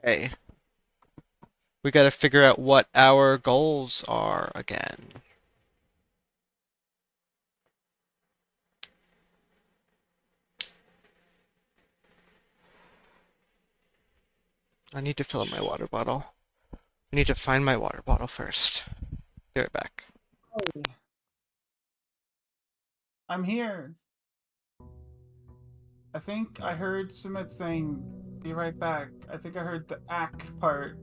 Okay. We gotta figure out what our goals are again. I need to fill up my water bottle. I need to find my water bottle first. Be right back. Hey, I'm here. I think I heard Sumit saying, "Be right back." I think I heard the "ack" part.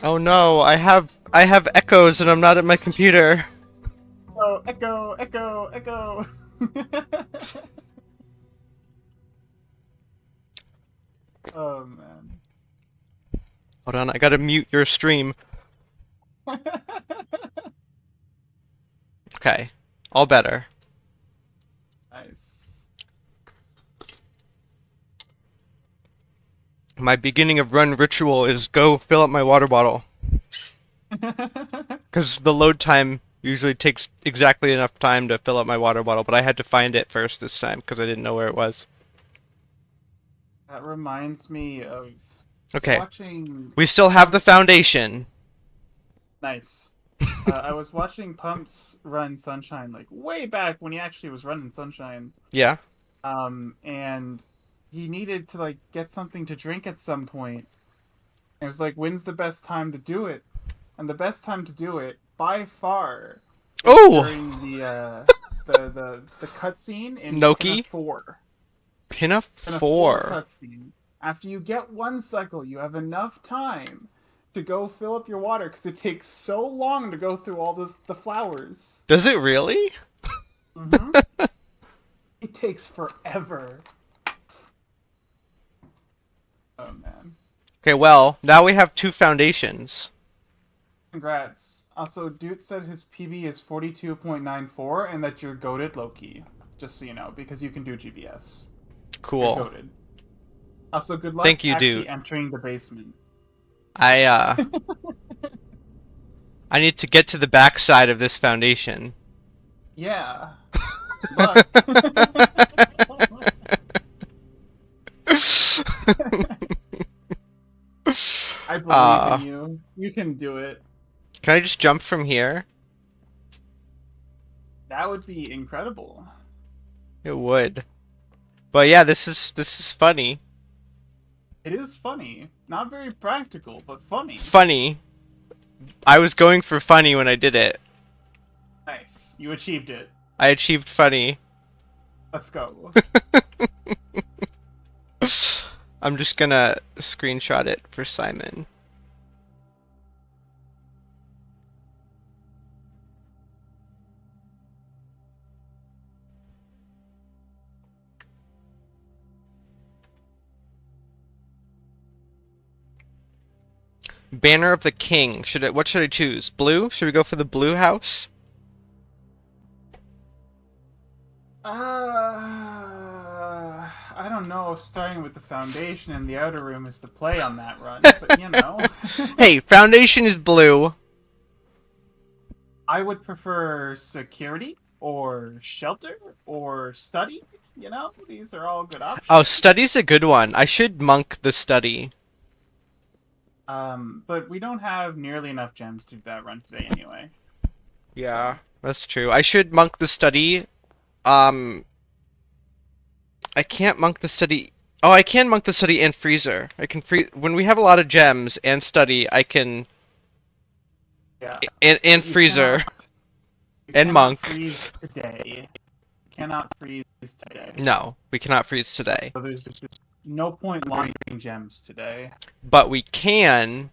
Oh no, I have echoes and I'm not at my computer. Oh, echo, echo, echo. Oh man. Hold on, I gotta mute your stream. Okay. All better. Nice. My beginning of run ritual is go fill up my water bottle. Because the load time usually takes exactly enough time to fill up my water bottle, but I had to find it first this time because I didn't know where it was. That reminds me of I was Okay. watching We still have the Pumps. foundation. Nice. I was watching Pumps run Sunshine like way back when he actually was running Sunshine. Yeah. And he needed to like get something to drink at some point. And it was like, when's the best time to do it? And the best time to do it, by far, is Oh! during the cutscene in Pinna Noki. 4. Pinna Pinna 4 4. cutscene. After you get one cycle, you have enough time to go fill up your water because it takes so long to go through all the flowers. Does it really? Mm-hmm. It takes forever. Oh man. Okay, well, now we have two foundations. Congrats. Also, Dude said his PB is 42.94 and that you're goated Loki. Just so you know, because you can do GBS. You're Cool. goated. Also, good luck Thank you, actually dude. entering the basement. I I need to get to the backside of this foundation. Yeah. Good luck. I believe in uh, you. You can do it. can I just jump from here? That would be incredible. It would. But yeah, this is funny. It is funny. Not very practical, but funny. Funny. I was going for funny when I did it. Nice. You achieved it. I achieved funny. Let's go. I'm just gonna screenshot it for Simon. Banner of the King. What should I choose? Blue? Should we go for the blue house? I don't know if starting with the foundation and the outer room is the play on that run, but you know. Hey, foundation is blue. I would prefer security or shelter or study. You know, these are all good Oh, options. study's a good one. I should monk the study. But we don't have nearly enough gems to do that run today anyway. Yeah, So, that's true. I should monk the study. Um, I can't monk the study. Oh, I can monk the study and freezer. I can free when we have a lot of gems and study. I can yeah. and But freezer you and cannot monk. freeze today. You cannot freeze today. No, we cannot freeze So today, there's just no point launching gems today. but we can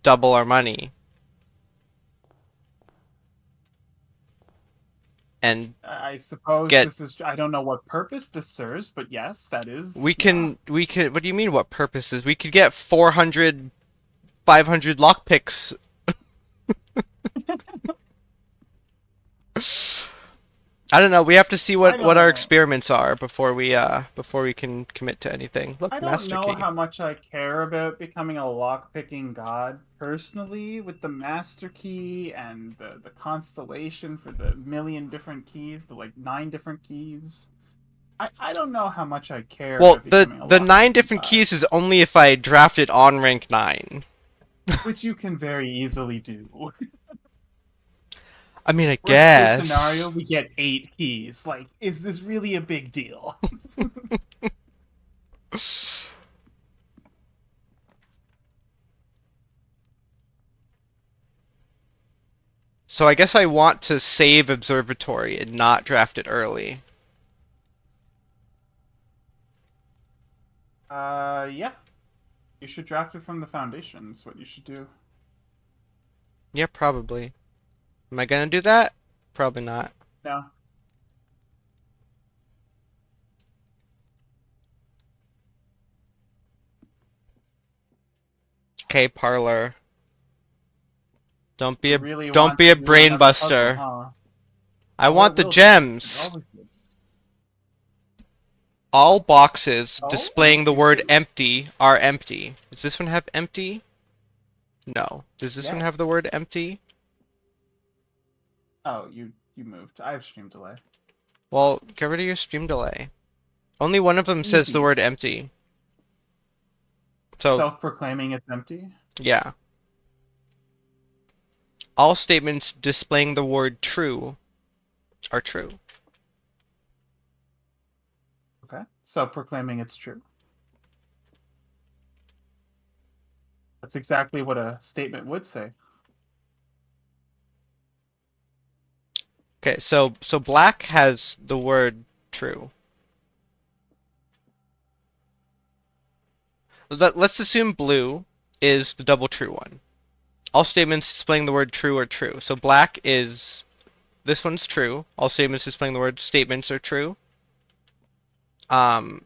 double our money and I suppose get. this is. I don't know what purpose this serves, but yes, that We is. Yeah. can we could. What do you mean? What purposes? We could get 400, 500 lockpicks. I don't know. We have to see I what don't our know. experiments are before we can commit to anything. I Look, don't master know key. how much I care about becoming a lock-picking god personally with the master key and the constellation for the million different keys, the like 9 different keys. I don't know how much I care Well, about becoming a the lock 9 different 5, keys is only if I draft it on rank 9. which you can very easily do. I mean, I Worst case guess. scenario, we get 8 keys. Like, is this really a big deal? So I guess I want to save Observatory and not draft it early. Yeah. You should draft it from the foundation, is what you should do. Yeah, probably. Am I gonna do that? Probably not. No. Okay, Parlor. Don't be You a really don't want be to a do brain another puzzle, buster. huh? I Oh, it want the will be. It gems. always is. All boxes Oh, only displaying the 2 word statements? empty are empty. Does this one have empty? No. Does this one have the Yes. word empty? Oh, you moved. I have stream delay. Well, get rid of your stream delay. Only one of them says the Easy. word empty. So, Self-proclaiming it's empty? yeah. All statements displaying the word true are true. Okay. Self-proclaiming it's true. That's exactly what a statement would say. Okay, so black has the word true. Let's assume blue is the double true one. All statements displaying the word true are true. So black is this one's true. All statements displaying the word statements are true. Um,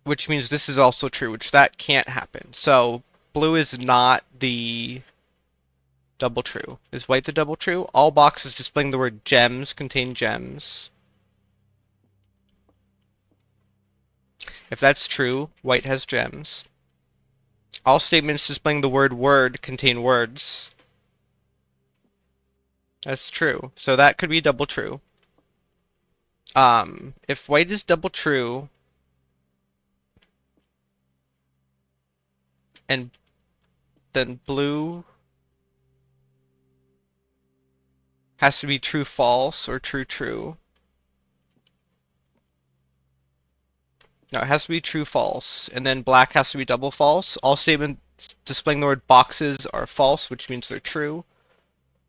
which means this is also true, which that can't happen. So blue is not the double true. Is white the double true? All boxes displaying the word gems contain gems. If that's true, white has gems. All statements displaying the word word contain words. That's true. So that could be double true. If white is double true, and then blue has to be true false or true true. No, it has to be true false, and then black has to be double false. All statements displaying the word boxes are false, which means they're true.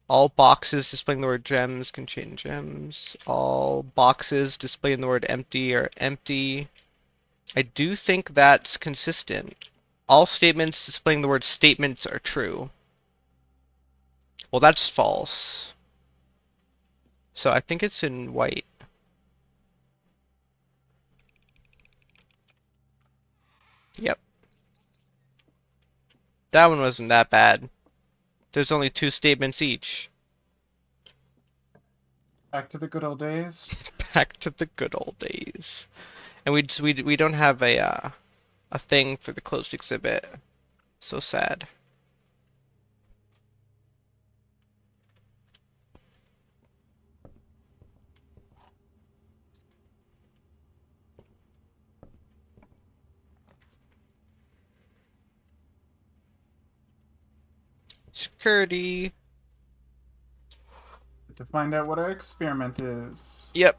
All boxes displaying the word gems contain gems. All boxes displaying the word empty are empty. I do think that's consistent. All statements displaying the word statements are true. Well, that's false. So I think it's in white. Yep. That one wasn't that bad. There's only 2 statements each. Back to the good old days. Back to the good old days. And we don't have a thing for the closed exhibit. So sad. Security. To find out what our experiment is. Yep.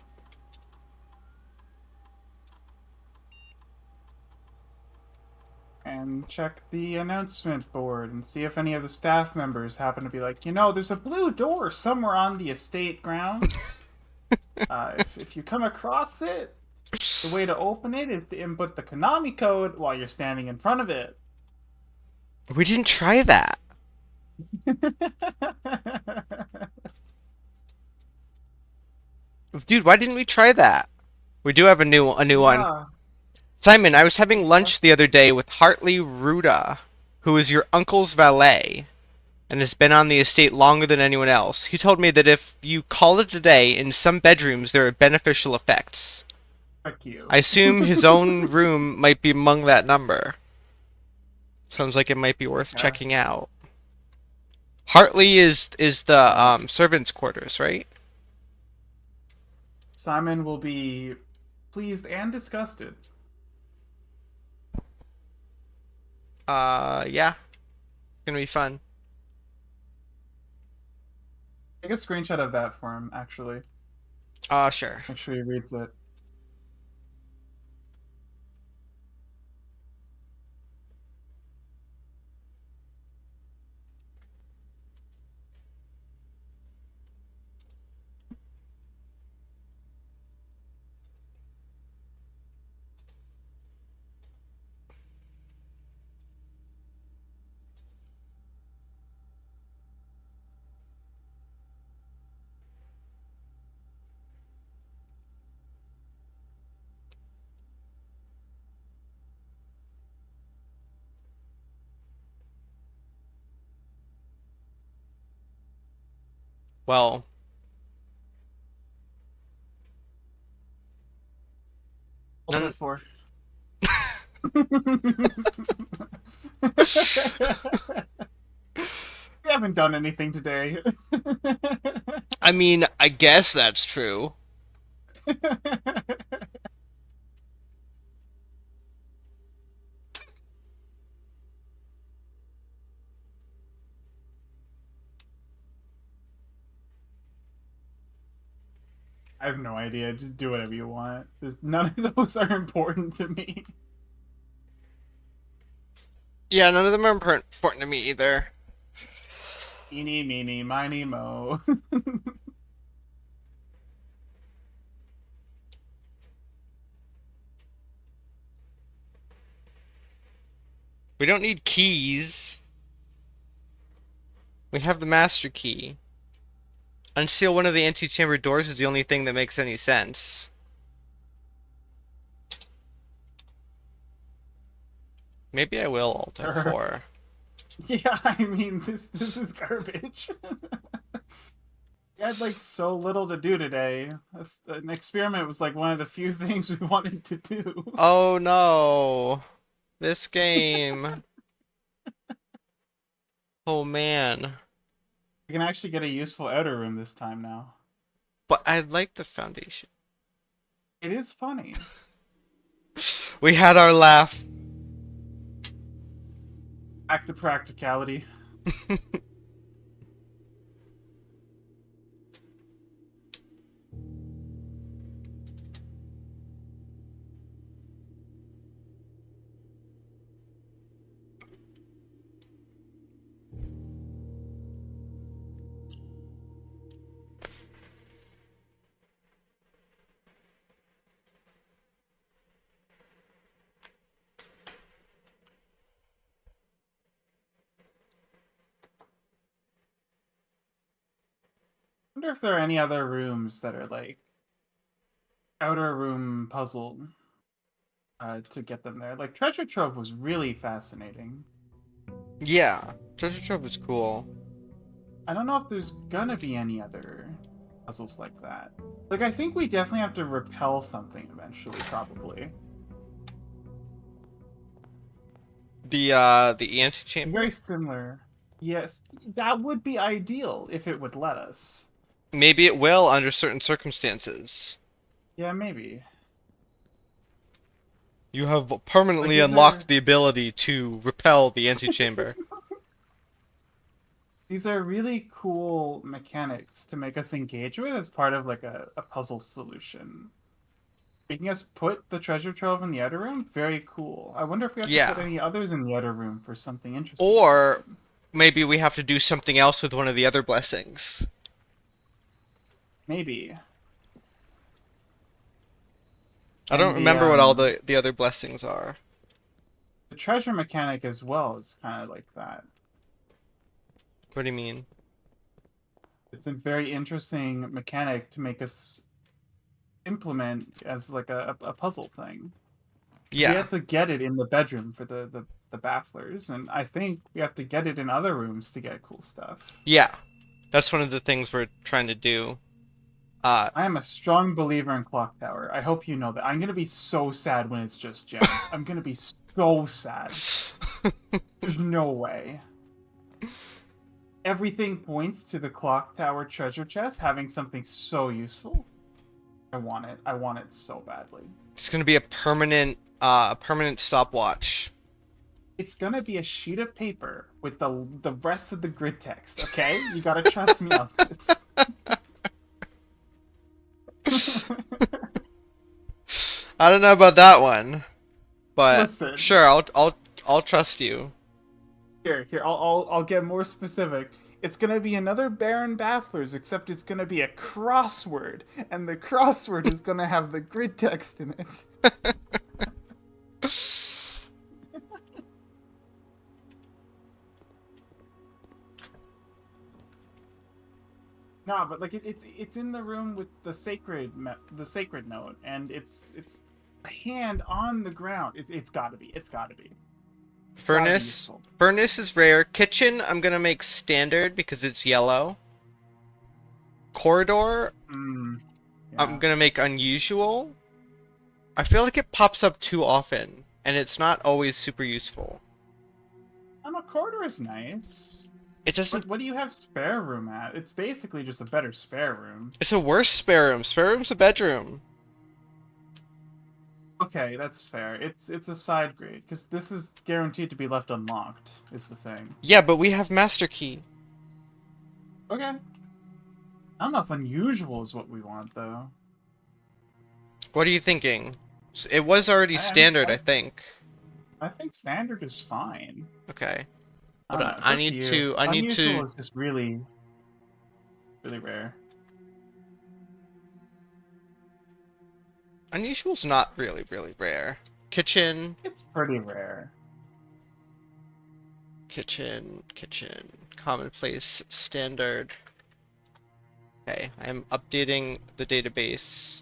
And check the announcement board and see if any of the staff members happen to be like, there's a blue door somewhere on the estate grounds. If you come across it, the way to open it is to input the Konami code while you're standing in front of it. We didn't try that. Dude, why didn't we try that? We do have a new one. Yeah. Simon, I was having lunch the other day with Hartley Ruda, who is your uncle's valet and has been on the estate longer than anyone else. He told me that if you call it a day, in some bedrooms there are beneficial effects. Fuck you. I assume his own room might be among that number. Sounds like it might be worth Yeah. checking out. Hartley is the servants' quarters, right? Simon will be pleased and disgusted. Yeah, it's gonna be fun. Take a screenshot of that for him, actually. Sure. Make sure he reads it. Well, Hold none. it for. We haven't done anything today. I mean, I guess that's true. I have no idea. Just do whatever you want. There's none of those are important to me. Yeah, none of them are important to me either. Eeny, meeny, miny, mo. We don't need keys. We have the master key. Unseal one of the antechamber doors is the only thing that makes any sense. Maybe I will Alt F4. Yeah, I mean this is garbage. We had like so little to do today. An experiment was like one of the few things we wanted to do. Oh no. This game. Oh man. We can actually get a useful outer room this time now. But I like the foundation. It is funny. We had our laugh. Back to practicality. I wonder if there are any other rooms that are like outer room puzzle to get them there. Like Treasure Trove was really fascinating. Yeah, Treasure Trove is cool. I don't know if there's gonna be any other puzzles like that. Like I think we definitely have to repel something eventually, probably. The antechamber? Very similar. Yes, that would be ideal if it would let us. Maybe it will under certain circumstances. Yeah, maybe. You have Like, permanently is there... unlocked the ability to repel the antechamber. These are really cool mechanics to make us engage with as part of like a puzzle solution. Making us put the treasure trove in the outer room, very cool. I wonder if we have to put Yeah. any others in the outer room for something interesting to Or happen. maybe we have to do something else with one of the other blessings. Maybe. I don't And remember what all the other blessings are. the treasure mechanic as well is kind of like that. What do you mean? It's a very interesting mechanic to make us implement as like a puzzle thing. We Yeah. have to get it in the bedroom for the bafflers, and I think we have to get it in other rooms to get cool stuff. Yeah. That's one of the things we're trying to do. I am a strong believer in Clock Tower. I hope you know that. I'm gonna be so sad when it's just gems. I'm gonna be so sad. There's no way. Everything points to the Clock Tower treasure chest having something so useful. I I want it. I want it so badly. It's gonna be a permanent stopwatch. It's gonna be a sheet of paper with the rest of the grid text. Okay, you gotta trust me on this. I don't know about that one, but Listen, sure, I'll trust you. here. I'll get more specific. It's gonna be another Baron Bafflers, except it's gonna be a crossword, and the crossword is gonna have the grid text in it. Nah, but like it's in the room with the sacred note, and it's a hand on the ground. It's gotta be. It's gotta be. It's gotta be Furnace. useful. Furnace is rare. Kitchen, I'm gonna make standard because it's yellow. Corridor, Mm, I'm yeah. gonna make unusual. I feel like it pops up too often, and it's not always super useful. A corridor is nice. It doesn't. What do you have spare room at? It's basically just a better spare room. It's a worse spare room. Spare room's a bedroom. Okay, that's fair. It's a side grade because this is guaranteed to be left unlocked. Is the thing. Yeah, but we have master key. Okay. I don't know if unusual is what we want though. What are you thinking? It was already standard, I think. I think standard is fine. Okay. I Hold don't on. know, it's up to you. I need Unusual to. is just really, really rare. Unusual's not really, really rare. Kitchen, It's pretty rare. kitchen, commonplace, standard. Okay, I'm updating the database.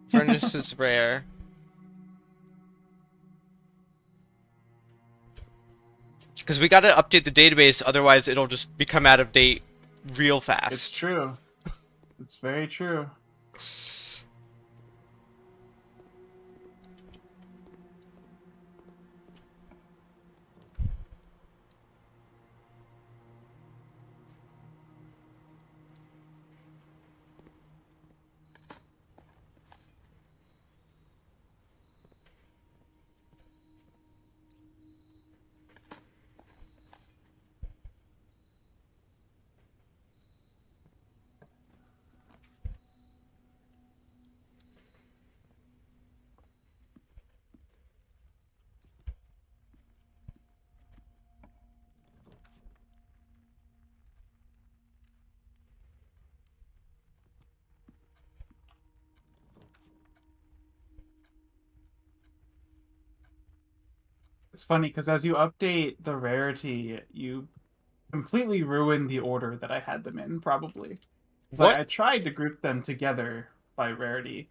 Furnace is rare. Because we gotta update the database, otherwise it'll just become out of date real fast. It's true. It's very true. It's funny because as you update the rarity, you completely ruin the order that I had them in, probably. So What? I tried to group them together by rarity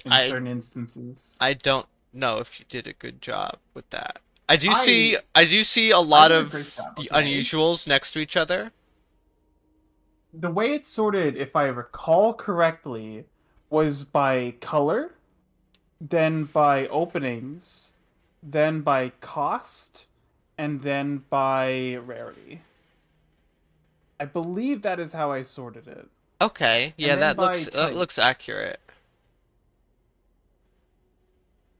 in I certain instances. I don't know if you did a good job with that. I I do see a I lot did a of great job, okay? unusuals next to each other. The way it's sorted, if I recall correctly, was by color, then by openings, then by cost, and then by rarity. I believe that is how I sorted it. Okay, And yeah, then by that type. looks accurate.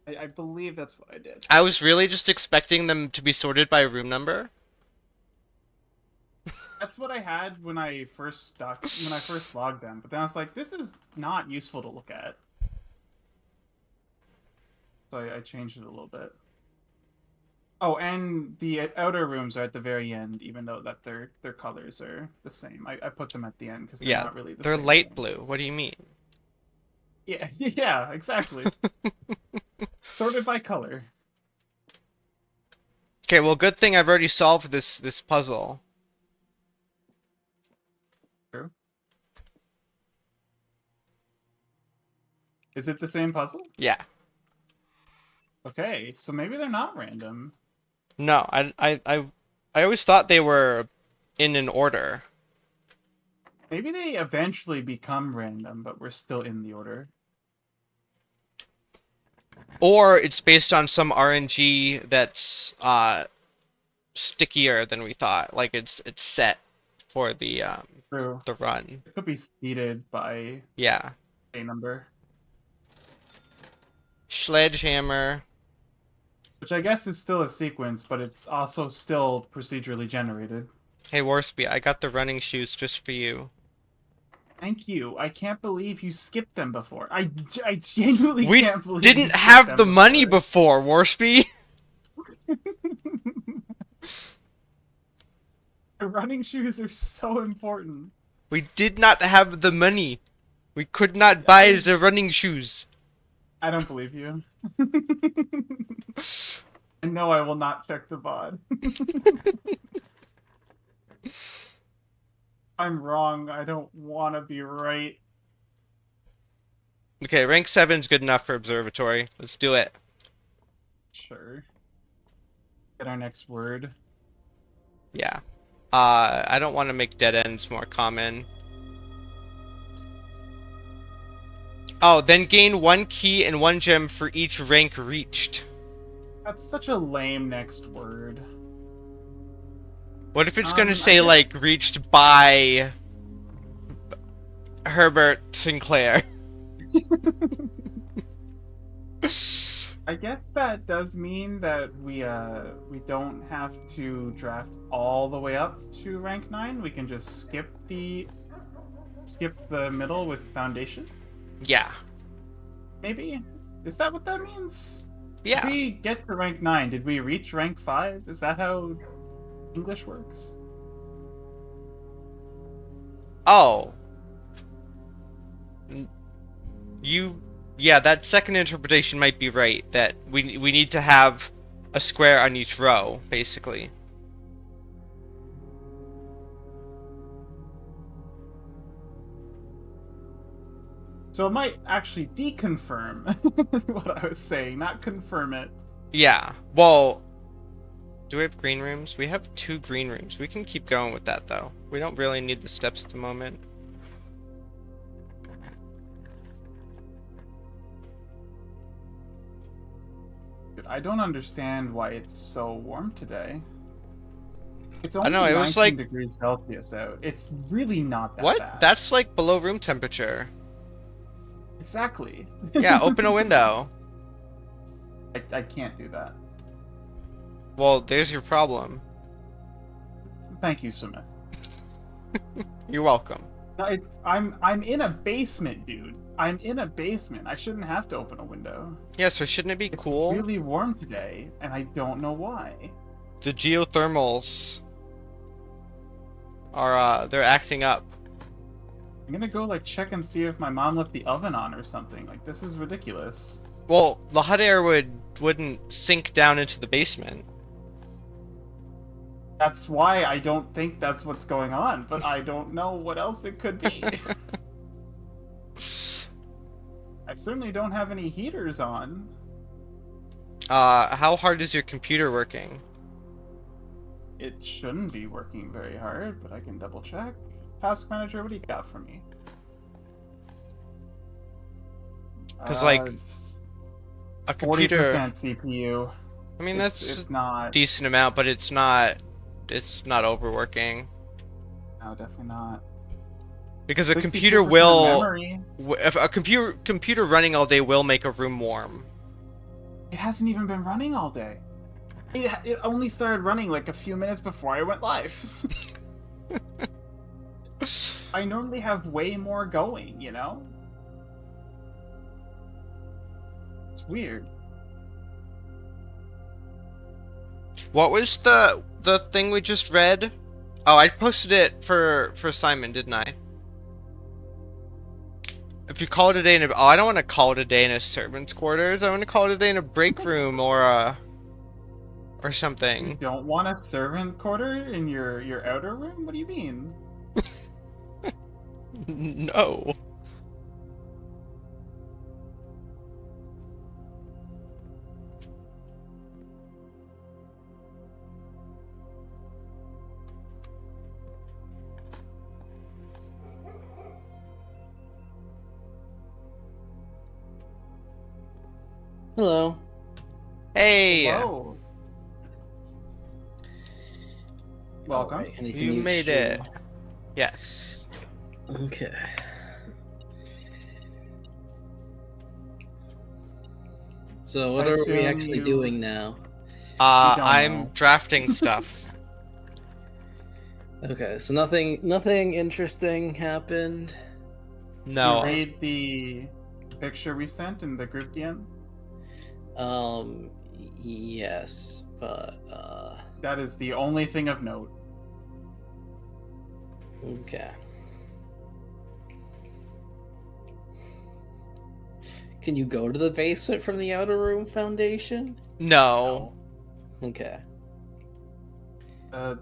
I believe that's what I did. I was really just expecting them to be sorted by room number. That's what I had when I first logged them, but then I was like, this is not useful to look at. So I changed it a little bit. Oh, and the outer rooms are at the very end, even though that their colors are the same. I put them at the end because they're Yeah, not really the they're same light thing. blue. What do you mean? Yeah, yeah, exactly. Sorted by color. Okay, well, good thing I've already solved this puzzle. True. Is it the same puzzle? Yeah. Okay, so maybe they're not random. No, I always thought they were in an order. Maybe they eventually become random, but we're still in the order. Or it's based on some RNG that's stickier than we thought. Like it's set for True. the run. It could be seeded by Yeah. A number. Sledgehammer. Which I guess is still a sequence, but it's also still procedurally generated. Hey, Warsby, I got the running shoes just for you. Thank you. I can't believe you skipped them before. I genuinely We can't believe you didn't skipped have them the money before. before, Warsby. The running shoes are so important. We did not have the money. We could not buy the running shoes. I don't believe you. And no, I will not check the VOD. I'm wrong. I don't want to be right. Okay, rank 7's good enough for observatory. Let's do it. Sure. Get our next word. Yeah. I don't want to make dead ends more common. Oh, then gain 1 key and 1 gem for each rank reached. That's such a lame next word. What if it's gonna say, I guess... like, reached by Herbert Sinclair? I guess that does mean that we don't have to draft all the way up to rank 9. We can just skip the middle with foundation. Yeah. Maybe? Is that what that means? Yeah. Did we get to rank 9? Did we reach rank 5? Is that how English works? Oh. Yeah, that second interpretation might be right, that we need to have a square on each row, basically. So it might actually deconfirm what I was saying, not confirm it. Yeah. Well, do we have green rooms? We have 2 green rooms. We can keep going with that, though. We don't really need the steps at the moment. Dude, I don't understand why it's so warm today. It's I only know, it was 19 like... degrees Celsius out. It's really not that What? bad. That's like below room temperature. Exactly. Yeah, open a window. I can't do that. Well, there's your problem. Thank you, Sumit. You're welcome. No, I'm in a basement, dude. I'm in a basement. I shouldn't have to open a window. Yeah, so shouldn't it be It's cool? really warm today, and I don't know why. The geothermals are, they're acting up. I'm gonna go, like, check and see if my mom left the oven on or something. Like, this is ridiculous. Well, the hot air wouldn't sink down into the basement. That's why I don't think that's what's going on, but I don't know what else it could be. I certainly don't have any heaters on. How hard is your computer working? It shouldn't be working very hard, but I can double check. Task manager, what do you got for me? Because, like, a computer... 40% CPU. I mean, It's that's not... a decent amount, but it's not overworking. No, definitely not. Because a 62% computer will... memory. If a computer running all day will make a room warm. It hasn't even been running all day. It only started running like a few minutes before I went live. I normally have way more going, you know? It's weird. What was the thing we just read? Oh, I posted it for Simon, didn't I? If you call it a day in a... Oh, I don't want to call it a day in a servant's quarters. I want to call it a day in a break room or something. You don't want a servant quarter in your outer room? What do you mean? No. Hello. Hey. Whoa. Welcome. Alright, anything You new made stream? it. Yes. Okay. So what I are we assume actually you- doing now? don't I'm know. drafting stuff. Okay, so nothing interesting happened. Did No. you read the picture we sent in the group DM? Yes, but That is the only thing of note. okay. Can you go to the basement from the outer room foundation? No. Okay.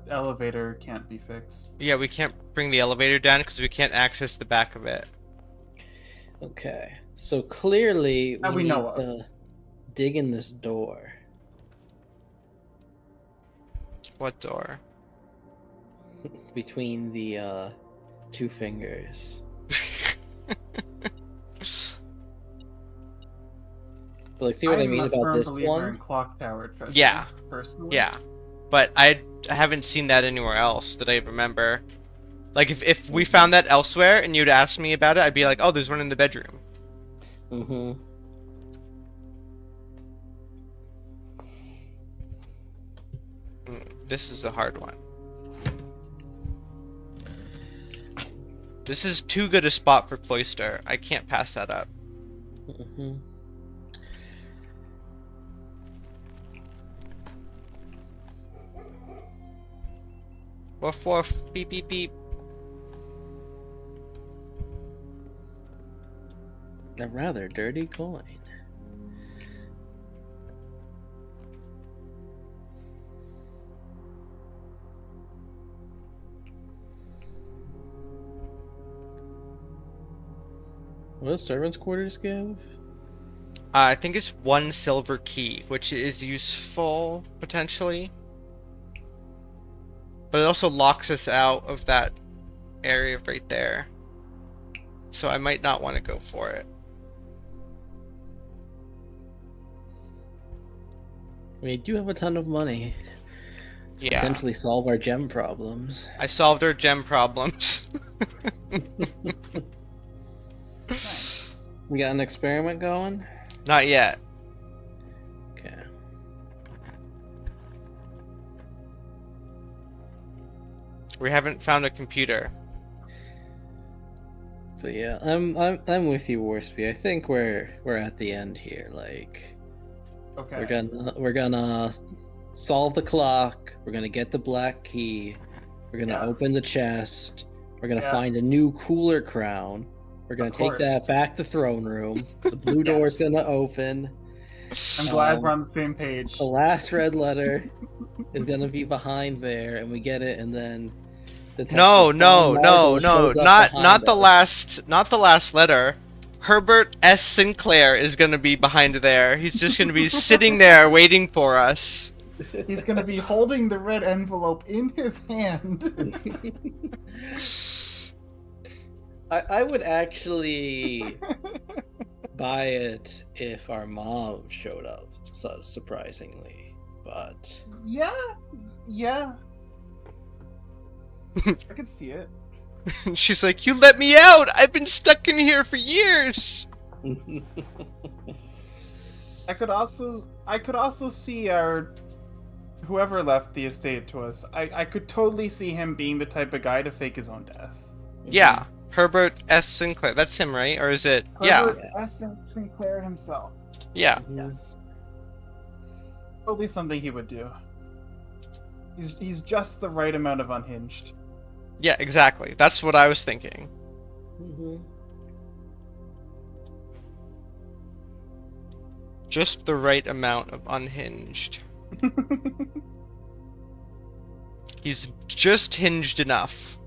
Elevator can't be fixed. Yeah, we can't bring the elevator down because we can't access the back of it. Okay. So clearly That we need know of. to dig in this door. What door? Between the two fingers. But like, see what I mean I'm a about firm this believer in one? clock tower treasure. Yeah. Personally. Yeah. But I haven't seen that anywhere else that I remember. Like, if we found that elsewhere and you'd asked me about it, I'd be like, oh, there's one in the bedroom. Mm-hmm. This is a hard one. This is too good a spot for Cloister. I can't pass that up. Mm-hmm. Woof woof, beep beep beep. A rather dirty coin. What does servants' quarters give? I think it's 1 silver key, which is useful, potentially. But it also locks us out of that area right there. So I might not want to go for it. We do have a ton of money. Yeah. Potentially solve our gem problems. I solved our gem problems. Nice. We got an experiment going? Not yet. Okay. We haven't found a computer. But yeah, I'm with you, Warsby. I think we're at the end here. Like, Okay. we're gonna solve the clock. We're gonna get the black key. We're gonna Yeah. open the chest. We're gonna Yeah. find a new cooler crown. We're gonna Of take that course. back to throne room. The blue door's Yes. gonna open. I'm glad Um, we're on the same page. The last red letter is gonna be behind there, and we get it, and then Detective No, John no, no, Marble no, shows up not behind the us. not the last letter. Herbert S. Sinclair is gonna be behind there. He's just gonna be sitting there waiting for us. He's gonna be holding the red envelope in his hand. I would actually buy it if our mom showed up, so surprisingly, but Yeah. I could see it. She's like, "You let me out! I've been stuck in here for years!" I could also see our whoever left the estate to us. I could totally see him being the type of guy to fake his own death. Yeah, Herbert S. Sinclair. That's him, right? Or is it? Herbert Yeah, S. Sinclair himself. yeah. Yes. Totally something he would do. He's just the right amount of unhinged. Yeah, exactly. That's what I was thinking. Mhm. Just the right amount of unhinged. He's just hinged enough.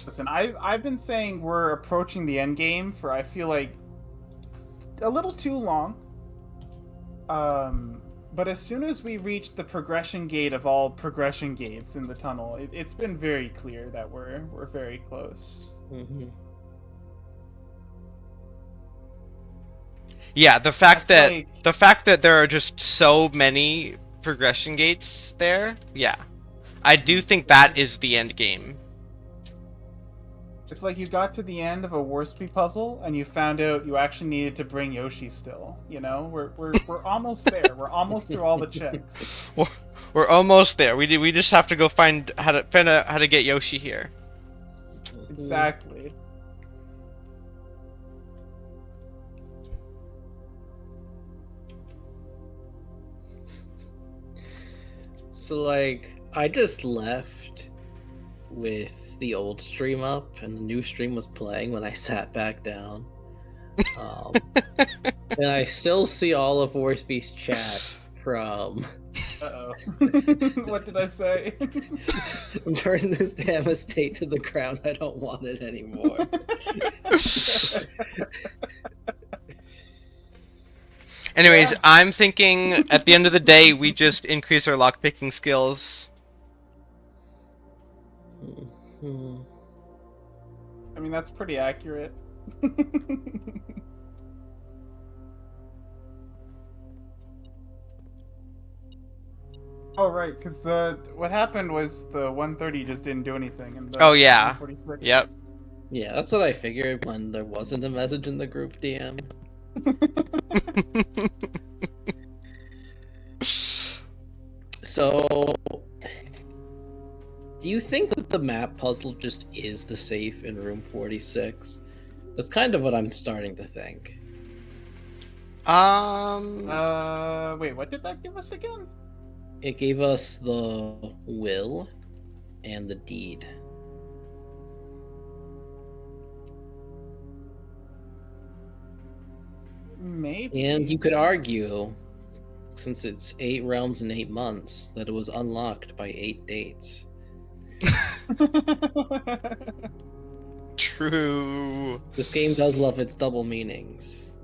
Listen, I've been saying we're approaching the end game for I feel like a little too long. But as soon as we reach the progression gate of all progression gates in the tunnel, it's been very clear that we're very close. Mhm. Yeah, the fact That's that like- the fact that there are just so many progression gates there, yeah. I do think that is the end game. It's like you got to the end of a Warspy puzzle and you found out you actually needed to bring Yoshi still. You know, we're almost there. We're almost through all the checks. We're almost there. We just have to go find out how to get Yoshi here. Exactly. So like, I just left with the old stream up, and the new stream was playing when I sat back down. And I still see all of Warspy's chat from Uh-oh. What did I say? burn this damn estate to the ground. I don't want it anymore. Anyways, Yeah. I'm thinking at the end of the day, we just increase our lockpicking skills. Mhm. I mean, that's pretty accurate. Oh right, because what happened was the 130 just didn't do anything, and the Oh, yeah. 146. Yep. Yeah, that's what I figured when there wasn't a message in the group DM. So, do you think that the map puzzle just is the safe in room 46? That's kind of what I'm starting to think. Wait, what did that give us again? It gave us the will and the deed. Maybe. And you could argue, since it's 8 realms in 8 months, that it was unlocked by 8 dates. True. This game does love its double meanings.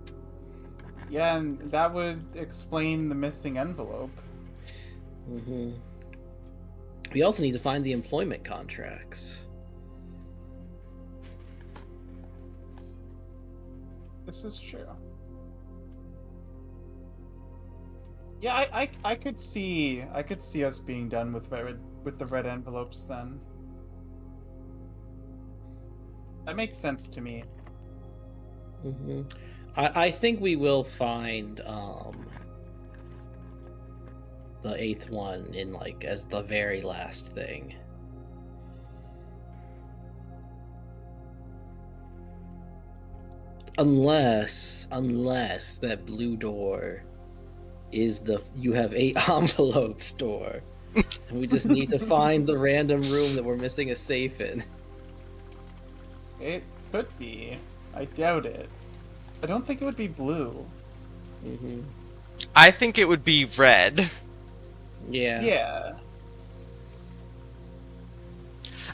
Yeah, and that would explain the missing envelope. Hmm. We also need to find the employment contracts. This is true. Yeah, I could see us being done with the red envelopes then. That makes sense to me. Hmm. I think we will find the 8th one in like as the very last thing. Unless that blue door is you have 8 envelopes door. And we just need to find the random room that we're missing a safe in. It could be. I doubt it. I don't think it would be blue. Hmm. I think it would be red. Yeah. Yeah.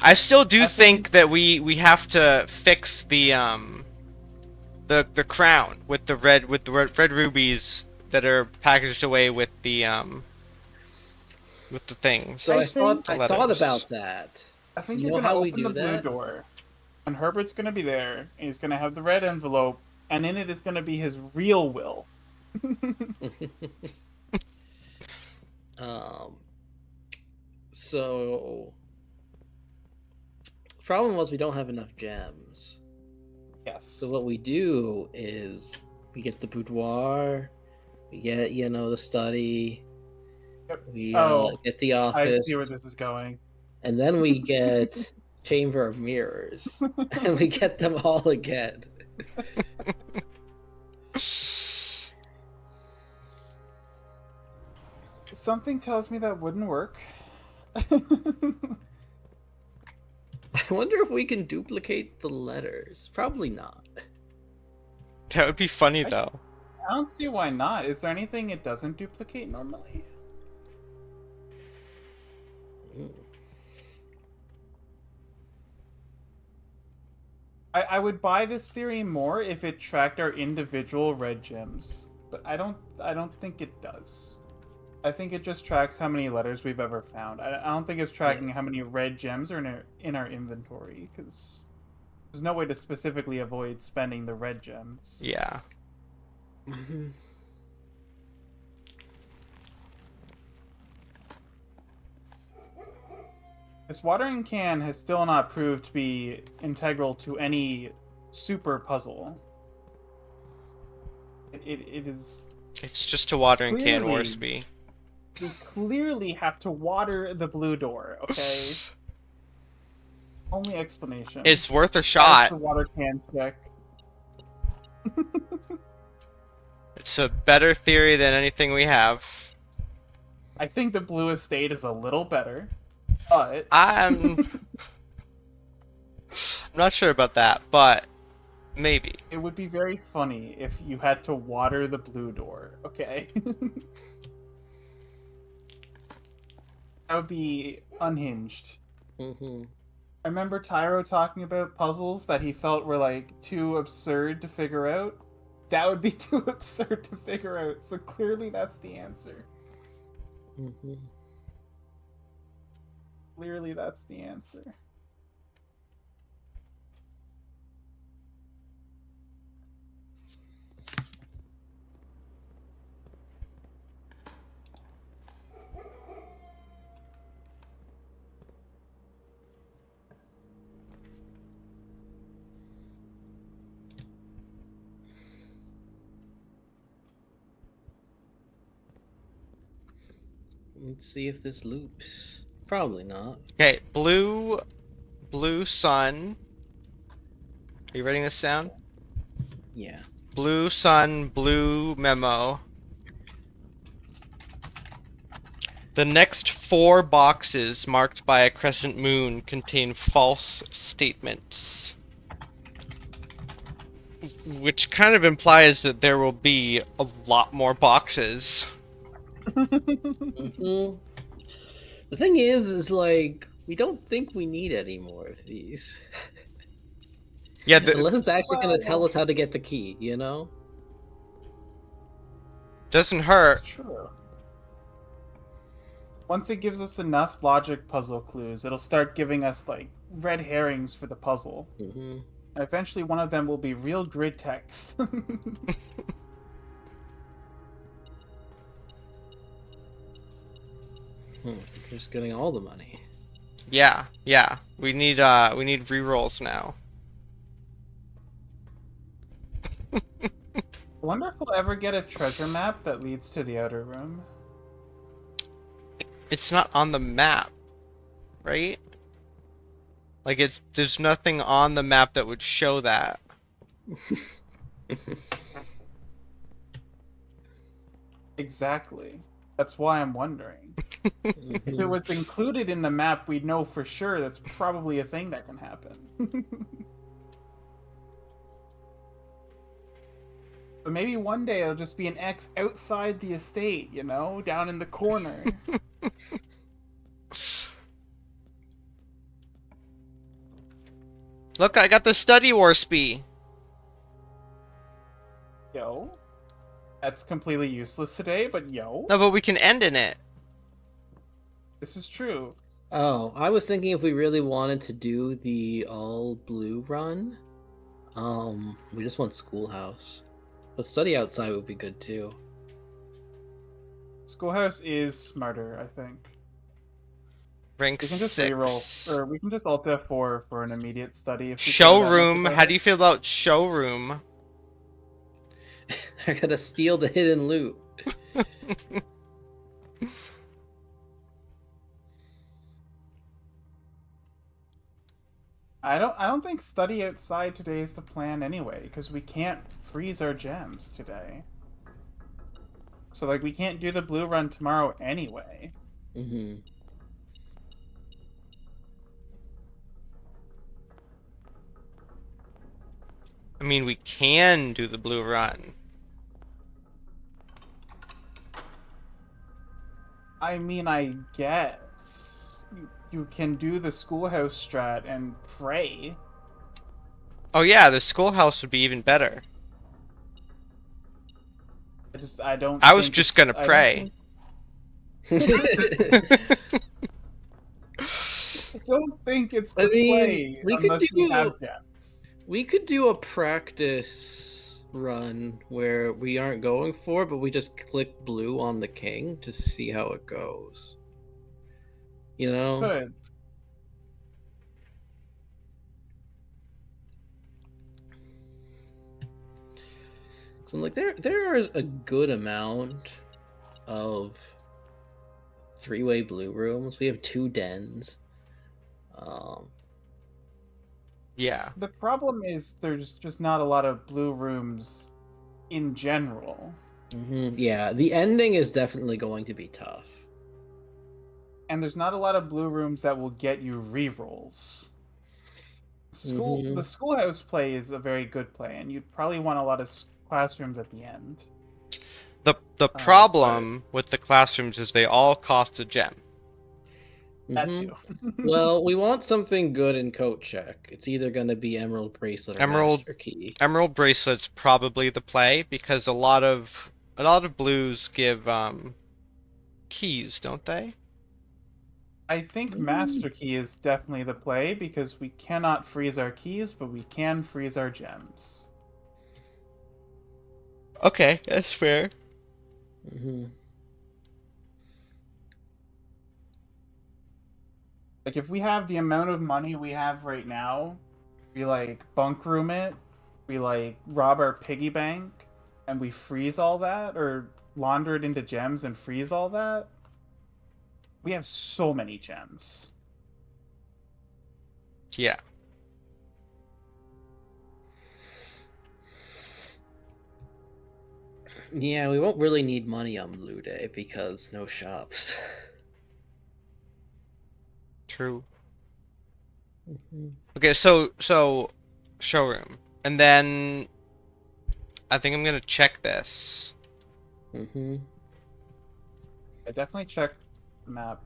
I still do I think that we have to fix the crown with the red rubies that are packaged away with the things. So I think- thought letters. about that. I think You you're know gonna how we open do the blue that? door, and Herbert's gonna be there, and he's gonna have the red envelope, and in it is gonna be his real will. So the problem was we don't have enough gems. Yes. So what we do is we get the boudoir, we get the study, Yep. we Oh, get the I office, see where this is going. and then we get Chamber of Mirrors, and we get them all again. Something tells me that wouldn't work. I wonder if we can duplicate the letters. Probably not. That would be funny I- though. I don't see why not. Is there anything it doesn't duplicate normally? Mm. I would buy this theory more if it tracked our individual red gems, but I don't think it does. I think it just tracks how many letters we've ever found. I don't think it's tracking how many red gems are in our inventory, because there's no way to specifically avoid spending the red gems. Yeah. Mhm. This watering can has still not proved to be integral to any super puzzle. It is It's just a watering can, Clearly. Worsby. we clearly have to water the blue door, okay? Only explanation. It's worth a That is shot. the water can check. It's a better theory than anything we have. I think the blue estate is a little better, but I'm not sure about that, but maybe. it would be very funny if you had to water the blue door, okay? That would be unhinged. Mm-hmm. I remember Tyro talking about puzzles that he felt were like too absurd to figure out. That would be too absurd to figure out, so clearly that's the answer. Mm-hmm. Clearly that's the answer. Let's see if this loops. Probably not. Okay, blue sun. Are you writing this down? Yeah. Blue sun, blue memo. The next 4 boxes marked by a crescent moon contain false statements. Which kind of implies that there will be a lot more boxes. Mm-hmm. The thing is like, we don't think we need any more of these. Yeah, Unless it's actually going to tell us how to get the key, you know? doesn't hurt. It's true. Once it gives us enough logic puzzle clues, it'll start giving us like red herrings for the puzzle. Mm-hmm. And eventually one of them will be real grid text. Just getting all the money. Yeah. We need rerolls now. I wonder if we'll ever get a treasure map that leads to the outer room. It's not on the map, right? Like there's nothing on the map that would show that. Exactly. That's why I'm wondering. If it was included in the map, we'd know for sure that's probably a thing that can happen. But maybe one day it'll just be an X outside the estate, you know, down in the corner. Look, I got the study Worsby. Yo. That's completely useless today, but yo. No, but we can end in it. This is true. Oh, I was thinking if we really wanted to do the all blue run, we just want schoolhouse. But study outside would be good too. Schoolhouse is smarter, I think. Rank We can just 6. reroll, or we can just alt F4 for an immediate study. If we care that much Showroom. about How it. do you feel about showroom? I gotta steal the hidden loot. I don't think study outside today is the plan anyway, because we can't freeze our gems today. So like we can't do the blue run tomorrow anyway. Mm-hmm. I mean, we can do the blue run. I mean, I guess you can do the schoolhouse strat and pray. Oh yeah, the schoolhouse would be even better. I don't. I was think just it's- gonna I don't pray. I don't think it's the I mean, play we could unless we do- have gems. We could do a practice run where we aren't going for, but we just click blue on the king to see how it goes. You know? Could. So like there is a good amount of three-way blue rooms. We have 2 dens. Yeah. The problem is there's just not a lot of blue rooms in general. Yeah, the ending is definitely going to be tough. And there's not a lot of blue rooms that will get you rerolls. The schoolhouse play is a very good play, and you'd probably want a lot of classrooms at the end. The problem with the classrooms is they all cost a gem. That too. Well, we want something good in coat check. It's either going to be Emerald Bracelet or Master Key. Emerald Bracelet's probably the play because a lot of blues give keys, don't they? I think Master Key is definitely the play because we cannot freeze our keys, but we can freeze our gems. Okay, that's fair. Like, if we have the amount of money we have right now, we, like, bunk room it, we, like, rob our piggy bank, and we freeze all that, or launder it into gems and freeze all that, we have so many gems. Yeah. Yeah, we won't really need money on Blue Day because no shops. True. Okay, so showroom, and then I think I'm gonna check this. I definitely check the map.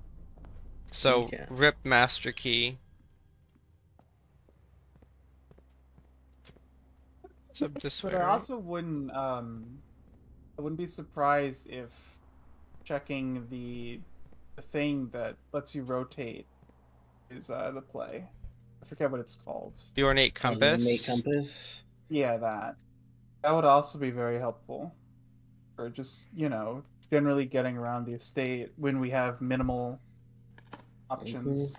So rip Master Key. So this way. But I also wouldn't be surprised if checking the thing that lets you rotate is the play. I forget what it's called. The Ornate Compass. The Ornate Compass. Yeah, that would also be very helpful for just, you know, generally getting around the estate when we have minimal options.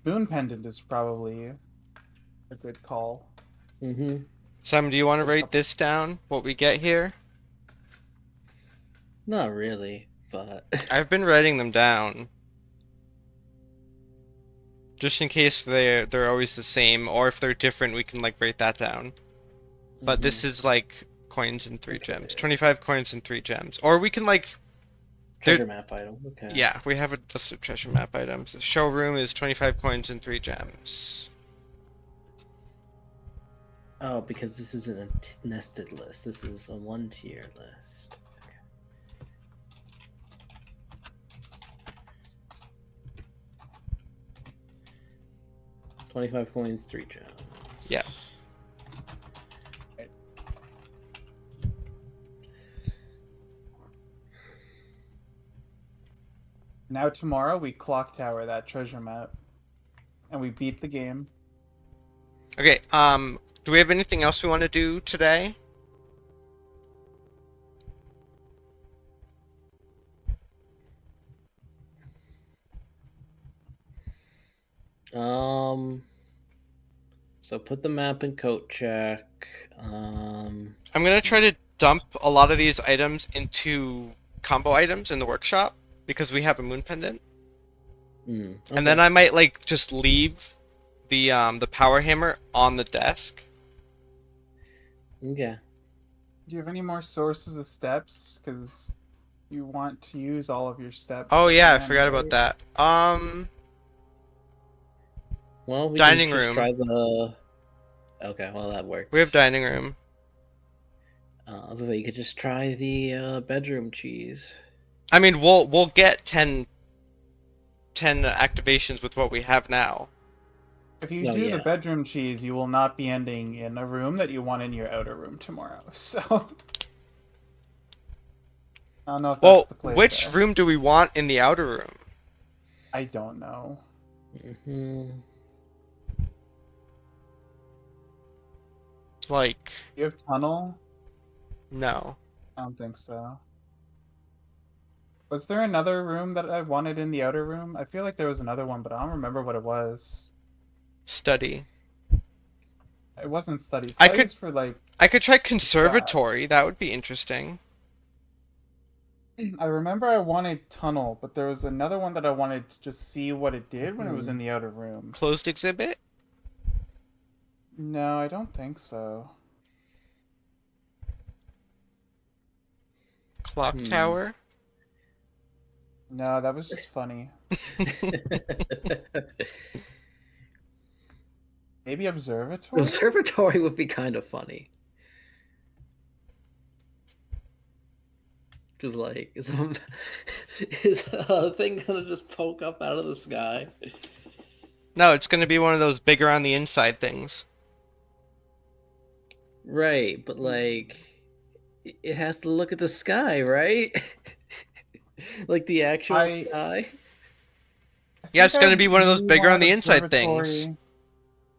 Moon Pendant is probably a good call. Simon, do you want to write this down? What we get here? Not really, but I've been writing them down. Just in case they're always the same, or if they're different, we can like write that down. But this is like coins and 3 gems. 25 coins and 3 gems. Or we can like treasure map item. Okay. Yeah, we have a list of treasure map items. The showroom is 25 coins and 3 gems. Oh, because this isn't a nested list. This is a 1-tier list. Okay. 25 coins, 3 gems. Yeah. Now tomorrow we clock tower that treasure map, and we beat the game. Okay. Do we have anything else we want to do today? So put the map in coat check. I'm gonna try to dump a lot of these items into combo items in the workshop because we have a moon pendant. Okay. And then I might like just leave the power hammer on the desk. Okay. Do you have any more sources of steps? Because you want to use all of your steps. Oh yeah, I again, forgot right? about that. Well, we Dining can just room. try the. Okay, well that works. We have dining room. I was gonna say you could just try the bedroom cheese. I mean, we'll get 10 activations with what we have now. If you do the bedroom cheese, you will not be ending in a room that you want in your outer room tomorrow. So I don't know if that's the play. Which room do we want in the outer room? I don't know. Like. You have tunnel? No. I don't think so. Was there another room that I wanted in the outer room? I feel like there was another one, but I don't remember what it was. Study. It wasn't study. I could Studies for like I could try that. conservatory. That would be interesting. I remember I wanted tunnel, but there was another one that I wanted to just see what it did when it was Hmm. in the outer room. Closed exhibit? No, I don't think so. Clock Hmm. tower? No, that was just funny. Maybe observatory? Observatory would be kind of funny. Because, like, is a thing gonna just poke up out of the sky? No, it's gonna be one of those bigger on the inside things. Right, but, like, it has to look at the sky, right? Like the actual I sky? I Yeah, think it's I gonna be one of those maybe bigger on wanted the inside things. observatory.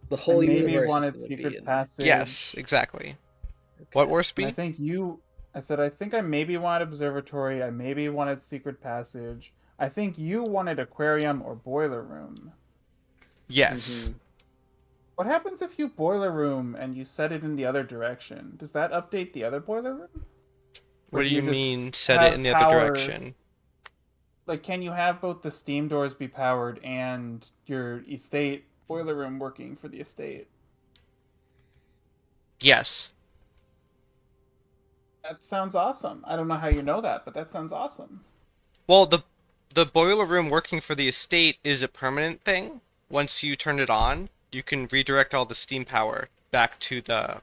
The I whole maybe universe is wanted gonna be secret in there. Yes, passage. exactly. What, Okay. And I Worsby? think you I said I think I maybe wanted observatory, I maybe wanted secret passage. I think you wanted aquarium or boiler room. Yes. Mm-hmm. What happens if you boiler room and you set it in the other direction? Does that update the other boiler room? Or What do do you you just mean, set it in have the other power? direction? Like, can you have both the steam doors be powered and your estate boiler room working for the estate? Yes. That sounds awesome. I don't know how you know that, but that sounds awesome. Well, the boiler room working for the estate is a permanent thing. Once you turn it on, you can redirect all the steam power back to the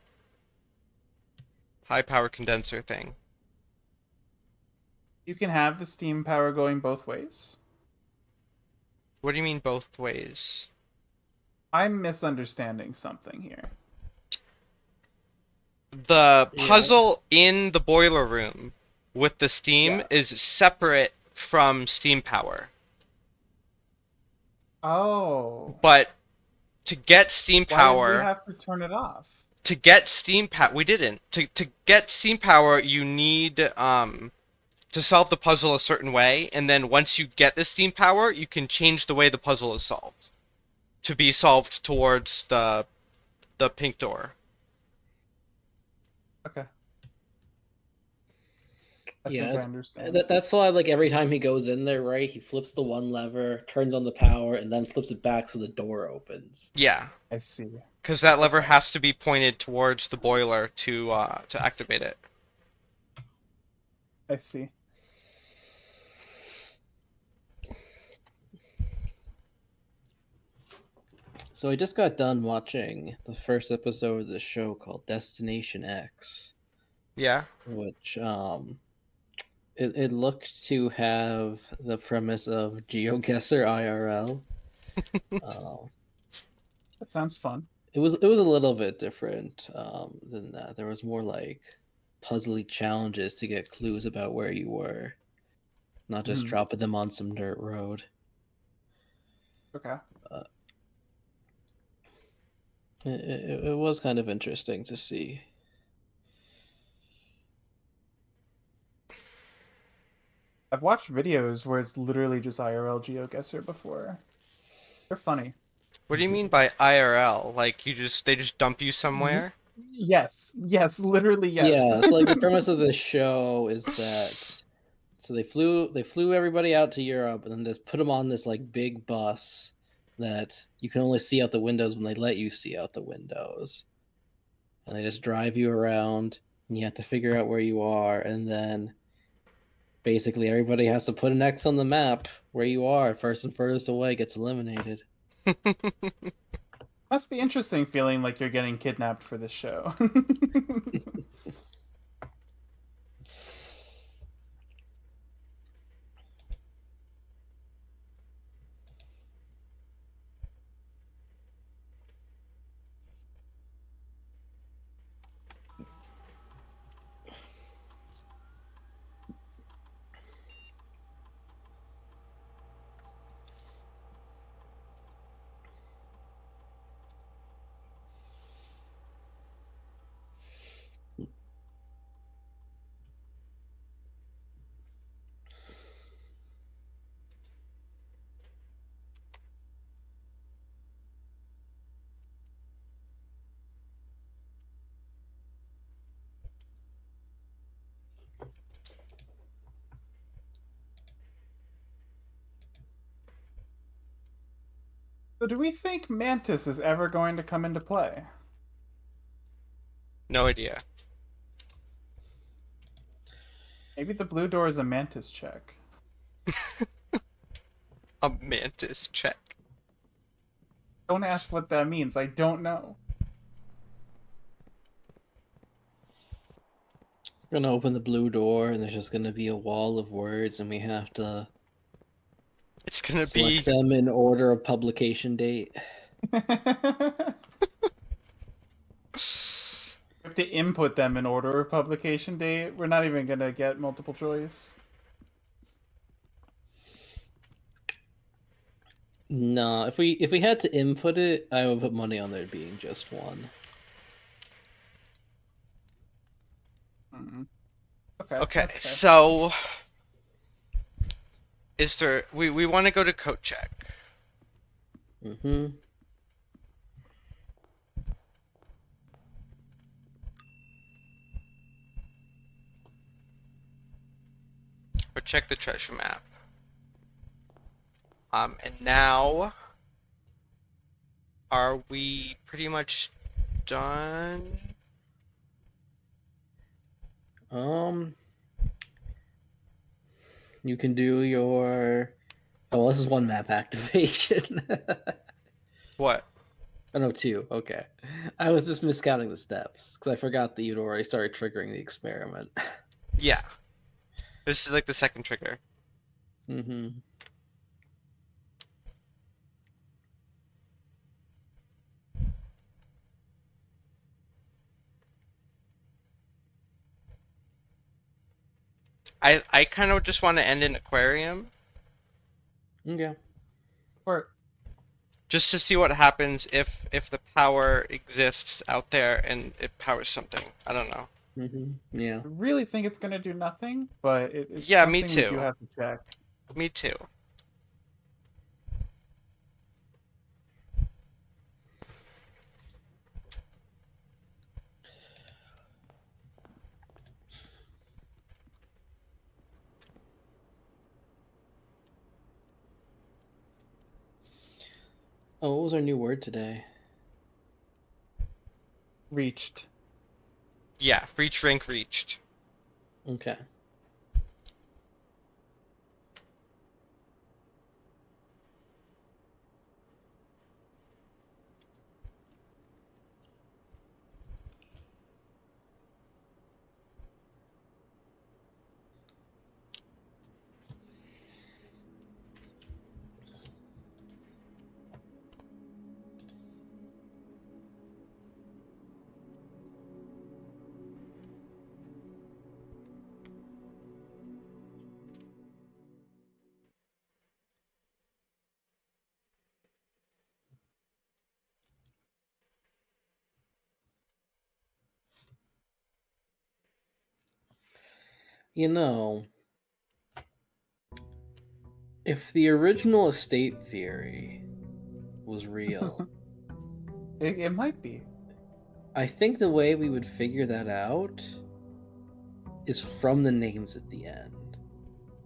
high power condenser thing. You can have the steam power going both ways. What do you mean both ways? I'm misunderstanding something here. The Yeah. puzzle in the boiler room with the steam Yeah. is separate from steam power. Oh. But to get steam Why did we power, have to turn it off? we didn't. To get steam power, you need to solve the puzzle a certain way, and then once you get the steam power, you can change the way the puzzle is solved to be solved towards the pink door. Okay. I Yeah, think I it's understand. that's why, like, every time he goes in there, right, he flips the one lever, turns on the power, and then flips it back so the door opens. Yeah, I see. because that lever Okay. has to be pointed towards the boiler to activate it. I see. So I just got done watching the first episode of the show called Destination X, Yeah. which it looked to have the premise of GeoGuessr IRL. Uh, That sounds fun. it was a little bit different than that. There was more like puzzly challenges to get clues about where you were, not just Hmm. dropping them on some dirt road. Okay. Uh, it was kind of interesting to see. I've watched videos where it's literally just IRL GeoGuessr before. They're funny. What do you mean by IRL? Like they just dump you Y- somewhere? yes. Yes. Literally, yes. Yeah, so like the premise of the show is that so they flew everybody out to Europe and then just put them on this like big bus that you can only see out the windows when they let you see out the windows. And they just drive you around and you have to figure out where you are and then basically everybody has to put an X on the map where you are. First and furthest away gets eliminated. Must be interesting feeling like you're getting kidnapped for this show. So do we think Mantis is ever going to come into play? No idea. Maybe the blue door is a Mantis check. A mantis check. Don't ask what that means. I don't know. We're gonna open the blue door, and there's just gonna be a wall of words, and we have to It's gonna select be them in order of publication date. We have to input them in order of publication date. We're not even gonna get multiple choice. No, if we had to input it, I would put money on there being just one. Mm-hmm. Okay. okay. That's fair. So, is there? We want to go to coat check. Mm-hmm. Or check the treasure map. And now, are we pretty much done? You can do your. Oh, well, this is one map activation. What? Oh no, two. Okay, I was just miscounting the steps because I forgot that you'd already started triggering the experiment. Yeah. This is like the second trigger. Mm-hmm. I kind of just want to end in aquarium. Okay. Or Just to see what happens if the power exists out there and it powers something. I don't know. Mm-hmm. Yeah. I really think it's gonna do nothing, but it's Yeah, something me we too. do have to check. Me too. Oh, what was our new word today? Reached. Yeah, reach rank reached. Okay. You know, if the original estate theory was real, It might be. I think the way we would figure that out is from the names at the end.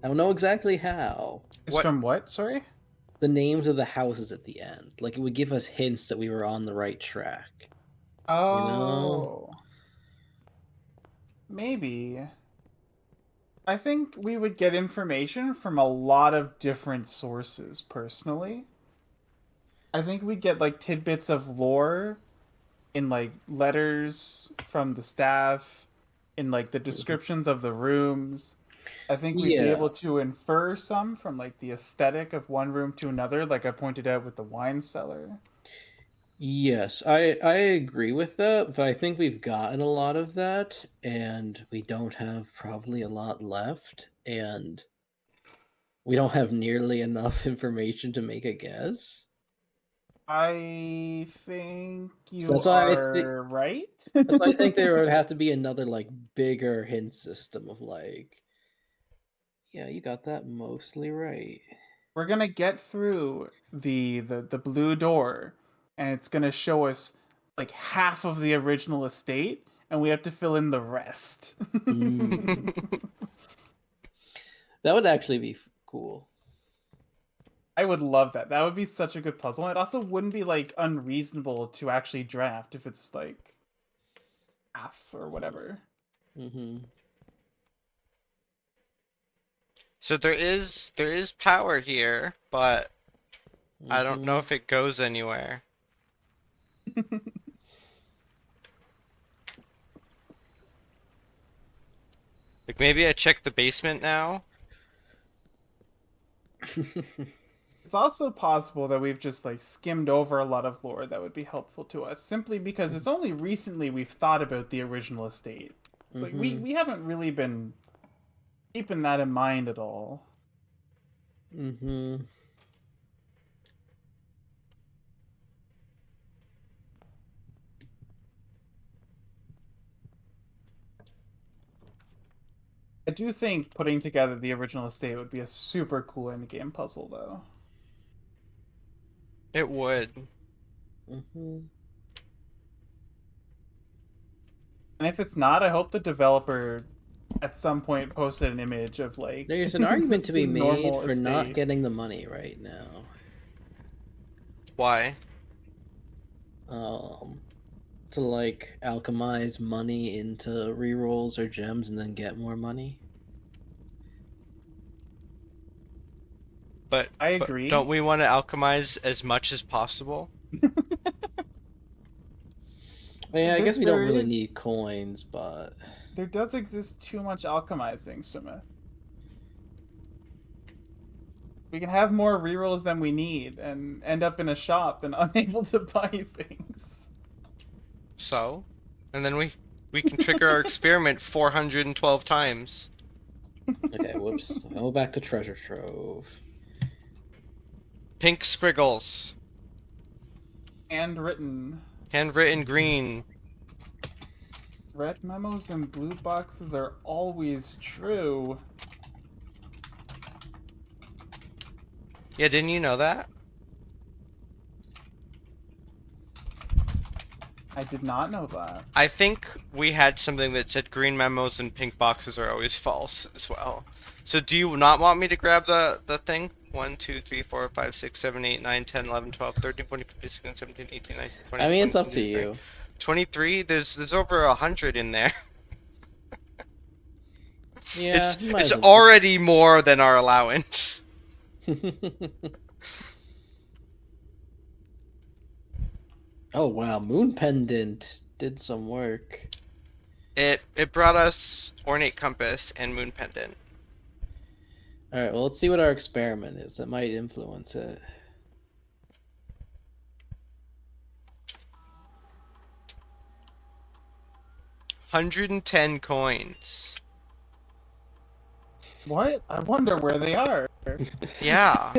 I don't know exactly how. It's What? from what? Sorry. The names of the houses at the end. Like, it would give us hints that we were on the right track. Oh. Maybe. I think we would get information from a lot of different sources, personally. I think we'd get like tidbits of lore in like letters from the staff, in like the descriptions of the rooms. I think we'd be Yeah. able to infer some from like the aesthetic of one room to another, like I pointed out with the wine cellar. Yes, I agree with that, but I think we've gotten a lot of that, and we don't have probably a lot left, and we don't have nearly enough information to make a guess. I think So you that's why I think are right. that's why I think there would have to be another like bigger hint system of like, yeah, you got that mostly right. We're gonna get through the blue door, and it's gonna show us like half of the original estate, and we have to fill in the rest. Mm. That would actually be cool. I would love that. That would be such a good puzzle. It also wouldn't be like unreasonable to actually draft if it's like half or whatever. Mm-hmm. So there is power here, but I don't know if it goes anywhere. Like maybe I check the basement now. It's also possible that we've just like skimmed over a lot of lore that would be helpful to us simply because it's only recently we've thought about the original estate. Like we haven't really been keeping that in mind at all. Mm-hmm. I do think putting together the original estate would be a super cool endgame puzzle, though. It would. Mm-hmm. And if it's not, I hope the developer at some point posted an image of like. There's an argument to be the made normal for not estate. getting the money right now. Why? To like alchemize money into rerolls or gems and then get more money. But I but agree. don't we want to alchemize as much as possible? Yeah, I guess we don't There really is- need coins, but There does exist too much alchemizing, Sumit. We can have more rerolls than we need and end up in a shop and unable to buy things. So, and then we can trigger our experiment 412 times. okay, whoops. Go back to treasure trove. Pink squiggles, Handwritten. handwritten green. Red memos and blue boxes are always true. Yeah, didn't you know that? I did not know that. I think we had something that said green memos and pink boxes are always false as well. So do you not want me to grab the thing? 1, 2, 3, 4, 5, 6, 7, 8, 9, 10, 11, 12, 13, 14, 15, 16, 17, 18, 19, 20, I mean, it's 21, up to 22, you. 23? There's over 100 in there. Yeah, It's you might it's as well. already more than our allowance. Oh wow, Moon Pendant did some work. It brought us ornate compass and moon pendant. All right, well, let's see what our experiment is. That might influence it. $110 coins. What? I wonder where they are. Yeah.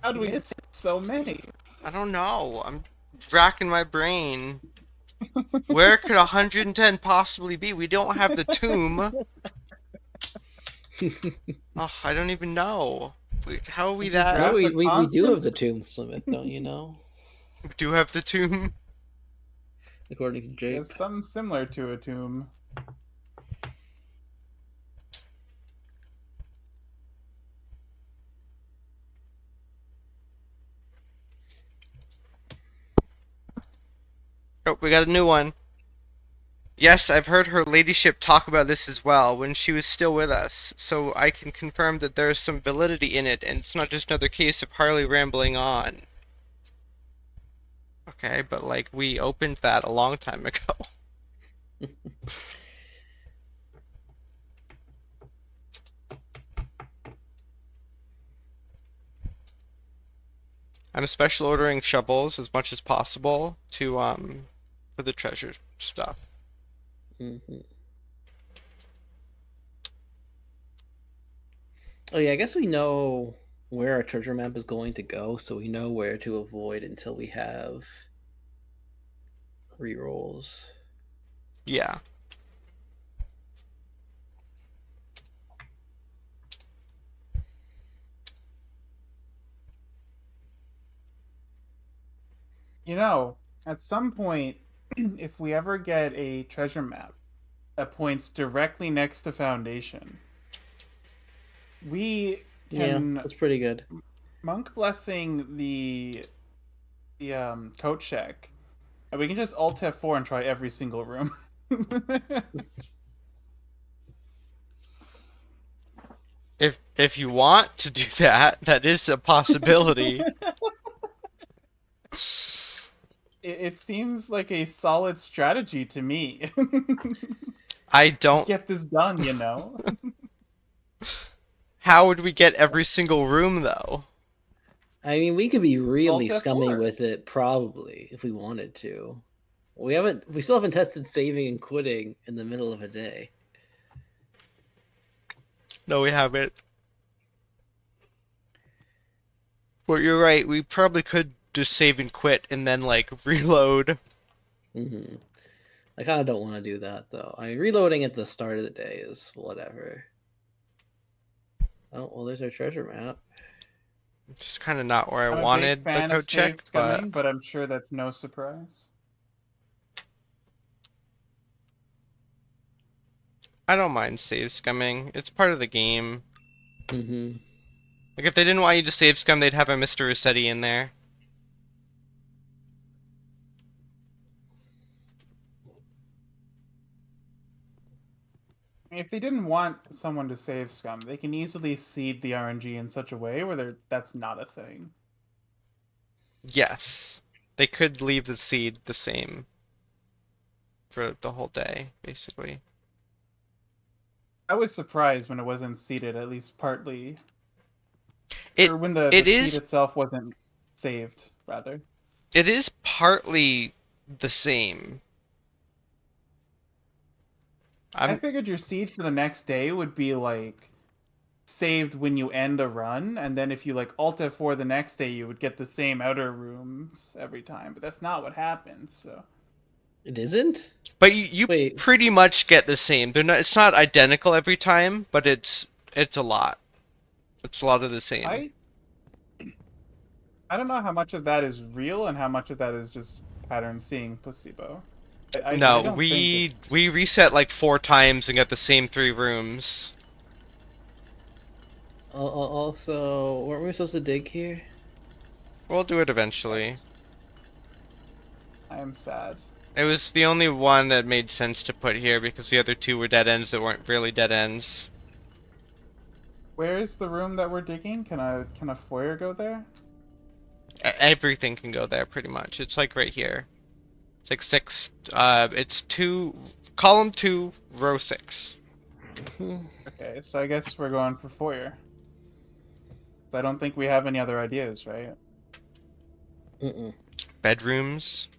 How do we hit so many? I don't know. I'm racking my brain. Where could 110 possibly be? We don't have the tomb. Oh, I don't even know. How are we Did you that? No, grab- we do have confidence? the Tomb Smith, don't you know? We do have the tomb. According to Jake. There's something similar to a tomb. Oh, we got a new one. Yes, I've heard her ladyship talk about this as well when she was still with us, so I can confirm that there is some validity in it, and it's not just another case of Harley rambling on. Okay, but like we opened that a long time ago. I'm special ordering shovels as much as possible to for the treasure stuff. Mm-hmm. Oh yeah, I guess we know where our treasure map is going to go, so we know where to avoid until we have rerolls. Yeah. You know, at some point, if we ever get a treasure map that points directly next to Foundation, we Yeah, Can that's pretty good. Monk blessing the coat check, and we can just Alt F4 and try every single room. If you want to do that, that is a possibility. It seems like a solid strategy to me. I Just don't. get this done, you know. How would we get every single room though? I mean, we could be really Alt scummy F4. with it, probably, if we wanted to. We still haven't tested saving and quitting in the middle of a day. No, we haven't. But you're right. We probably could just save and quit and then like reload. Hmm. I kind of don't want to do that though. I mean, reloading at the start of the day is whatever. Oh well, there's our treasure map. It's kind of not where I I'm a big wanted the fan of code check, save but scumming, but I'm sure that's no surprise. I don't mind save scumming. It's part of the game. Hmm. Like if they didn't want you to save scum, they'd have a Mr. Rossetti in there. If they didn't want someone to save scum, they can easily seed the RNG in such a way where that's not a thing. Yes. They could leave the seed the same for the whole day, basically. I was surprised when it wasn't seeded, at least partly. It Or when the it seed is itself wasn't saved, rather. it is partly the same. I figured your seed for the next day would be like saved when you end a run, and then if you like Alt F4 the next day, you would get the same outer rooms every time. But that's not what happens. So It isn't? But you Wait. pretty much get the same. They're not. It's not identical every time, but it's a lot. It's a lot of the same. I don't know how much of that is real and how much of that is just pattern seeing placebo. I No, don't we think it's... we reset like 4 times and got the same 3 rooms. Also, weren't we supposed to dig here? We'll do it eventually. I am sad. It was the only one that made sense to put here because the other 2 were dead ends that weren't really dead ends. Where's the room that we're digging? Can a foyer go there? Everything can go there pretty much. It's like right here. It's like 6. It's 2. Column 2, row 6. Okay, so I guess we're going for foyer. So I don't think we have any other ideas, right? Mm-mm. Bedrooms.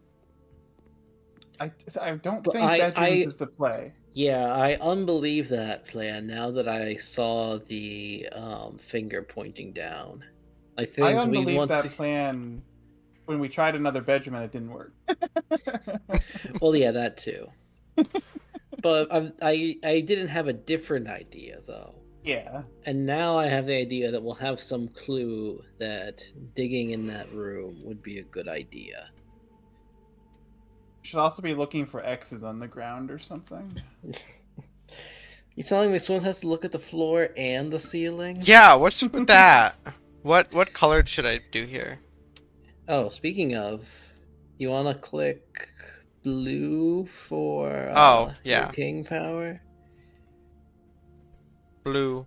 I don't But think bedrooms is the play. Yeah, I unbelieve that plan now that I saw the finger pointing down. I think I we unbelieve want that to. plan when we tried another bedroom and it didn't work. Well, yeah, that too. But I didn't have a different idea though, Yeah. and now I have the idea that we'll have some clue that digging in that room would be a good idea. Should also be looking for X's on the ground or something. You telling me someone has to look at the floor and the ceiling? Yeah, what's with that? What colored should I do here? Oh, speaking of, you want to click blue for Oh, yeah. your king power? Blue.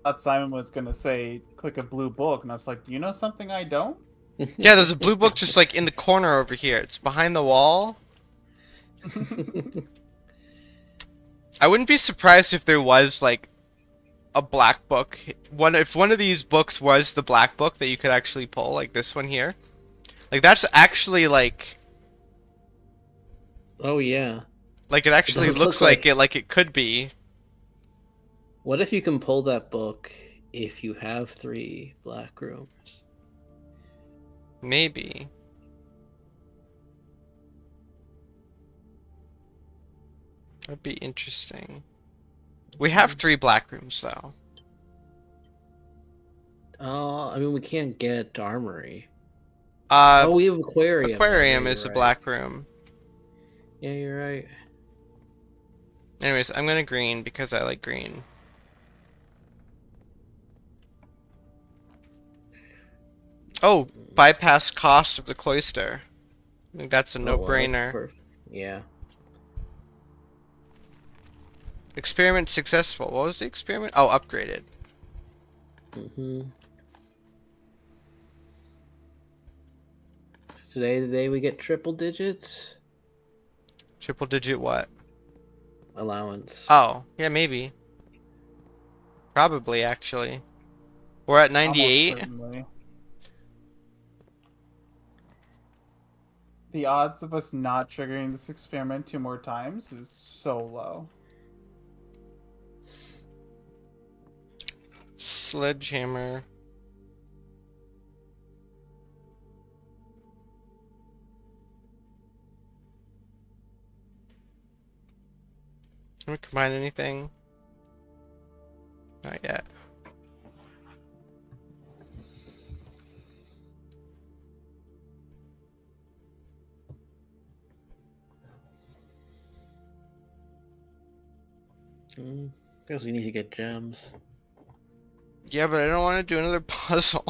I thought Simon was gonna say click a blue book, and I was like, do you know something I don't? Yeah, there's a blue book just like in the corner over here. It's behind the wall. I wouldn't be surprised if there was like a black book. If one of these books was the black book that you could actually pull, like this one here. Like that's actually like Oh yeah. it actually does looks look like it could be. What if you can pull that book if you have 3 black rooms? Maybe. That'd be interesting. We have 3 black rooms though. I mean, we can't get armory. Uh, We have aquarium. aquarium Yeah, is a you're right. black room. Yeah, you're right. Anyways, I'm gonna green because I like green. Oh, bypass cost of the cloister. I think that's a Oh, well, that's no-brainer. perfect. Yeah. Experiment successful. What was the experiment? Oh, upgraded. Mm-hmm. Is today the day we get triple digits? Triple digit what? Allowance. Oh, yeah, maybe. Probably, actually. We're at Almost 98. certainly. The odds of us not triggering this experiment 2 more times is so low. Sledgehammer. Can we combine anything? Not yet. Guess we need to get gems. Yeah, but I don't want to do another puzzle.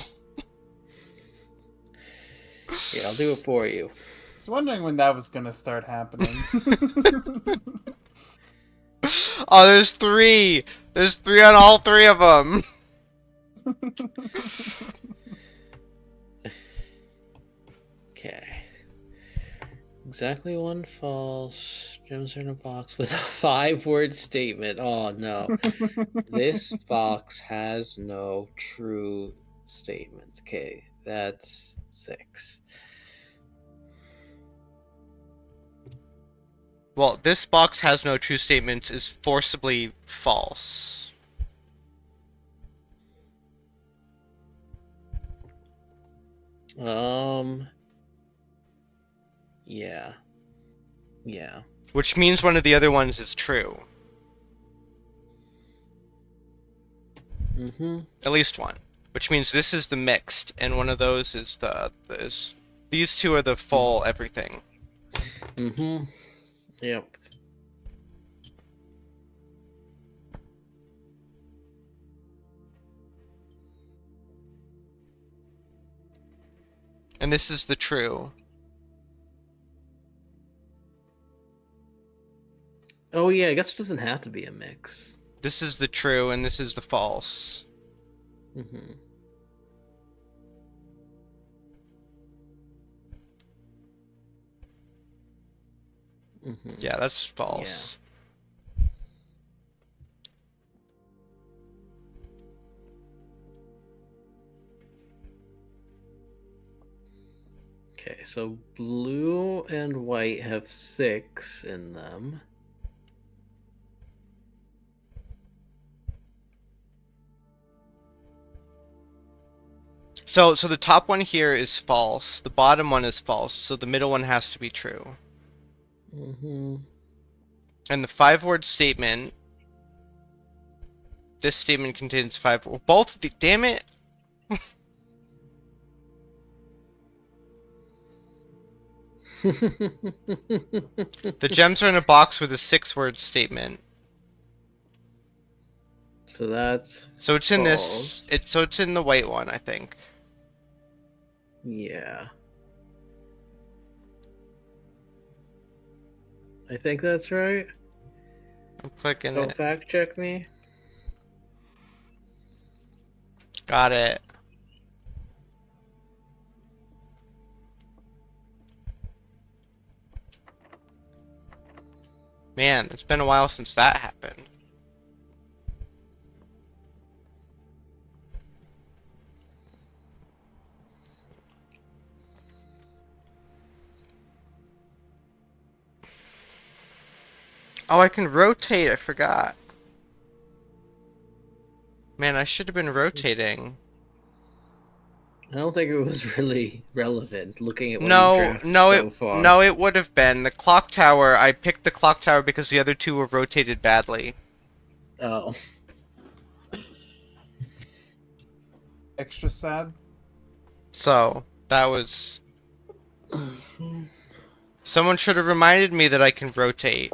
Yeah, I'll do it for you. I was wondering when that was gonna start happening. Oh, there's 3! There's 3 on all 3 of them! Okay. Exactly one false. Gems are in a box with a 5-word statement. Oh no. This box has no true statements. Okay, that's 6. Well, this box has no true statements is forcibly false. Yeah. Yeah. Which means one of the other ones is true. Mm-hmm. At least one. Which means this is the mixed, and one of those is these 2 are the full everything. Mm-hmm. Yep. And this is the true. Oh yeah, I guess it doesn't have to be a mix. This is the true, and this is the false. Mm-hmm. Mm-hmm. Yeah, that's false. Okay, so blue and white have 6 in them. So the top one here is false, the bottom one is false, so the middle one has to be true. Mm-hmm. And the 5-word statement, this statement contains 5, well, both, damn it! The gems are in a box with a 6-word statement. So that's So it's in false. it's in the white one, I think. Yeah. I think that's right. I'm clicking Don't it. fact check me. Got it. Man, it's been a while since that happened. Oh, I can rotate, I forgot. Man, I should have been rotating. I don't think it was really relevant looking at what you No, drafted no, so far. no, it would have been. The clock tower, I picked the clock tower because the other 2 were rotated badly. Oh. Extra sad. So, that was... Someone should have reminded me that I can rotate.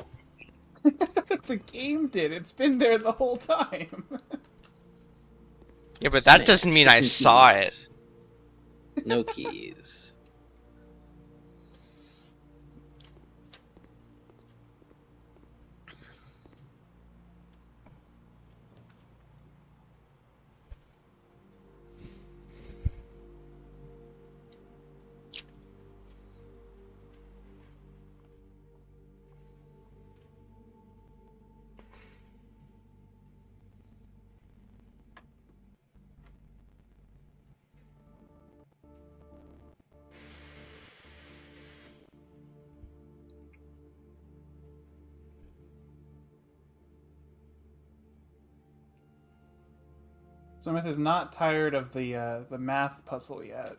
The game did. It's been there the whole time. Yeah, but that Snake, doesn't mean I freaking saw it. keys. No keys. Smith is not tired of the math puzzle yet.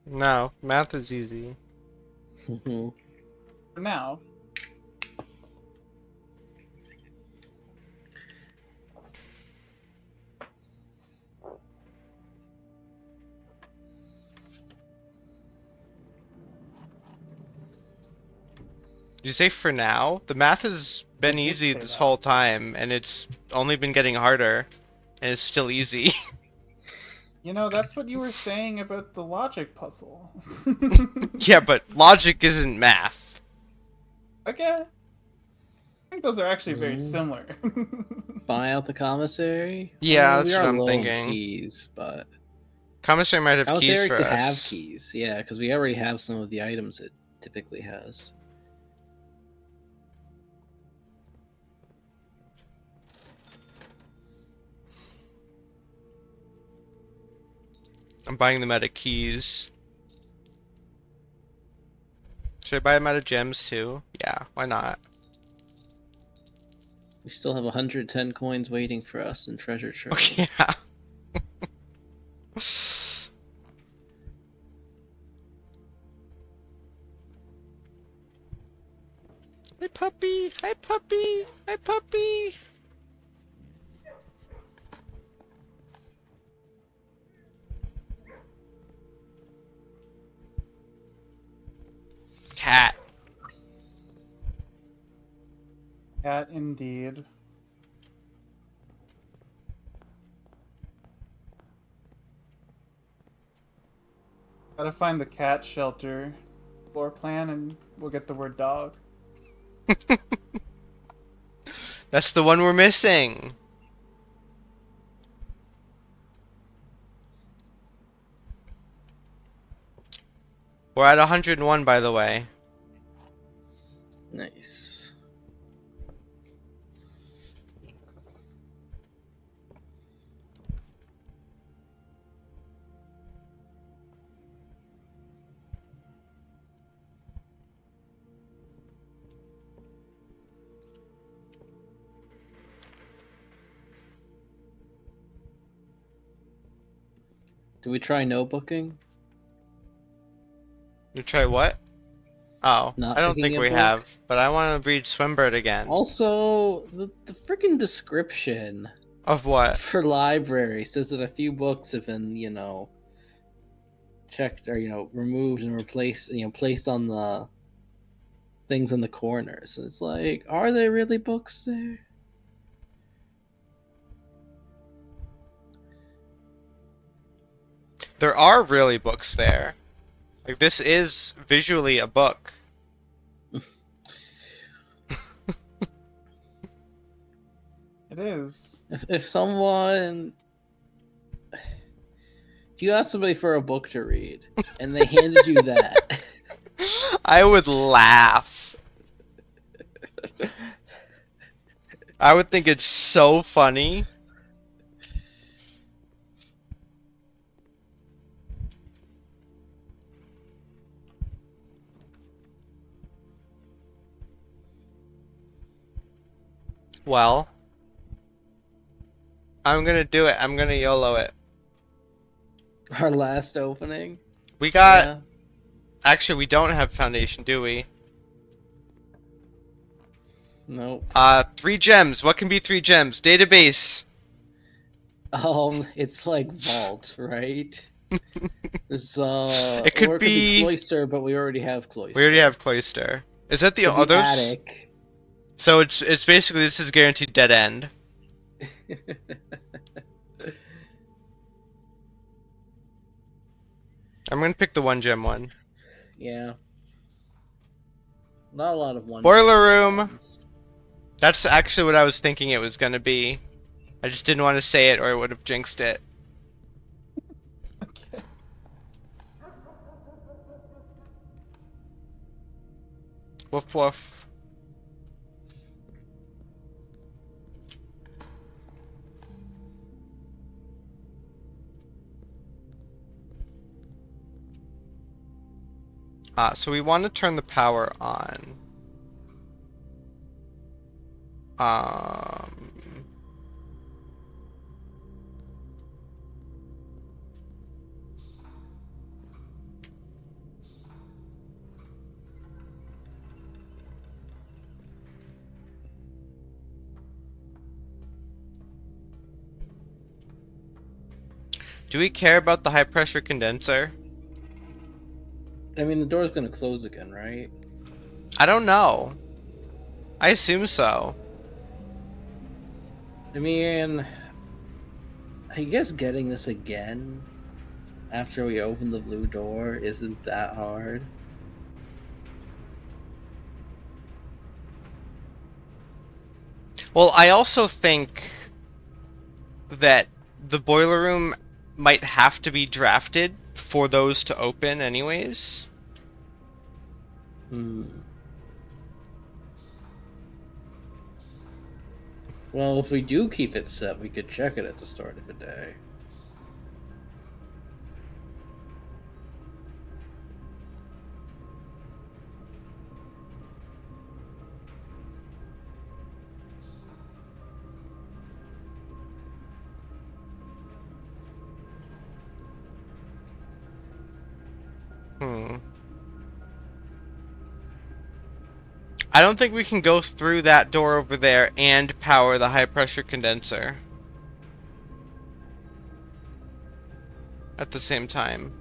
No, math is easy. Mhm. For now. Did you say for now? The math has been I did easy say this that. whole time, and it's only been getting harder, and it's still easy. You know, that's what you were saying about the logic puzzle. Yeah, but logic isn't math. Okay. I think those are actually very Mm. similar. Buy out the commissary. Yeah, We that's are what I'm low thinking. on keys, but Commissary might have keys commissary for could us. have keys. Yeah, because we already have some of the items it typically has. I'm buying them out of keys. Should I buy them out of gems too? Yeah, why not? We still have 110 coins waiting for us in treasure trove. Okay, yeah. Hi puppy! Hi puppy! Hi puppy! Cat. Cat indeed. Gotta find the cat shelter floor plan and we'll get the word dog. That's the one we're missing. We're at 101, by the way. Nice. Do we try no booking? You try what? Oh, Not I don't picking think a we book? have, but I want to read Swimbird again. Also, the freaking description Of what? for library says that a few books have been, checked or removed and replaced, placed on the things in the corners. And it's like, are there really books there? There are really books there. Like, this is visually a book. It is. If someone, if you ask somebody for a book to read and they handed you that, I would laugh. I would think it's so funny. Well, I'm gonna do it. I'm gonna YOLO it. our last opening. We got. Yeah. Actually, we don't have foundation, do we? Nope. 3 gems. What can be 3 gems? Database. It's like vault, right? There's It could or it could be- cloister, but we already have cloister. We already have cloister. Is that the Could be others? attic. So it's basically this is guaranteed dead end. I'm gonna pick the 1 gem one. Yeah. Not a lot of one. Boiler gem room. ones. That's actually what I was thinking it was gonna be. I just didn't want to say it or it would have jinxed it. Okay. Woof woof. So we want to turn the power on. Um, do we care about the high pressure condenser? I mean, the door's gonna close again, right? I don't know. I assume so. I mean, I guess getting this again after we open the blue door isn't that hard. Well, I also think that the boiler room might have to be drafted for those to open anyways. Well, if we do keep it set, we could check it at the start of the day. I don't think we can go through that door over there and power the high pressure condenser at the same time.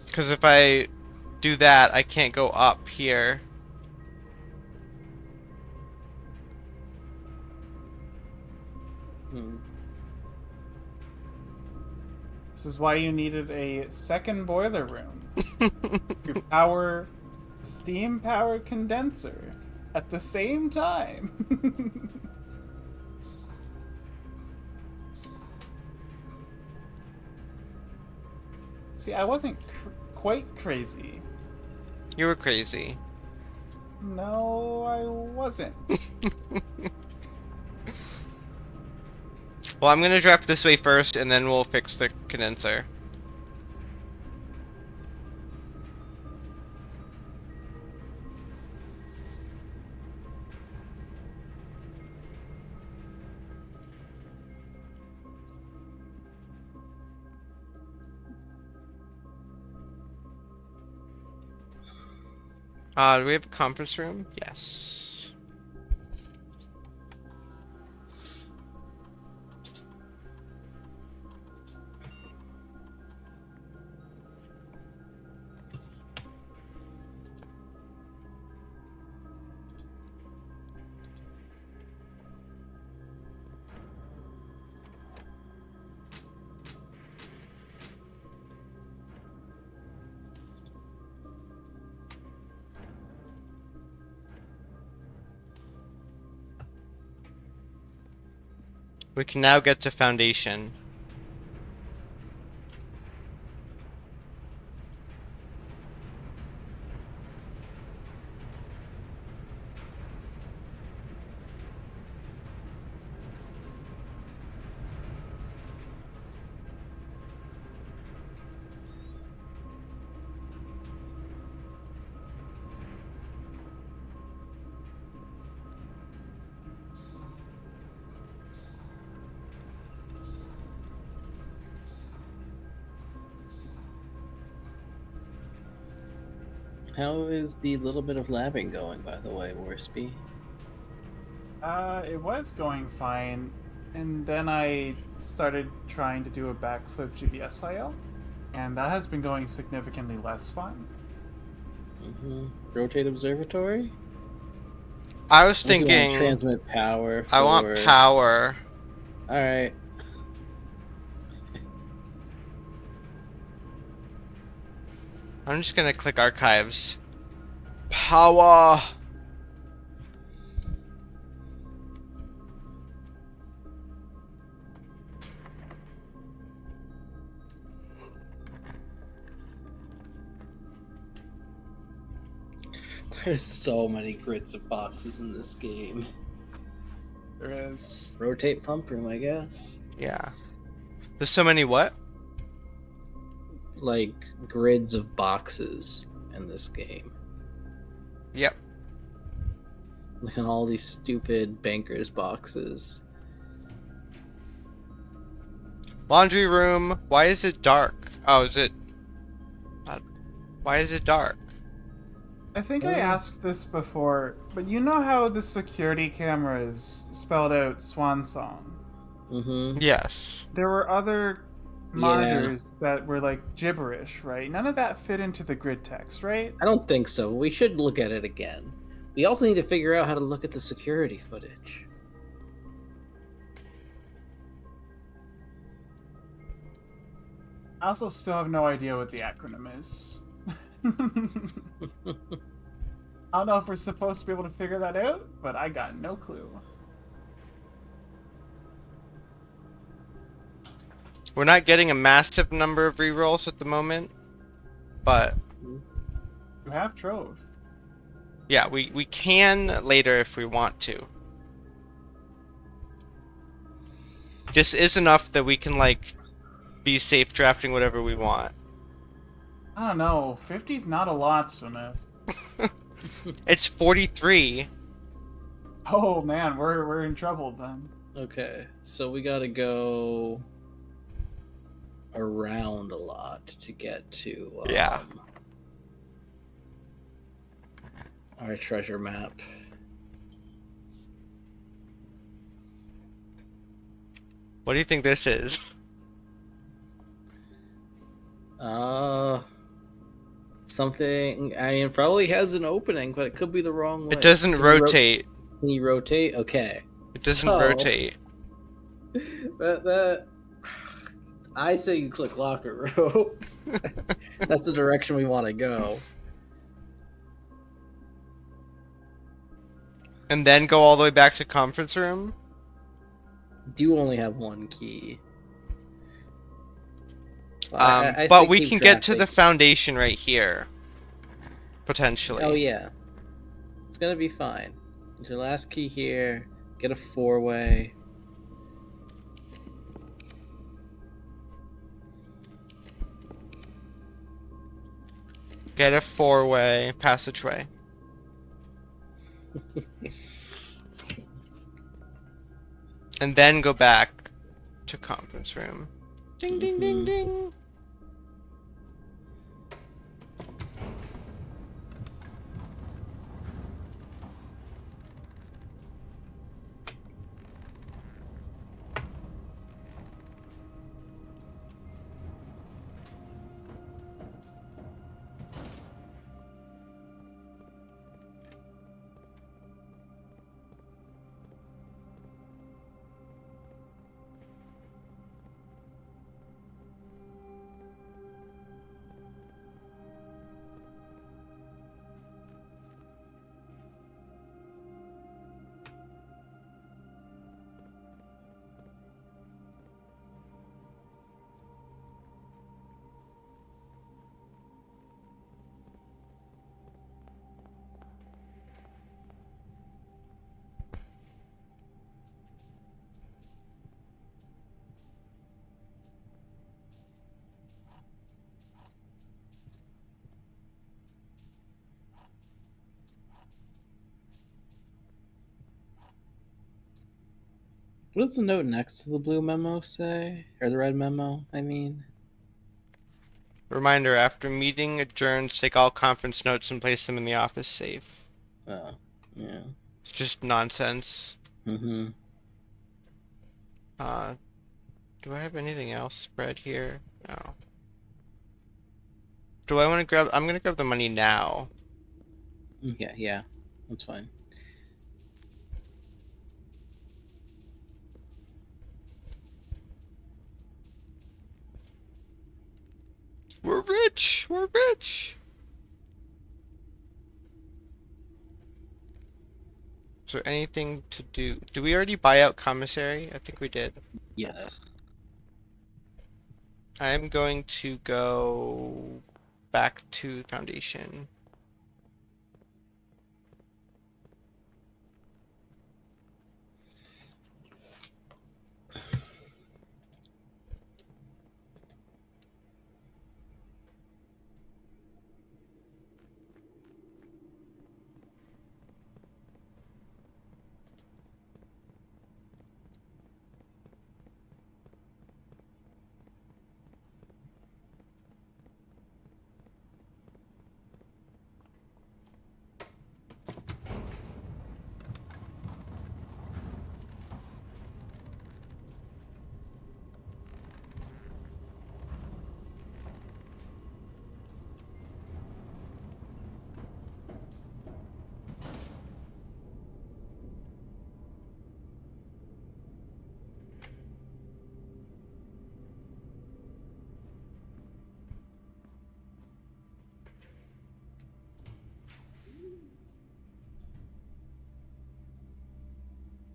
Because if I do that, I can't go up here. This is why you needed a second boiler room to power the steam powered condenser at the same time. See, I wasn't quite crazy. You were crazy. No, I wasn't. Well, I'm gonna draft this way first, and then we'll fix the condenser. Do we have a conference room? Yes. We can now get to foundation. How is the little bit of labbing going, by the way, Worsby? It was going fine, and then I started trying to do a backflip GBSIL, and that has been going significantly less fun. Rotate observatory. I was Unless you want to thinking transmit power. I want For... power. All right. I'm just gonna click archives. Power. There's so many grids of boxes in this game. There is. Rotate pump room, I guess. Yeah. There's so many what? Like grids of boxes in this game. Yep. Look at all these stupid bankers boxes. Laundry room. Why is it dark? Oh, is it? Why is it dark? I think I asked this before, but you know how the security cameras spelled out Swan Song? Mm-hmm. Yes. There were other monitors that were like gibberish, right? None of that fit into the grid text, right? I don't think so. We should look at it again. We also need to figure out how to look at the security footage. I also still have no idea what the acronym is. I don't know if we're supposed to be able to figure that out, but I got no clue. We're not getting a massive number of rerolls at the moment, but You have Trove. yeah, we can later if we want to. Just is enough that we can like be safe drafting whatever we want. I don't know. 50's not a lot, Smith. It's 43. Oh man, we're in trouble then. Okay, so we gotta go around a lot to get to Yeah. our treasure map. What do you think this is? Something. I mean, it probably has an opening, but it could be the wrong way. It doesn't rotate. Can you rotate? Okay. It doesn't So, rotate. That. I say you click locker room. That's the direction we want to go. And then go all the way back to conference room? Do only have one key. But say we keep can get to drafting. the foundation right here. Potentially. Oh yeah, it's gonna be fine. Get your last key here. Get a 4-way. Get a 4-way passageway. And then go back to conference room. Ding ding ding ding. What does the note next to the blue memo say? Or the red memo, I mean? Reminder, after meeting adjourns, take all conference notes and place them in the office safe. Oh, yeah. It's just nonsense. Mm-hmm. Do I have anything else spread here? No. Do I want to grab... I'm gonna grab the money now. Okay, yeah, that's fine. We're rich. We're rich. Is there anything to do? Do we already buy out commissary? I think we did. Yes. I'm going to go back to Foundation.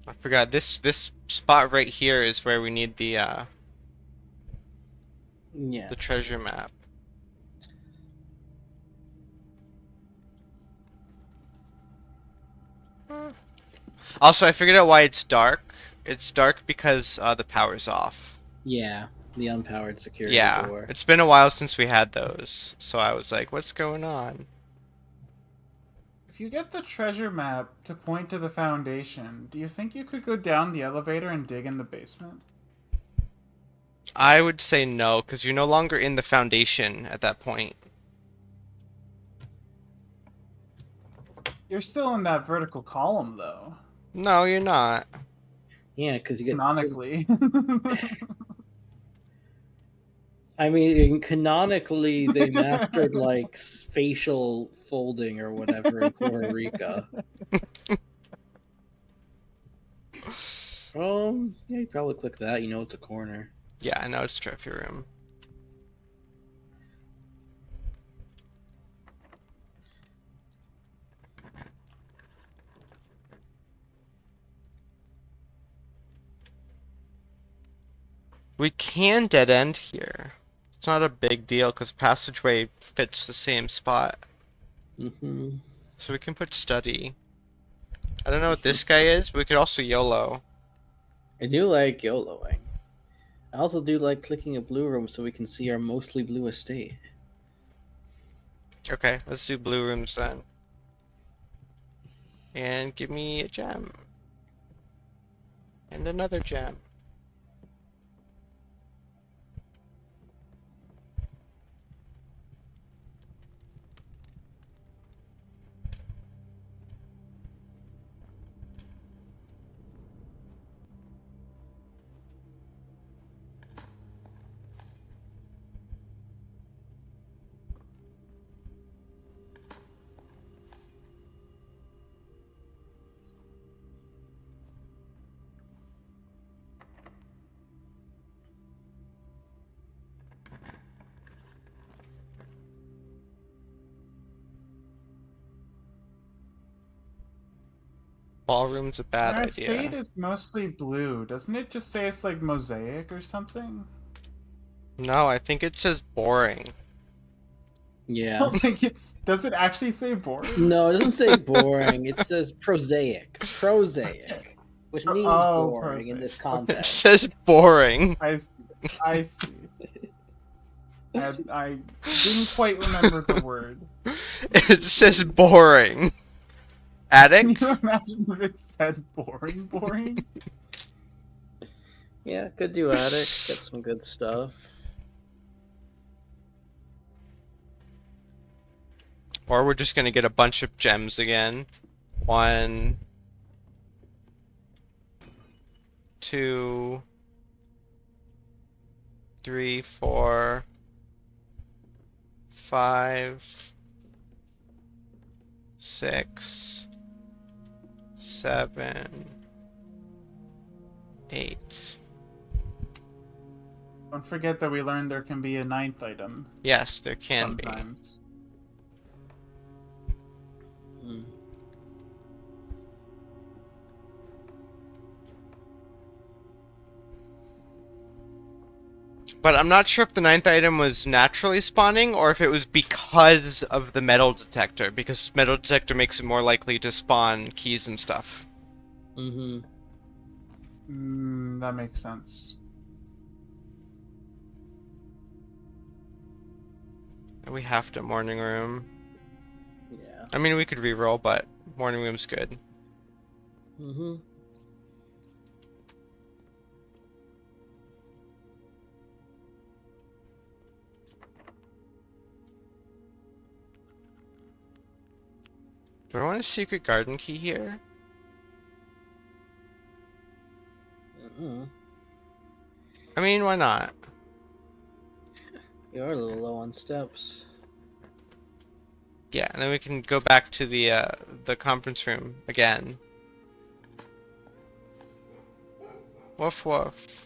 I forgot this spot right here is where we need Yeah. the treasure map. Also, I figured out why it's dark. It's dark because the power's off. Yeah, the unpowered security Yeah, door. it's been a while since we had those, so I was like, what's going on? If you get the treasure map to point to the Foundation, do you think you could go down the elevator and dig in the basement? I would say no, because you're no longer in the Foundation at that point. You're still in that vertical column, though. No, you're not. Yeah, because you get. Canonically. I mean, canonically, they mastered like facial folding or whatever in Puerto Rico. Yeah, you probably click that. You know it's a corner. Yeah, I know it's trophy room. We can dead end here. It's not a big deal because passageway fits the same spot. Mm-hmm. So we can put study. I don't know what this guy is, but we could also YOLO. I do like YOLOing. I also do like clicking a blue room so we can see our mostly blue estate. Okay, let's do blue rooms then. And give me a gem. And another gem. Ballroom's a bad Our idea. estate is mostly blue. Doesn't it just say it's like mosaic or something? No, I think it says boring. I Yeah. don't think it's. Does it actually say boring? No, it doesn't say boring. It says prosaic. Prosaic. Which means Oh, boring in prosaic. this It context. says boring. I see. I see. I didn't quite remember the word. It says boring. Attic? Can you imagine if it said boring, boring? Yeah, could do attic. Get some good stuff. Or we're just gonna get a bunch of gems again. 1, 2, 3, 4, 5, 6, 7, 8. Don't forget that we learned there can be a 9th item Yes, there can be. sometimes. Hmm. But I'm not sure if the 9th item was naturally spawning or if it was because of the metal detector, because metal detector makes it more likely to spawn keys and stuff. Mm-hmm. That makes sense. We have to morning room. Yeah. I mean, we could reroll, but morning room's good. Mm-hmm. Do I want a secret garden key here? Mm-hmm. I mean, why not? You are a little low on steps. Yeah, and then we can go back to the conference room again. Woof woof.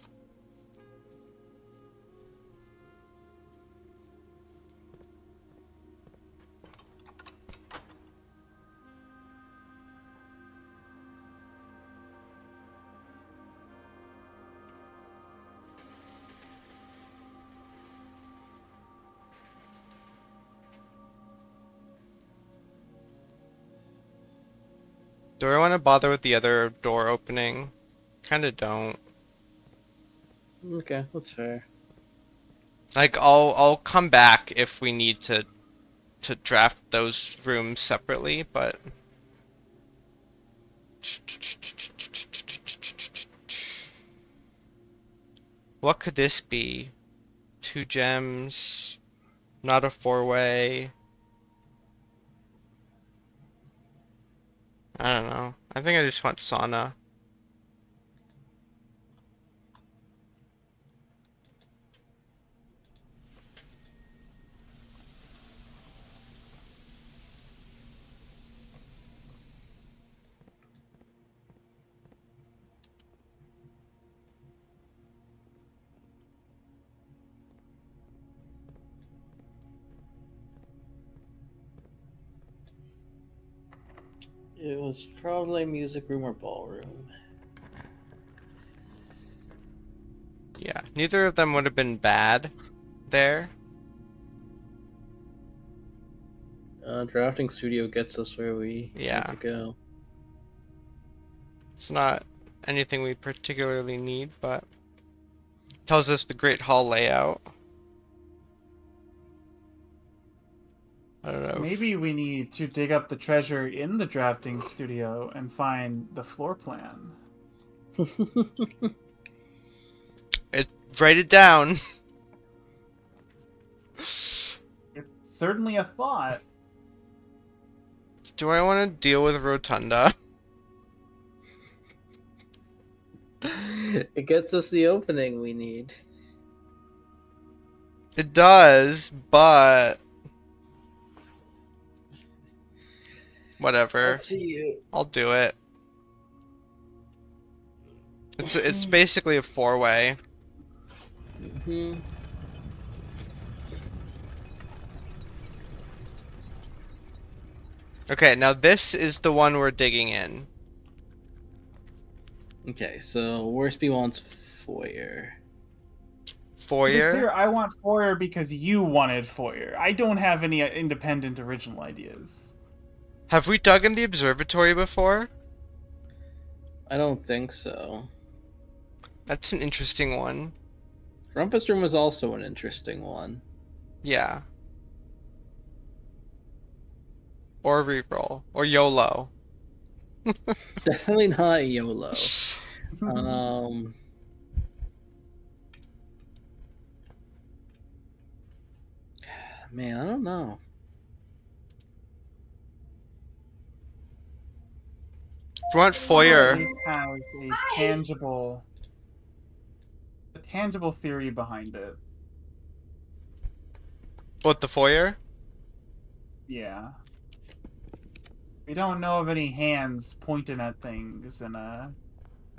Do I want to bother with the other door opening? Kinda don't. Okay, that's fair. Like, I'll come back if we need to draft those rooms separately, but what could this be? 2 gems, not a 4-way. I don't know. I think I just want sauna. It was probably music room or ballroom. Yeah, neither of them would have been bad there. Drafting studio gets us where we Yeah. need to go. It's not anything we particularly need, but tells us the Great Hall layout. I don't know. Maybe we need to dig up the treasure in the drafting studio and find the floor plan. Write it down. It's certainly a thought. Do I want to deal with Rotunda? It gets us the opening we need. It does, but whatever. Up to you. I'll do it. It's basically a 4-way. Hmm. Okay, now this is the one we're digging in. Okay, so Worsby wants foyer. To be Foyer. clear, I want foyer because you wanted foyer. I don't have any independent original ideas. Have we dug in the observatory before? I don't think so. That's an interesting one. Rumpus Room was also an interesting one. Yeah. Or reroll. Or YOLO. Definitely not YOLO. Man, I don't know. If you want At foyer, least has a tangible theory behind it. what, the foyer? Yeah. We don't know of any hands pointing at things in a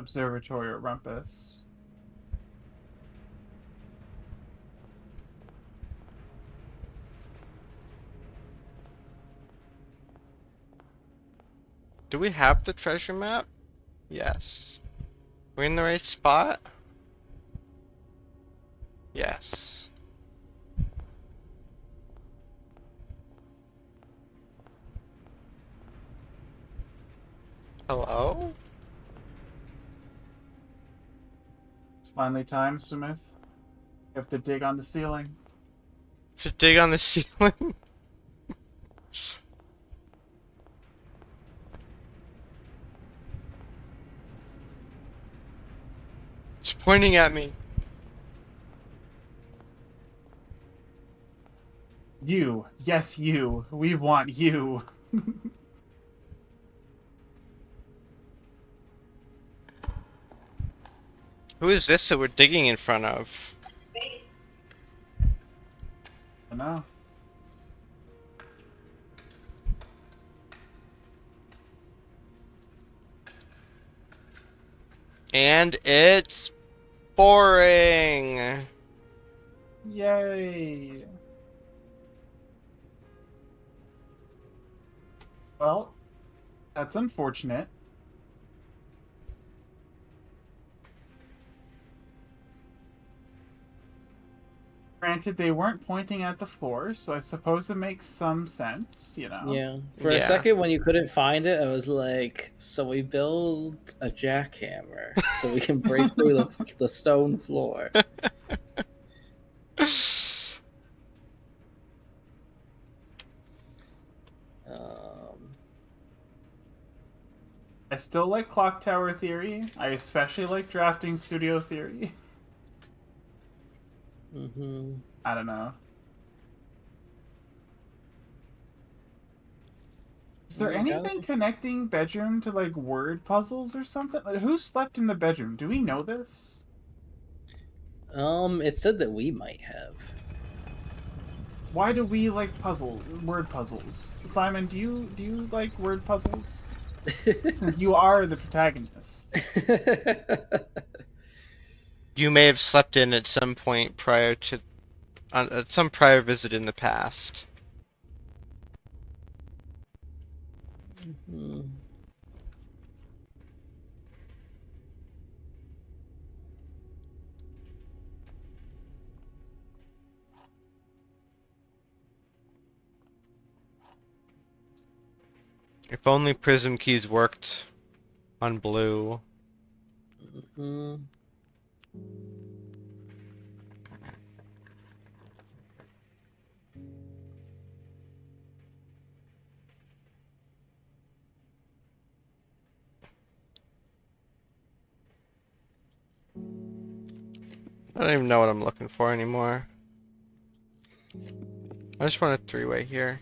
observatory or rumpus. Do we have the treasure map? Yes. We in the right spot? Yes. Hello? It's finally time, Smith. You have to dig on the ceiling. Should dig on the ceiling? It's pointing at me. You. Yes, you. We want you. Who is this that we're digging in front of? I know. And it's boring. Yay. Well, that's unfortunate. Granted, they weren't pointing at the floor, so I suppose it makes some sense, you know? Yeah. For Yeah. a second, when you couldn't find it, I was like, "So we build a jackhammer so we can break through the stone floor." Um, I still like clock tower theory. I especially like drafting studio theory. hmm I don't know. Is there Yeah, anything connecting bedroom to like word puzzles or something? Like, who slept in the bedroom? Do we know this? It said that we might have. Why do we like word puzzles? Simon, do you like word puzzles? Since you are the protagonist. You may have slept in at some point prior to, at some prior visit in the past. Mhm. If only prism keys worked on blue. Mhm. I don't even know what I'm looking for anymore. I just want a three-way here.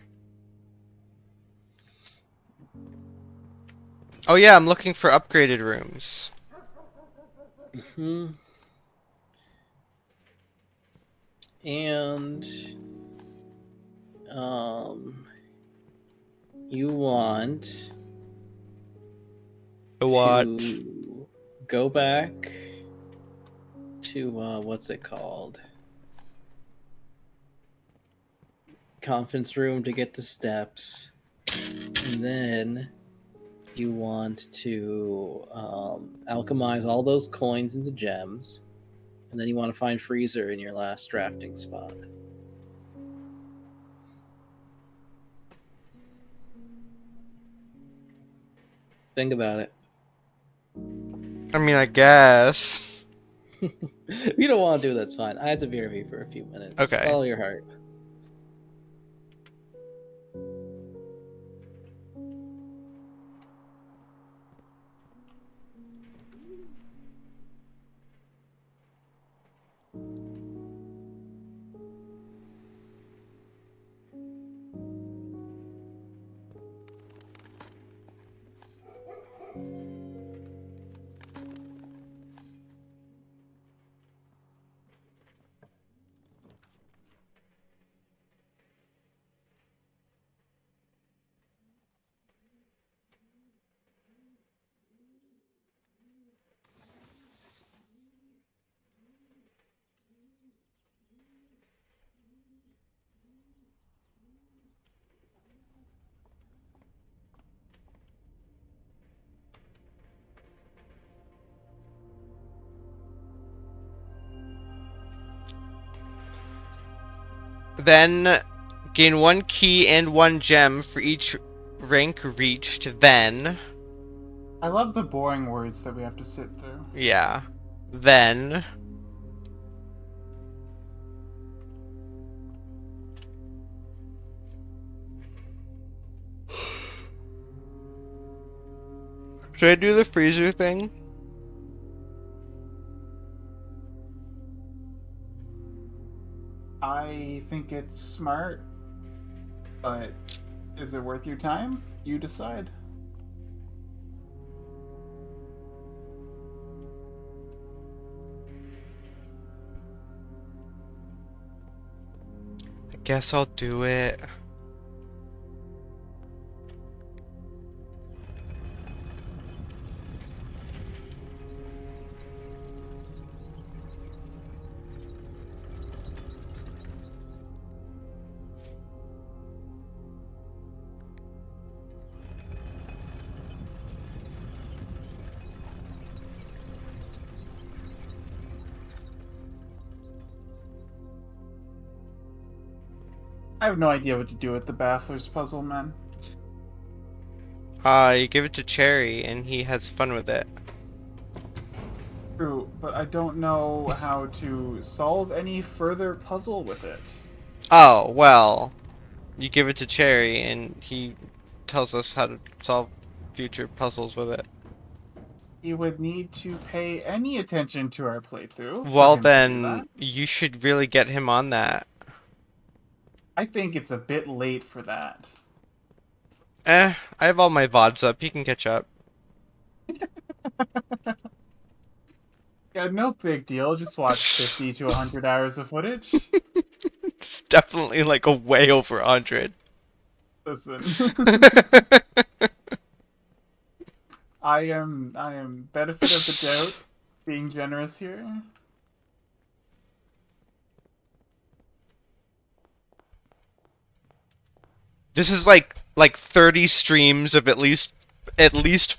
Oh yeah, I'm looking for upgraded rooms. Mhm. And um, you want What? to go back to what's it called? Conference room to get the steps, and then you want to alchemize all those coins into gems, and then you want to find Freezer in your last drafting spot. Think about it. I mean, I guess. If you don't want to do it, that's fine. I have to BRB for a few minutes. Okay. Follow your heart. Then gain 1 key and 1 gem for each rank reached. Then, I love the boring words that we have to sit through. yeah. Then, should I do the freezer thing? I think it's smart, but is it worth your time? You decide. I guess I'll do it. I have no idea what to do with the Baffler's puzzle, man. You give it to Cherry and he has fun with it. True, but I don't know how to solve any further puzzle with it. Oh, well, you give it to Cherry and he tells us how to solve future puzzles with it. You would need to pay any attention to our playthrough. for Well, him to do then that. you should really get him on that. I think it's a bit late for that. I have all my VODs up. He can catch up. Yeah, no big deal. Just watch 50 to 100 hours of footage. It's definitely like a way over 100. Listen, I am benefit of the doubt, being generous here. This is like 30 streams of at least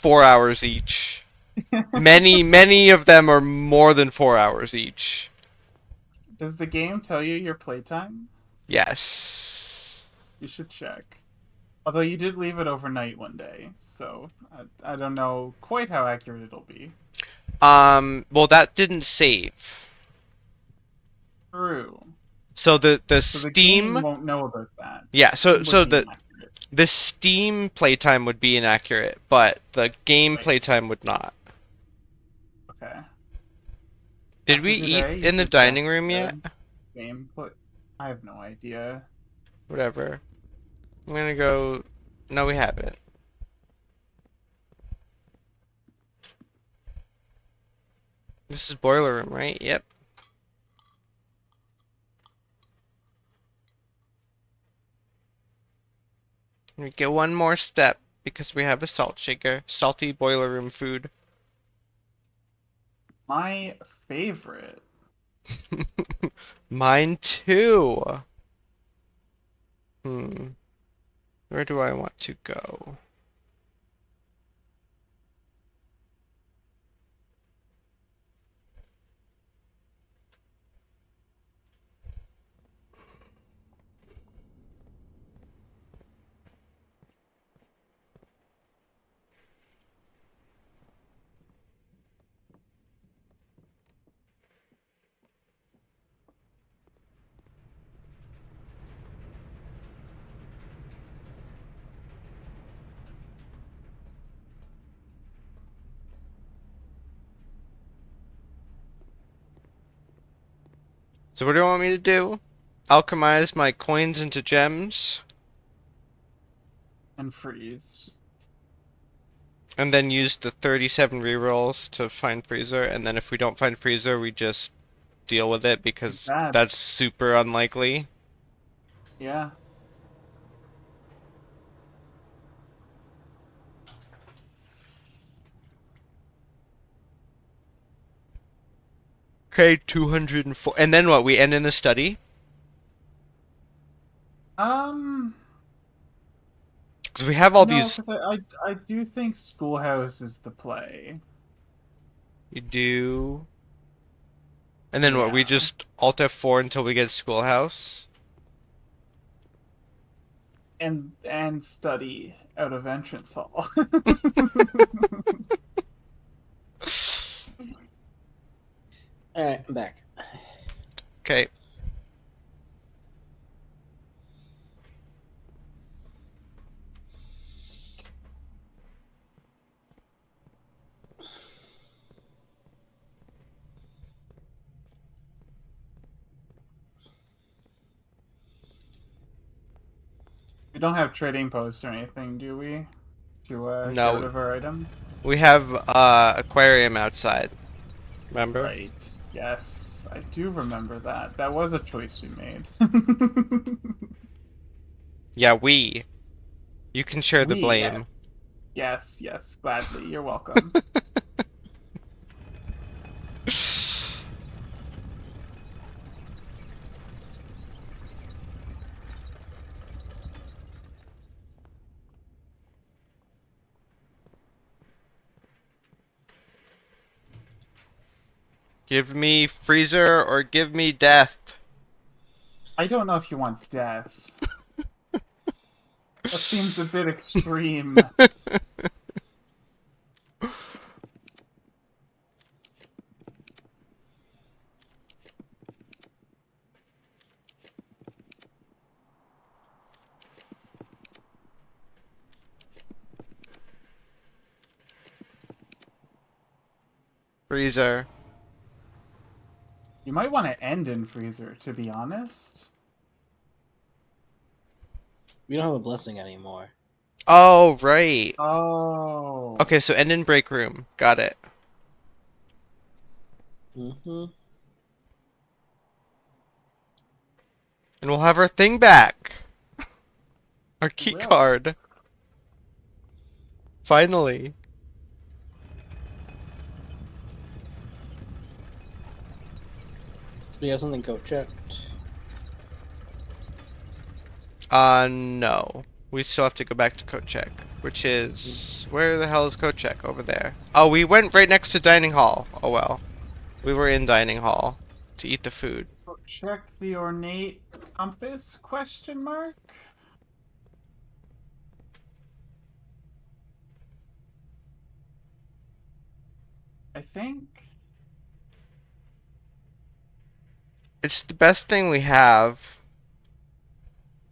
4 hours each. Many of them are more than 4 hours each. Does the game tell you your playtime? Yes. You should check. Although you did leave it overnight one day, so I don't know quite how accurate it'll be. Well, that didn't save. True. So the So the Steam, game won't know about that. Yeah, Steam so would be the inaccurate. the Steam playtime would be inaccurate, but the game Right. playtime would not. Okay. Did we After today, eat you in the should check dining room yet? Game put. I have no idea. Whatever. I'm gonna go. No, we haven't. This is boiler room, right? Yep. We get one more step because we have a salt shaker. Salty boiler room food. My favorite. Mine too. Where do I want to go? So what do you want me to do? Alchemize my coins into gems? And freeze. And then use the 37 rerolls to find Freezer, and then if we don't find Freezer, we just deal with it because Sad. that's super unlikely. Yeah. Okay, 204. And then what? We end in the study? Because we have all No, these. 'cause I do think Schoolhouse is the play. You do. And then what? We Yeah. just Alt F4 until we get Schoolhouse? and study out of entrance hall. All right, I'm back. Okay. We don't have trading posts or anything, do we? To get No, rid of our items? we have aquarium outside. Remember? Right. Yes, I do remember that. That was a choice we made. Yeah, we. You can share the We, blame. yes. Yes, yes, gladly. You're welcome. Give me freezer or give me death. I don't know if you want death. That seems a bit extreme. Freezer. You might want to end in freezer, to be honest. We don't have a blessing anymore. Oh, right. Oh. Okay, so end in break room. Got it. Mm-hmm. And we'll have our thing back. Our key will. card. Finally. We have something code checked. No. We still have to go back to code check, which is where the hell is code check? Over there. Oh, we went right next to dining hall. Oh well. We were in dining hall to eat the food. Check the ornate compass? Question mark. I think. It's the best thing we have.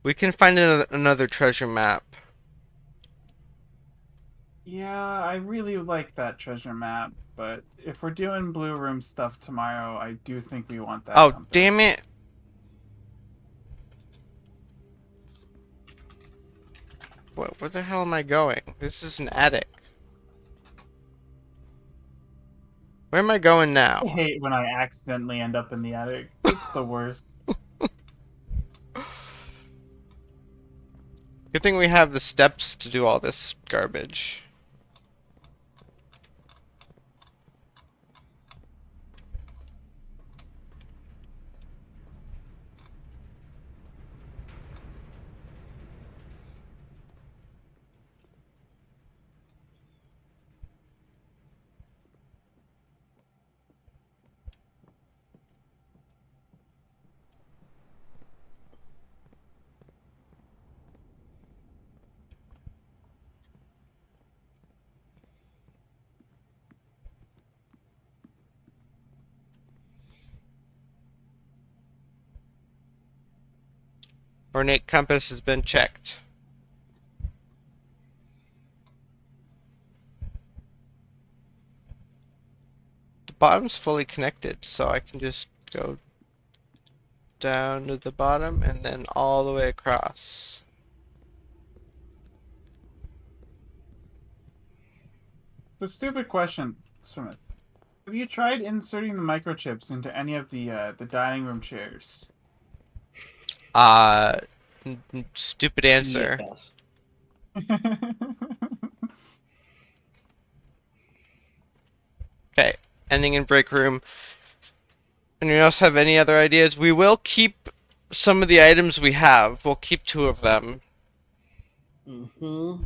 We can find another treasure map. Yeah, I really like that treasure map, but if we're doing blue room stuff tomorrow, I do think we want that Oh, compass. damn it. Where the hell am I going? This is an attic. Where am I going now? I hate when I accidentally end up in the attic. It's the worst. Good thing we have the steps to do all this garbage. Ornate compass has been checked. The bottom's fully connected, so I can just go down to the bottom and then all the way across. It's a stupid question, Smith. Have you tried inserting the microchips into any of the dining room chairs? Uh, Stupid answer. Yes. Okay, ending in break room. Anyone else have any other ideas? We will keep some of the items we have. We'll keep 2 of them. Mm-hmm.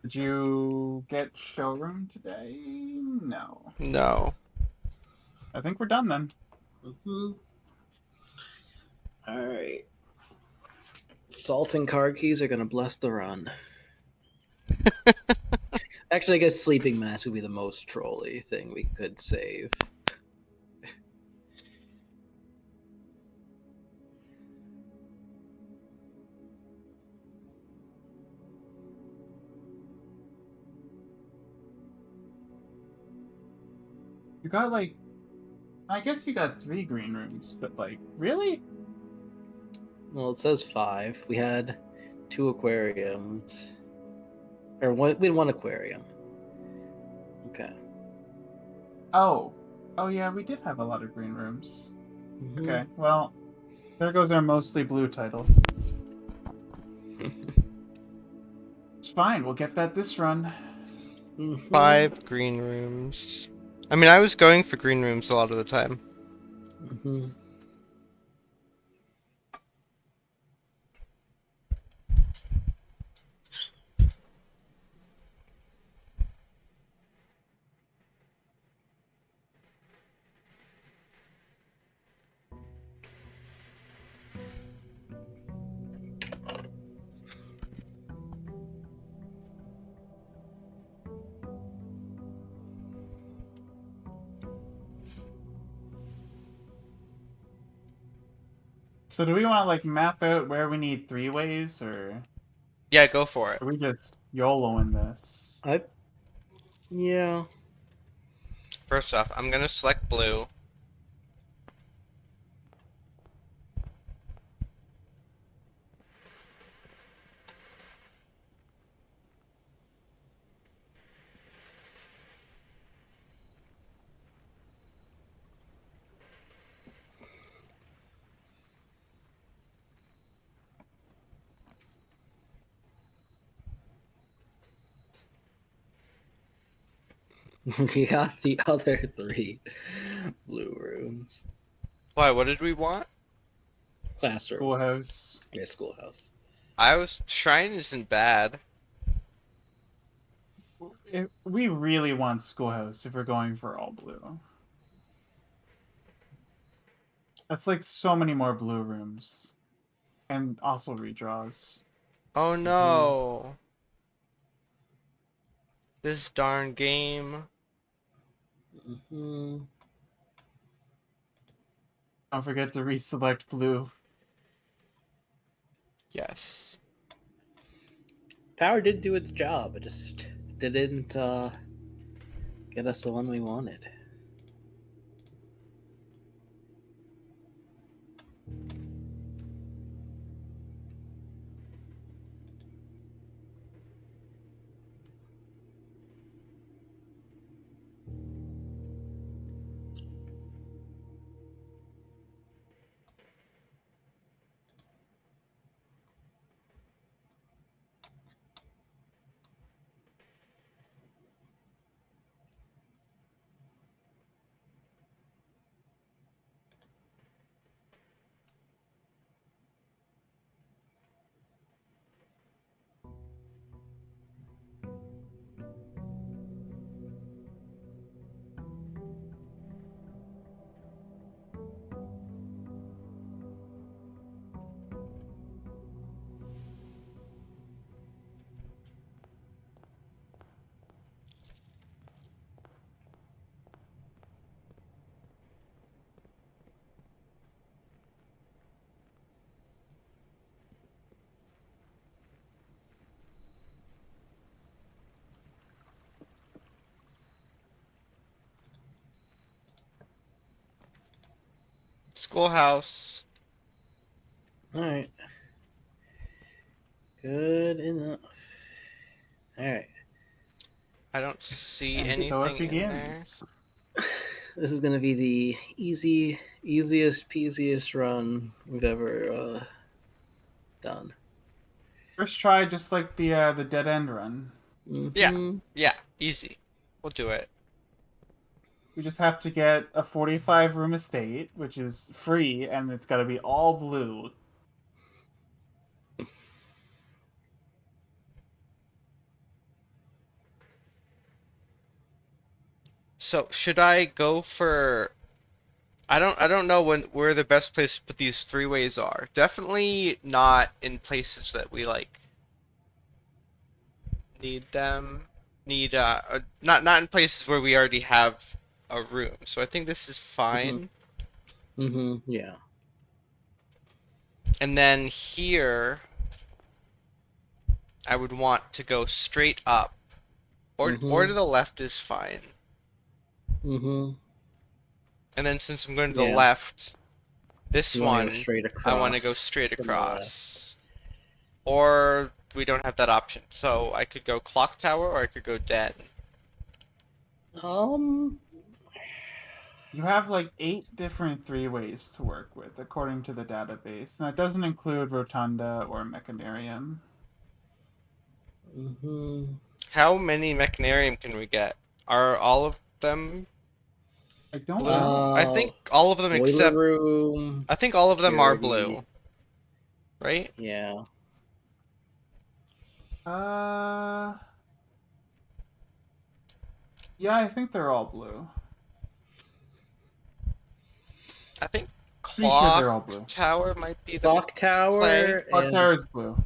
Did you get showroom today? No. No. I think we're done then. Mm-hmm. All right. Salt and card keys are gonna bless the run. Actually, I guess sleeping mask would be the most trolly thing we could save. You got like, I guess you got 3 green rooms, but like, really? Well, it says 5. We had 2 aquariums, or one. We had 1 aquarium. Okay. Oh, oh yeah, we did have a lot of green rooms. Mhm. Okay, well, there goes our mostly blue title. It's fine. We'll get that this run. Mhm. 5 green rooms. I mean, I was going for green rooms a lot of the time. Mhm. So do we want to like map out where we need 3 ways, or Yeah, go for it. are we just YOLOing this? Yeah. First off, I'm gonna select blue. We got the other 3 blue rooms. Why, what did we want? Classroom. Schoolhouse. Yeah, schoolhouse. Shrine isn't bad. We really want schoolhouse if we're going for all blue. That's like so many more blue rooms, and also redraws. Oh no. This darn game. Hmm. Don't forget to reselect blue. Yes. Power did do its job. It just didn't get us the one we wanted. Schoolhouse. All right. Good enough. All right. I don't see And so it anything in there. begins. This is gonna be the easiest, peasiest run we've ever done. First try, just like the dead end run. Yeah. Mm-hmm. Yeah, easy. We'll do it. We just have to get a 45 room estate, which is free, and it's got to be all blue. So, should I go for I don't know where the best place to put these three-ways are. Definitely not in places that we like need them. Need not in places where we already have a room. So I think this is fine. Yeah. And then here I would want to go straight up. Or to the left is fine. Mm-hmm. And then since I'm going to the Yeah. left, this You want to one go straight across. I want to go straight from the left. across. Or we don't have that option. So I could go clock tower or I could go den. You have like 8 different three-ways to work with, according to the database. And that doesn't include Rotunda or Mechanarium. Mm-hmm. How many Mechanarium can we get? Are all of them I don't blue? know. I think all of them Boiler except room. I think all of them are security. blue. Right? Yeah. Yeah, I think they're all blue. I think Pretty sure they're all clock blue. tower might be the Clock tower play. Clock and tower is blue.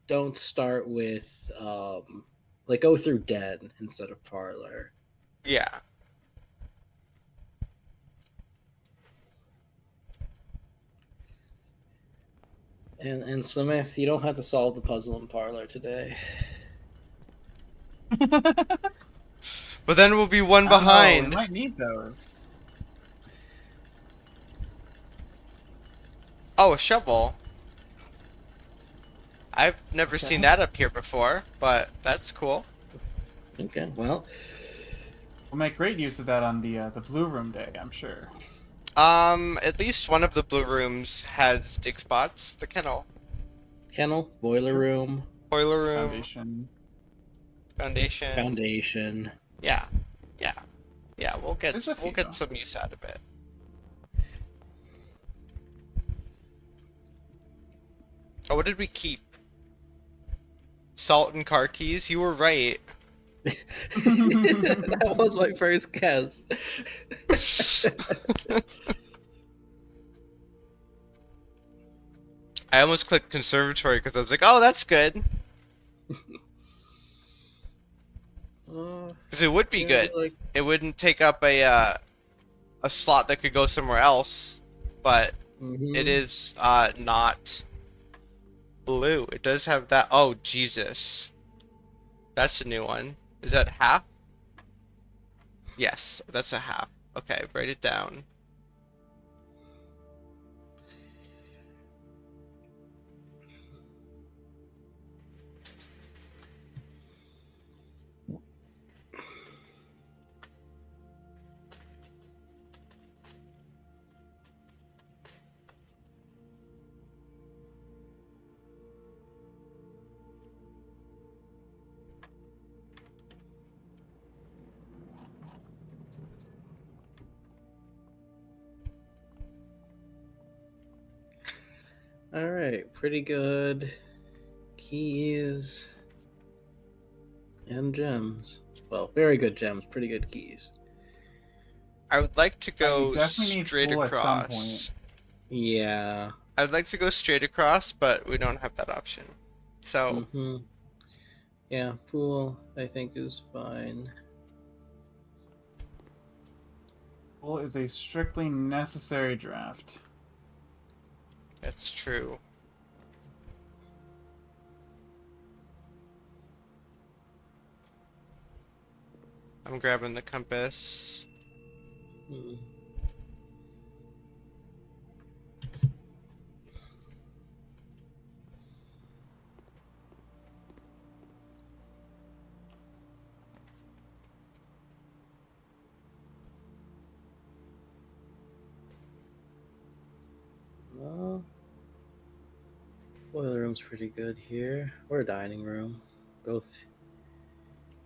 don't start with like go through den instead of parlor. Yeah. And Smith, you don't have to solve the puzzle in parlor today. But then we'll be one I don't know, behind. we might need those. Oh, a shovel. I've never Okay. seen that up here before, but that's cool. Okay, well, We'll make great use of that on the blue room day, I'm sure. At least one of the blue rooms has dig spots. The kennel, kennel, boiler room, boiler room, Foundation. foundation. Yeah. We'll There's a few. get some use out of it. Oh, what did we keep? Salt and car keys. You were right. that was my first guess. I almost clicked conservatory because I was like, oh, that's good. Because it would be Yeah, good. like- It wouldn't take up a slot that could go somewhere else, but Mhm. it is not blue. It does have that. Oh, Jesus. That's a new one. Is that half? Yes, that's a half. Okay, write it down. All right, pretty good. Keys and gems. Well, very good gems, pretty good keys. I would like to you go definitely need straight pool at some across. point. Yeah. I'd like to go straight across, but we don't have that option. So, Mm-hmm. Yeah, pool I think is fine. Pool is a strictly necessary draft. that's true. I'm grabbing the compass. Mm. Well, boiler room's pretty good here. Or dining room. Both.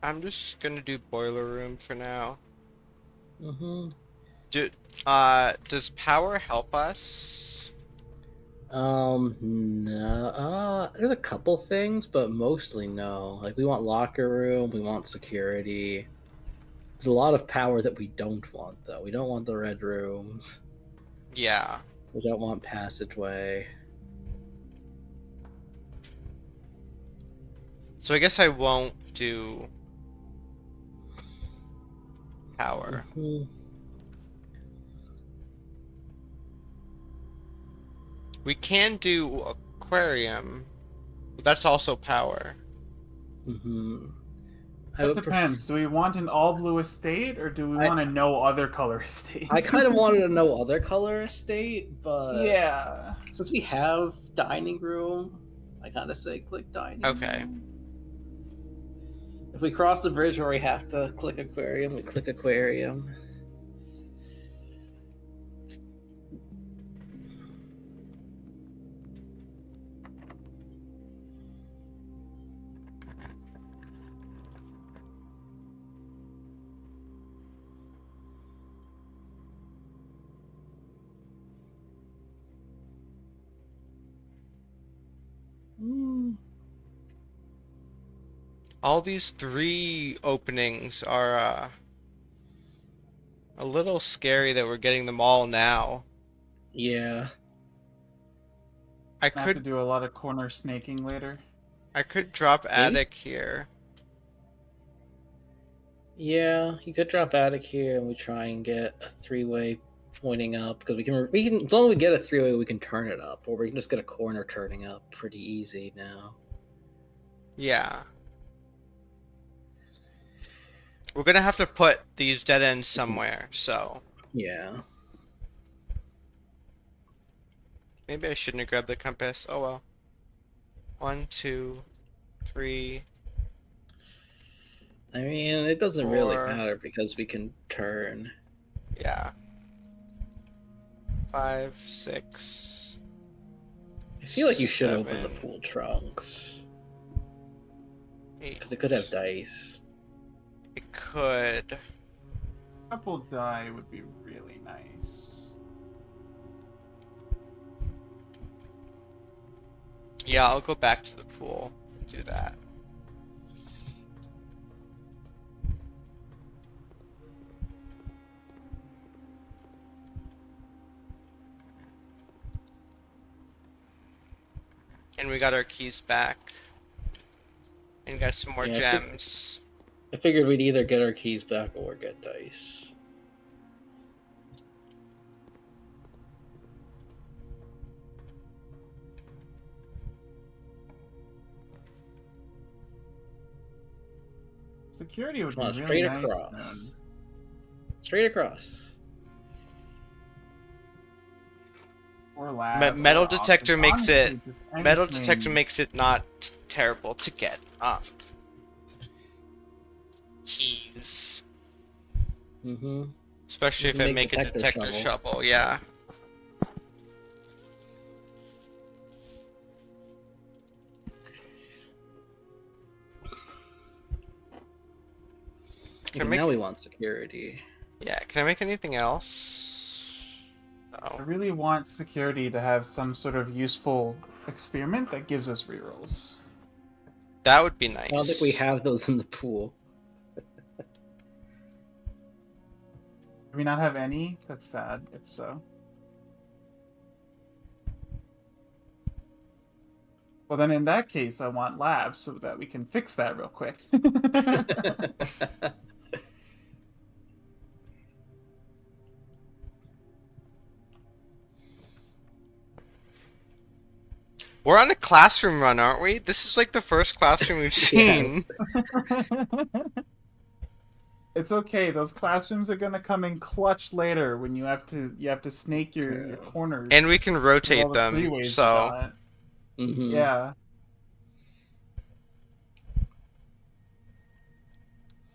I'm just gonna do boiler room for now. Mm-hmm. Does power help us? No. There's a couple things, but mostly no. Like, we want locker room, we want security. There's a lot of power that we don't want, though. We don't want the red rooms. Yeah. We don't want passageway. So I guess I won't do power. Mhm. We can do aquarium, but that's also power. Mhm. I That would depends. Do we want an all blue estate or do we want a no other color estate? I kind of wanted to know other color estate, but Yeah. since we have dining room, I kind of say click dining Okay. room. If we cross the bridge where we have to click aquarium, we click aquarium. Mm. All these 3 openings are a little scary that we're getting them all now. Yeah. I I have to could do a lot of corner snaking later. drop Me? attic here. Yeah, you could drop attic here and we try and get a 3-way pointing up because we can as long as we get a 3-way we can turn it up, or we can just get a corner turning up pretty easy now. Yeah. We're gonna have to put these dead ends somewhere, so Yeah. maybe I shouldn't have grabbed the compass. Oh well. 1, 2, 3. I mean, it doesn't really 4. matter because we can turn. Yeah. 5, 6. I feel like you should open the 7, pool trunks 8. because it could have dice. It could. Couple die would be really nice. Yeah, I'll go back to the pool and do that. And we got our keys back. And got some more Yeah, gems. I figured we'd either get our keys back or get dice. Security would Come on, be really straight nice. across. Then. Straight across. Or lab. Metal or office. detector makes Honestly, it. just Metal anything. detector makes it not terrible to get up. Keys. Mm-hmm. Especially You if can I make make a detector detector shovel. shovel, yeah. Can I Okay, make now we want security. Yeah, can I make anything else? I No. really want security to have some sort of useful experiment that gives us rerolls. That would be nice. I don't think we have those in the pool. Do we not have any? That's sad, if so. Well, then in that case, I want labs so that we can fix that real quick. We're on a classroom run, aren't we? This is like the first classroom we've seen. It's okay. Those classrooms are gonna come in clutch later when you have to snake your corners. And we can with rotate all the them, freeways we so got. Mm-hmm. Yeah.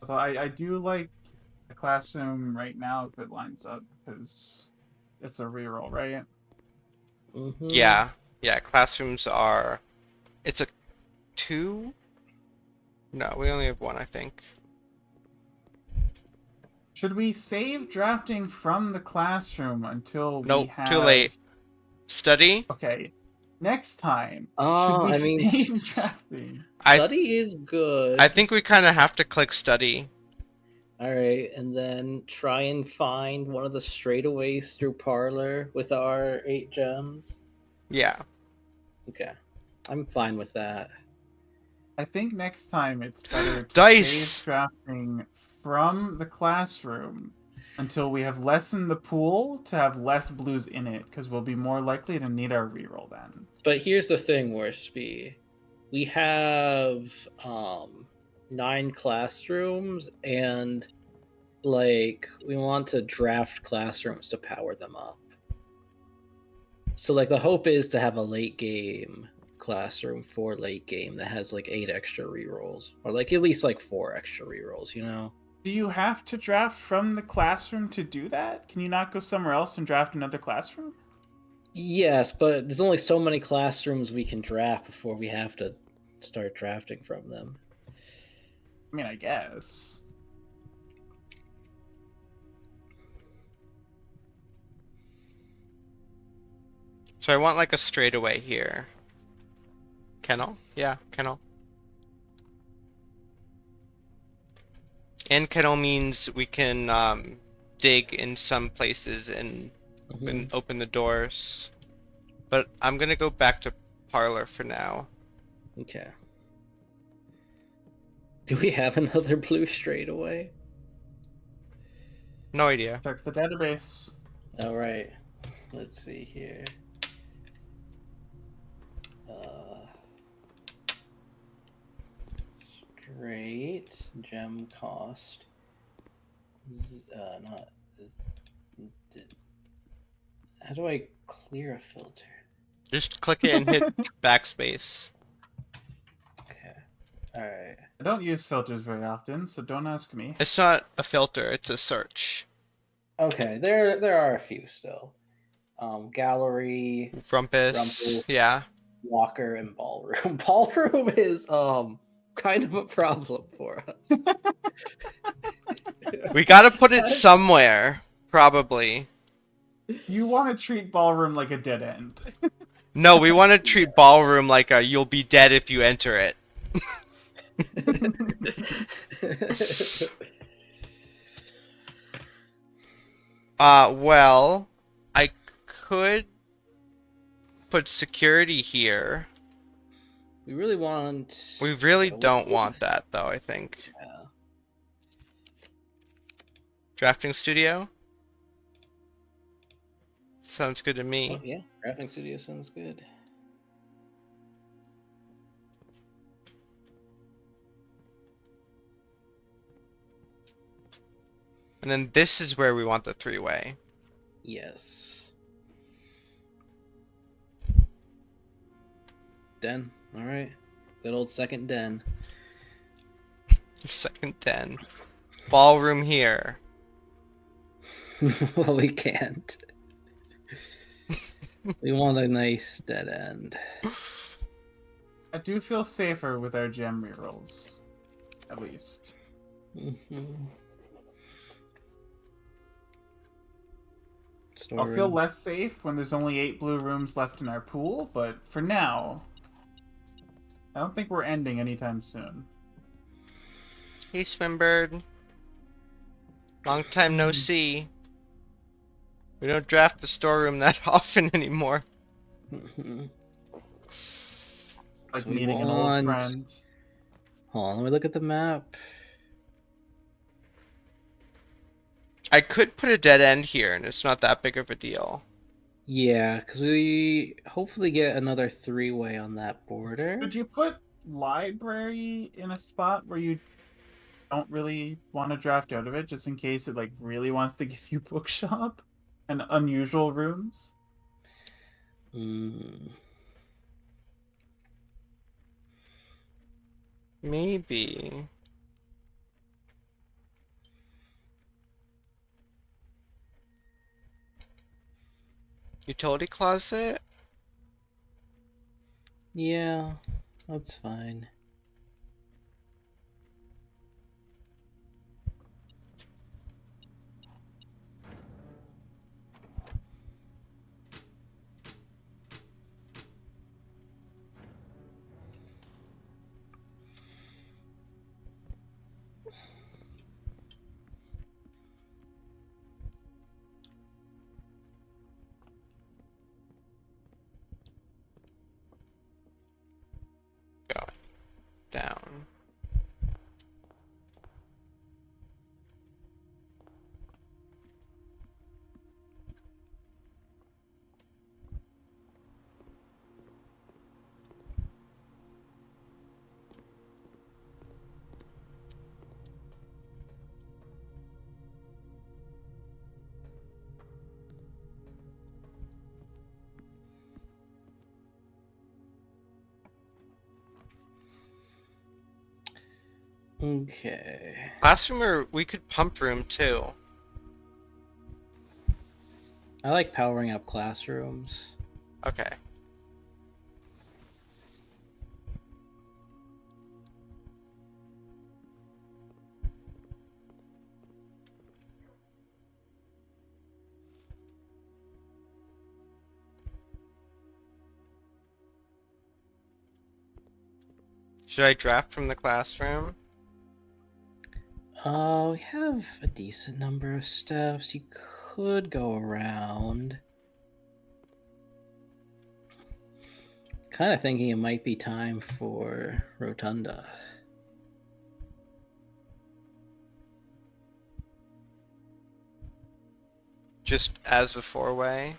Although I do like the classroom right now if it lines up because it's a reroll, right? Mm-hmm. yeah. Yeah, classrooms are it's a 2? No, we only have 1, I think. Should we save drafting from the classroom until we Nope, have... too late. Study? Okay. Next time, Oh, should we I mean, save drafting? I study is good. I think we kind of have to click study. All right, and then try and find one of the straightaways through Parlor with our 8 gems. Yeah. Okay, I'm fine with that. I think next time it's better to Dice! save drafting from the classroom until we have lessened the pool to have less blues in it, because we'll be more likely to need our reroll then. But here's the thing, Worsby. We have 9 classrooms, and like we want to draft classrooms to power them up. So like the hope is to have a late game classroom for late game that has like 8 extra rerolls, or like at least like 4 extra rerolls. You know. Do you have to draft from the classroom to do that? Can you not go somewhere else and draft another classroom? Yes, but there's only so many classrooms we can draft before we have to start drafting from them. I mean, I guess. So I want like a straightaway here. Kennel? Yeah, kennel. And kennel means we can dig in some places and open the doors. But I'm gonna go back to Parlor for now. Okay. Do we have another blue straightaway? No idea. Check the database. All right. Let's see here. Straight gem cost. Not. How do I clear a filter? Just click it and hit backspace. Okay. All right. I don't use filters very often, so don't ask me. It's not a filter, it's a search. Okay. There are a few still. Gallery, Rumpus. Yeah. Walker, and Ballroom. Ballroom is kind of a problem for us. We gotta put it somewhere, probably. You want to treat ballroom like a dead end. No, we want to treat ballroom like a you'll be dead if you enter it. Well, I could put security here. We really want. We really don't want that, though, I think. Yeah. Drafting studio? Sounds good to me. Oh, yeah. Drafting studio sounds good. And then this is where we want the three-way. Yes. Den. All right. Good old second den. Second den. Ballroom here. Well, we can't. We want a nice dead end. I do feel safer with our gem rerolls. At least. I'll feel less safe when there's only 8 blue rooms left in our pool, but for now, I don't think we're ending anytime soon. Hey, Swimbird. Long time no see. We don't draft the storeroom that often anymore. Like So we meeting an old want- friend. Hold on, let me look at the map. I could put a dead end here, and it's not that big of a deal. Yeah, because we hopefully get another three-way on that border. Could you put library in a spot where you don't really want to draft out of it, just in case it like really wants to give you bookshop and unusual rooms? Maybe. Utility closet? Yeah, that's fine. Okay. Classroom, or we could pump room too. I like powering up classrooms. Okay. Should I draft from the classroom? We have a decent number of steps. You could go around. Kind of thinking it might be time for Rotunda. Just as a four-way?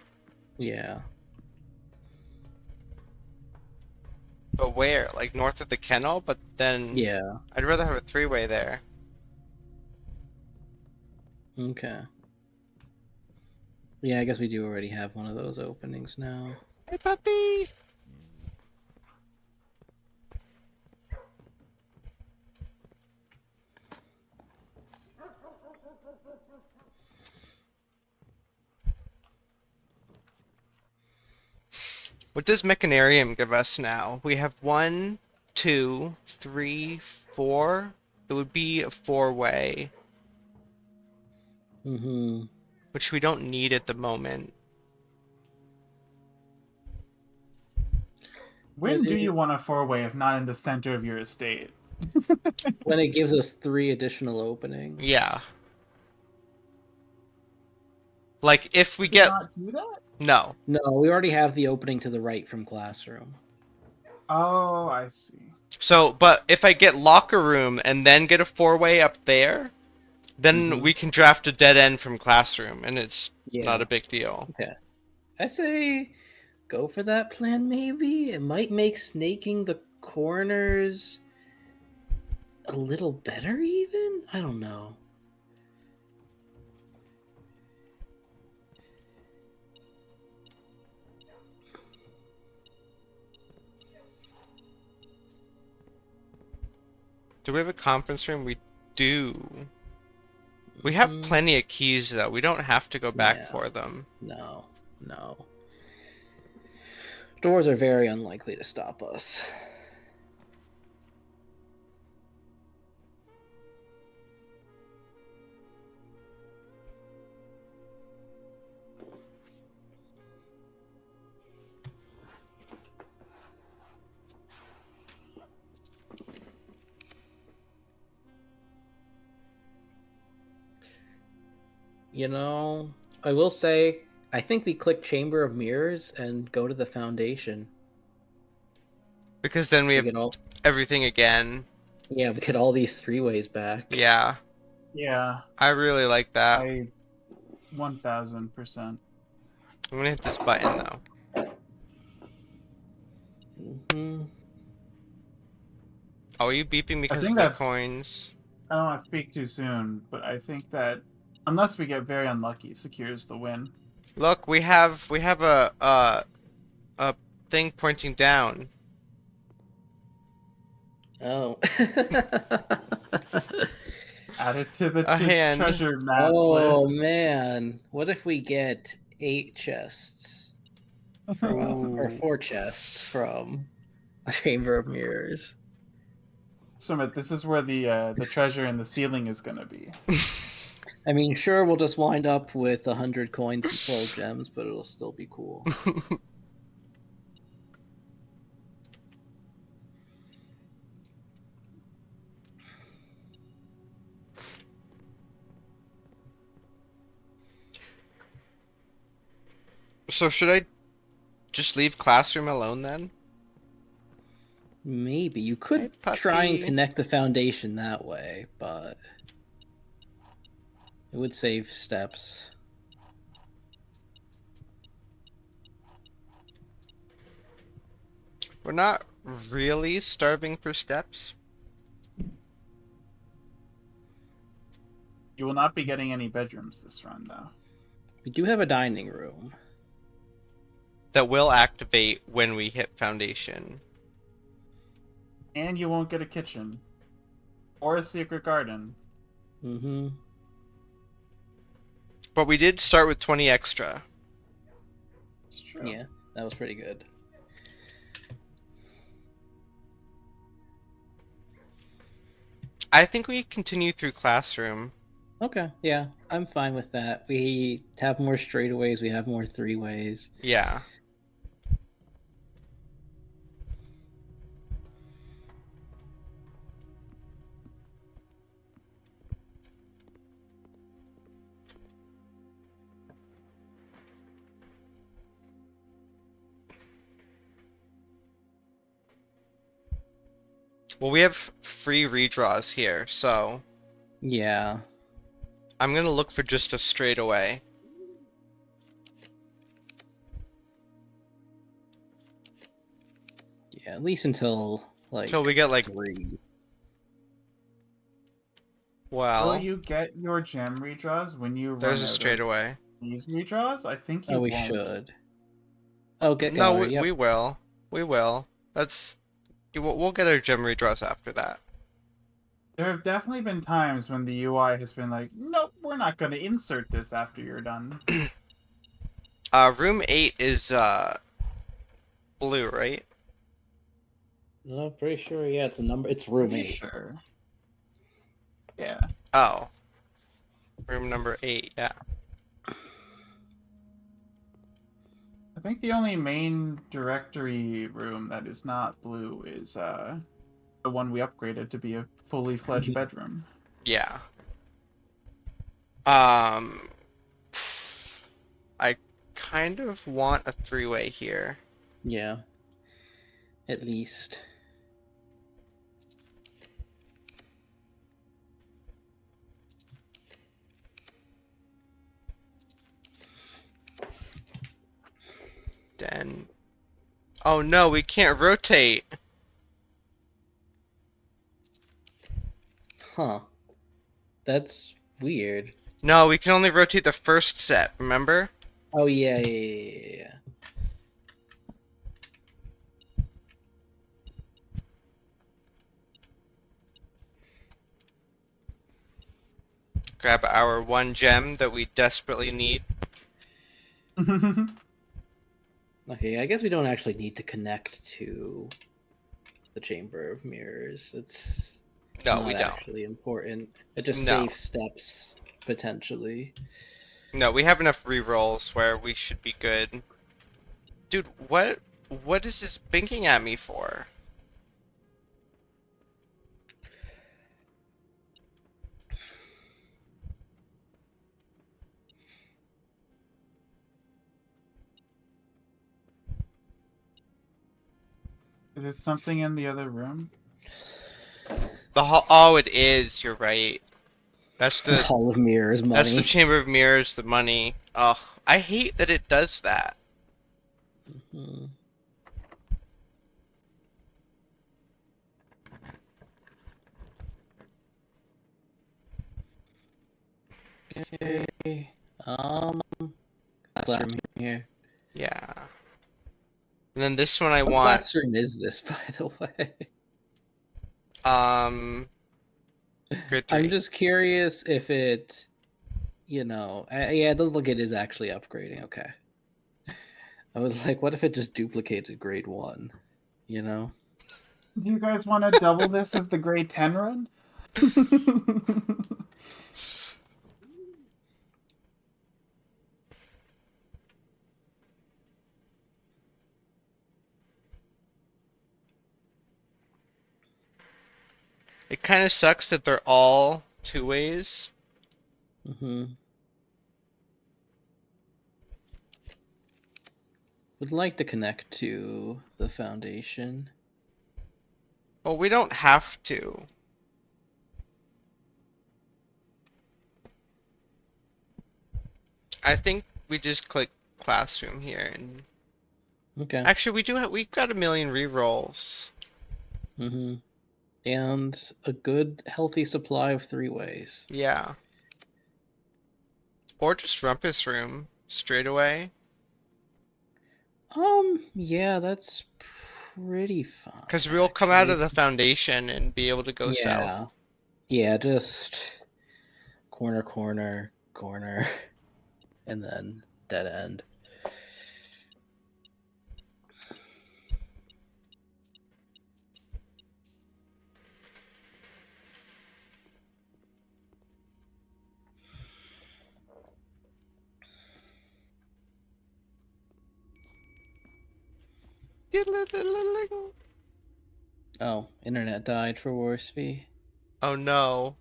Yeah. But where? Like north of the kennel? But then Yeah. I'd rather have a three-way there. Okay. Yeah, I guess we do already have one of those openings now. Hey, puppy! What does Mechanarium give us now? We have 1, 2, 3, 4. It would be a four-way, Mm-hmm. which we don't need at the moment. When do you want a four-way if not in the center of your estate? When it gives us 3 additional openings. Yeah. Like if we Does it get not do that? no. No, we already have the opening to the right from classroom. Oh, I see. So, but if I get locker room and then get a four-way up there, then Mhm. we can draft a dead end from classroom, and it's Yeah. not a big deal. Okay. I say go for that plan, maybe. It might make snaking the corners a little better, even? I don't know. Do we have a conference room? We do. We have Mhm. plenty of keys, though. We don't have to go back Yeah. for them. No. Doors are very unlikely to stop us. You know, I will say, I think we click Chamber of Mirrors and go to the Foundation. Because then we We have get all, everything again. yeah, we get all these 3-ways back. Yeah. Yeah, I really like that. I 1000%. I'm gonna hit this button, though. Mm-hmm. Oh, are you beeping because of think the that- coins? I don't want to speak too soon, but I think that unless we get very unlucky, secures the win. Look, we have a thing pointing down. Oh. Add it to the A hand. treasure map Oh list. man, what if we get 8 chests from, or Ooh. 4 chests from a Chamber of Mirrors? Summit, this is where the treasure in the ceiling is gonna be. I mean, sure, we'll just wind up with 100 coins and 12 gems, but it'll still be cool. So should I just leave classroom alone then? Maybe you Hey, could try and puppy. connect the foundation that way, but it would save steps. We're not really starving for steps. You will not be getting any bedrooms this run, though. We do have a dining room. That will activate when we hit foundation. And you won't get a kitchen. Or a secret garden. Mm-hmm. But we did start with 20 extra. It's true. Yeah, that was pretty good. I think we continue through classroom. Okay, yeah, I'm fine with that. We have more straightaways, we have more three-ways. Yeah. Well, we have free redraws here, so Yeah. I'm gonna look for just a straightaway. Yeah, at least until like Till we get like, 3. Will well, you get your gem redraws when you there's run a out of straightaway. these redraws? I think you Oh, we won't. should. Okay, No, yep. we will. We will. We'll get our gem redraws after that. There have definitely been times when the UI has been like, nope, we're not going to insert this after you're done. Room 8 is blue, right? No, pretty sure. Yeah, it's a number. It's room Pretty 8. sure. Yeah. Oh. Room number 8, yeah. I think the only main directory room that is not blue is the one we upgraded to be a fully fledged bedroom. Yeah. I kind of want a three-way here. Yeah. At least. Then. Oh no, we can't rotate. Huh. That's weird. No, we can only rotate the first set, remember? Oh, yeah. Grab our one gem that we desperately need. Okay, I guess we don't actually need to connect to the Chamber of Mirrors. It's No, not we don't. actually important. It just No. saves steps, potentially. No, we have enough rerolls where we should be good. Dude, what is this binking at me for? Is it something in the other room? Oh, it is, you're right. That's the Hall of Mirrors money. That's the Chamber of Mirrors, the money. Ugh, I hate that it does that. Mhm. Okay. Classroom here. Yeah. And then this one I What want, classroom is this, by the way? grade 3. I'm just curious if it, yeah, it does look it is actually upgrading. Okay. I was like, what if it just duplicated grade 1? You know? Do you guys want to double this as the grade 10 run? It kind of sucks that they're all two ways. Mm-hmm. Would like to connect to the foundation. Well, we don't have to. I think we just click classroom here and Okay. actually we've got a million rerolls. Mm-hmm. And a good, healthy supply of three-ways. Yeah. Or just Rumpus Room straight away. Yeah, that's pretty fine. Because we'll come out of actually. the foundation and be able to go Yeah. south. Yeah, just corner, corner, corner, and then dead end. Oh, internet died for Worsby. Oh no.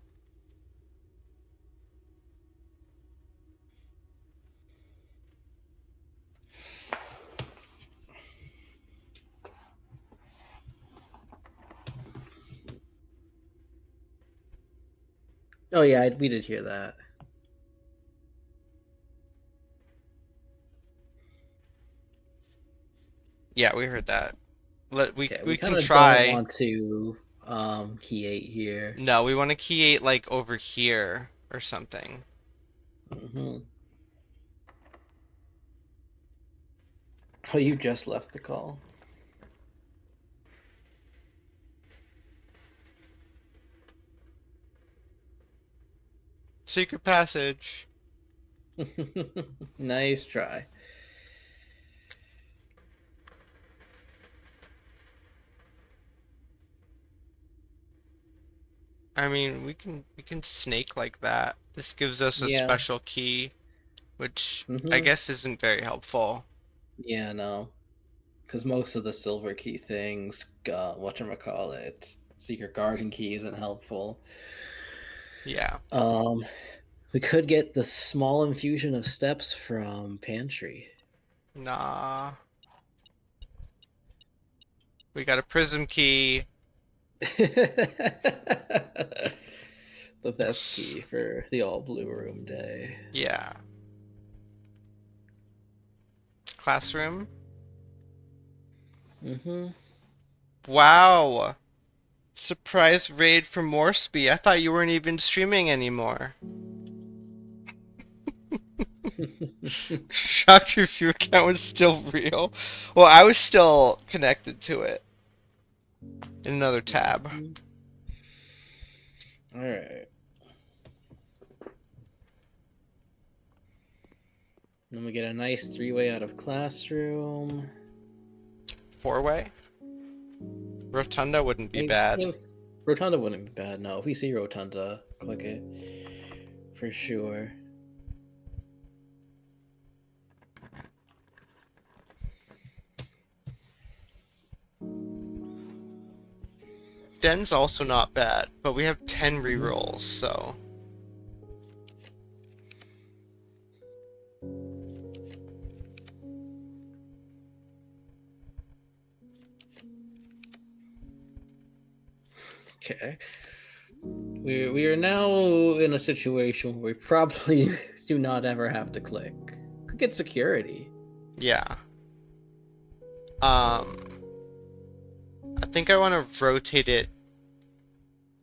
Oh yeah, we did hear that. Yeah, we heard that. We Okay, we we kind can of don't try. want to key 8 here. No, we want to key 8 like over here or something. Mm-hmm. Oh, you just left the call. Secret passage. Nice try. I mean, we can snake like that. This gives us a Yeah. special key, which I Mm-hmm. guess isn't very helpful. Yeah, no. Because most of the silver key things, whatchamacallit, secret garden key isn't helpful. Yeah. We could get the small infusion of steps from Pantry. Nah. We got a prism key. The best key for the all blue room day. Yeah. Classroom. Mm-hmm. Wow. Surprise raid from Moresby. I thought you weren't even streaming anymore. Shocked your view account was still real. Well, I was still connected to it in another tab. All right. Then we get a nice 3-way out of classroom. 4-way? Rotunda wouldn't be I bad. think Rotunda wouldn't be bad. No, if we see Rotunda, click it for sure. Den's also not bad, but we have 10 rerolls, so. Okay. We are now in a situation where we probably do not ever have to click. Could get security. Yeah. I think I want to rotate it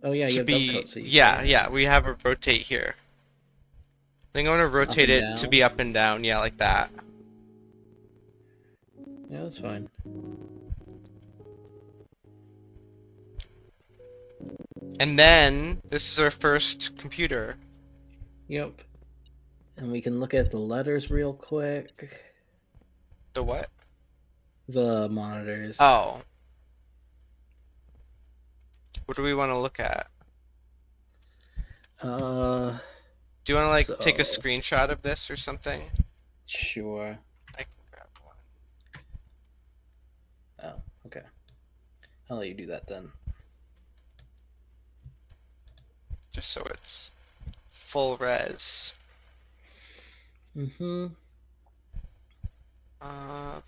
Oh yeah, you to have be. dovetail, so you Yeah, can. yeah, we have a rotate here. I think I want to rotate and it to down. be up and down, yeah, like that. Yeah, that's fine. And then, this is our first computer. Yep. And we can look at the letters real quick. The what? The monitors. Oh. What do we want to look at? Uh, Do you want to, like, so... take a screenshot of this or something? Sure. I can grab one. Oh, okay. I'll let you do that then. Just so it's full res. Mm-hmm.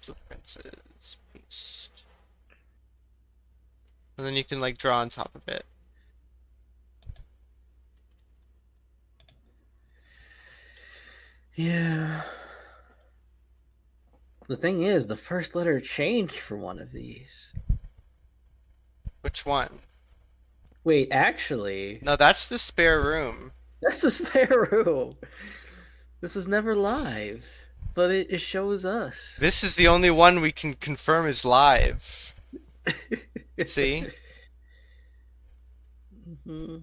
Blueprints is paste. And then you can like draw on top of it. Yeah. The thing is, the first letter changed for one of these. Which one? Wait, actually, No, that's the spare room. that's the spare room. This was never live, but it shows us. This is the only one we can confirm is live. See? Mm-hmm.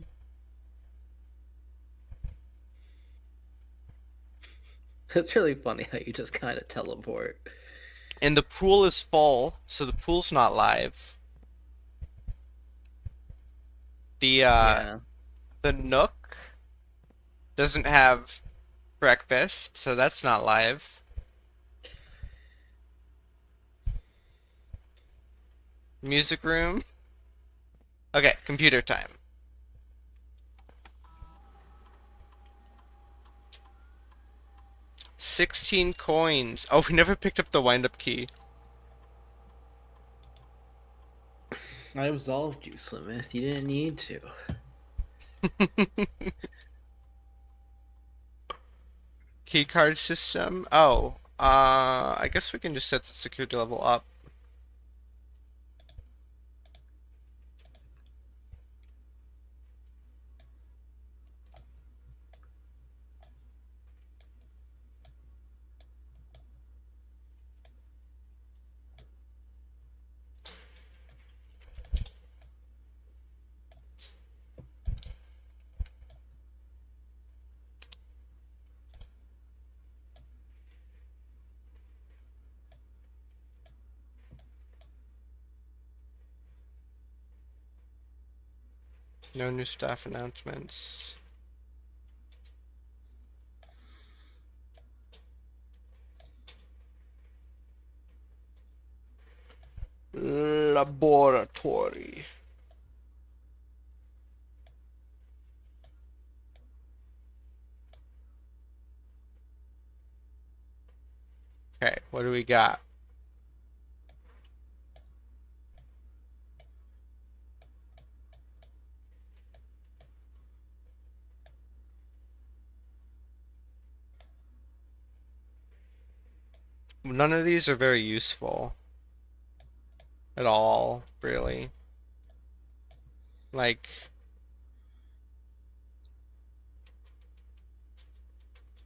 It's really funny how you just kind of teleport. And the pool is full, so the pool's not live. The Yeah. the Nook doesn't have breakfast, so that's not live. Music room. Okay, computer time. 16 coins. Oh, we never picked up the wind-up key. I absolved you, Slimith. You didn't need to. Key card system. Oh, I guess we can just set the security level up. No new staff announcements. Laboratory. Okay, what do we got? None of these are very useful at all, really. Like,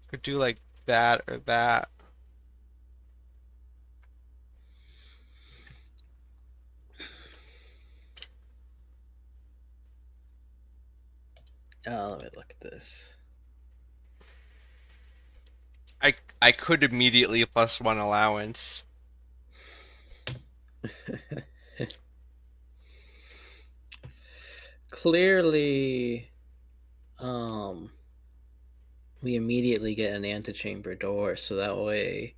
could do like that or that. Oh, let me look at this. I could immediately +1 allowance. Clearly, we immediately get an antechamber door, so that way,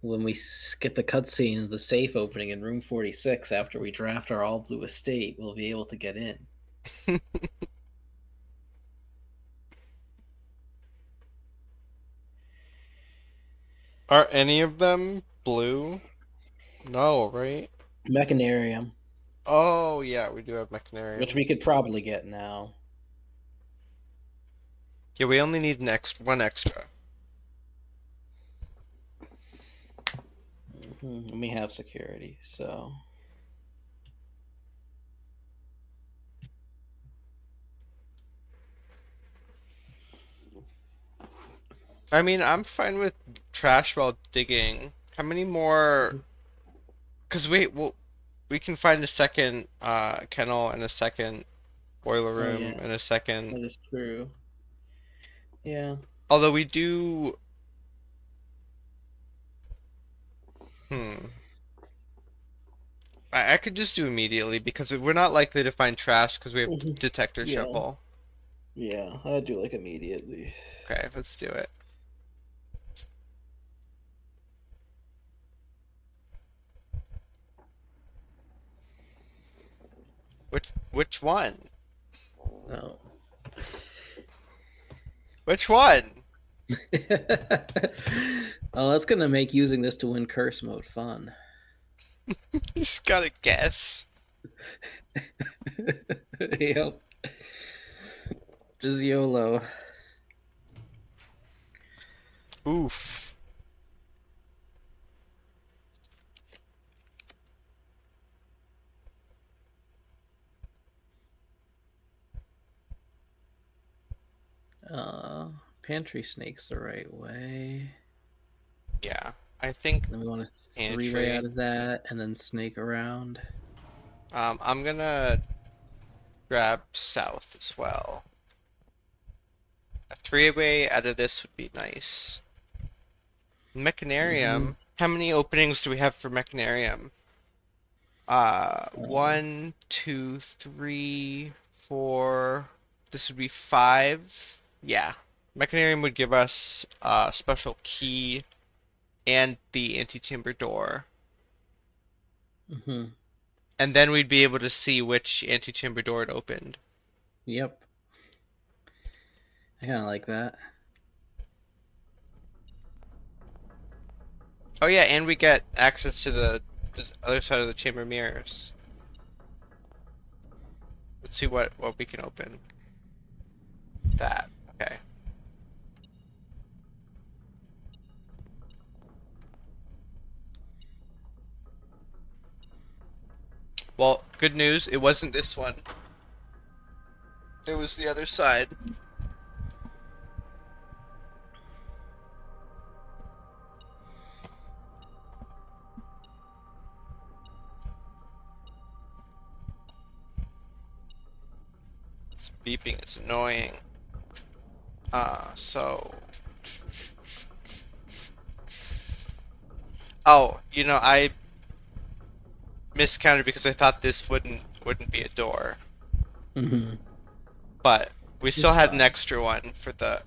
when we get the cutscene of the safe opening in room 46 after we draft our all blue estate, we'll be able to get in. Are any of them blue? No, right? Mechanarium, Oh, yeah, we do have Mechanarium. which we could probably get now. Yeah, we only need one extra. And we have security, so. I mean, I'm fine with trash while digging. How many more? Because we can find a second kennel and a second boiler Oh, room yeah. and a second. That is true. Yeah. Although we do. I could just do immediately because we're not likely to find trash because we have detector Yeah. shovel. Yeah, I'd do like immediately. Okay, let's do it. Which one? No. Which one? Oh, that's gonna make using this to win curse mode fun. Just gotta guess. Yep. Just YOLO. Oof. Pantry snake's the right way. Yeah, I think Then we want a Pantry. three-way out of that, and then snake around. I'm gonna grab south as well. A three-way out of this would be nice. Mechanarium. How many openings do we have for Mechanarium? One, two, three, four. This would be five. Yeah. Mechanarium would give us a special key and the antechamber door. Mm-hmm. And then we'd be able to see which antechamber door it opened. Yep. I kind of like that. Oh yeah, and we get access to the other side of the chamber mirrors. Let's see what we can open. That. Okay. Well, good news, it wasn't this one. It was the other side. It's beeping, it's annoying. So... Oh, I miscounted because I thought this wouldn't be a door. Mm-hmm. But we still It's had an fine. extra one for the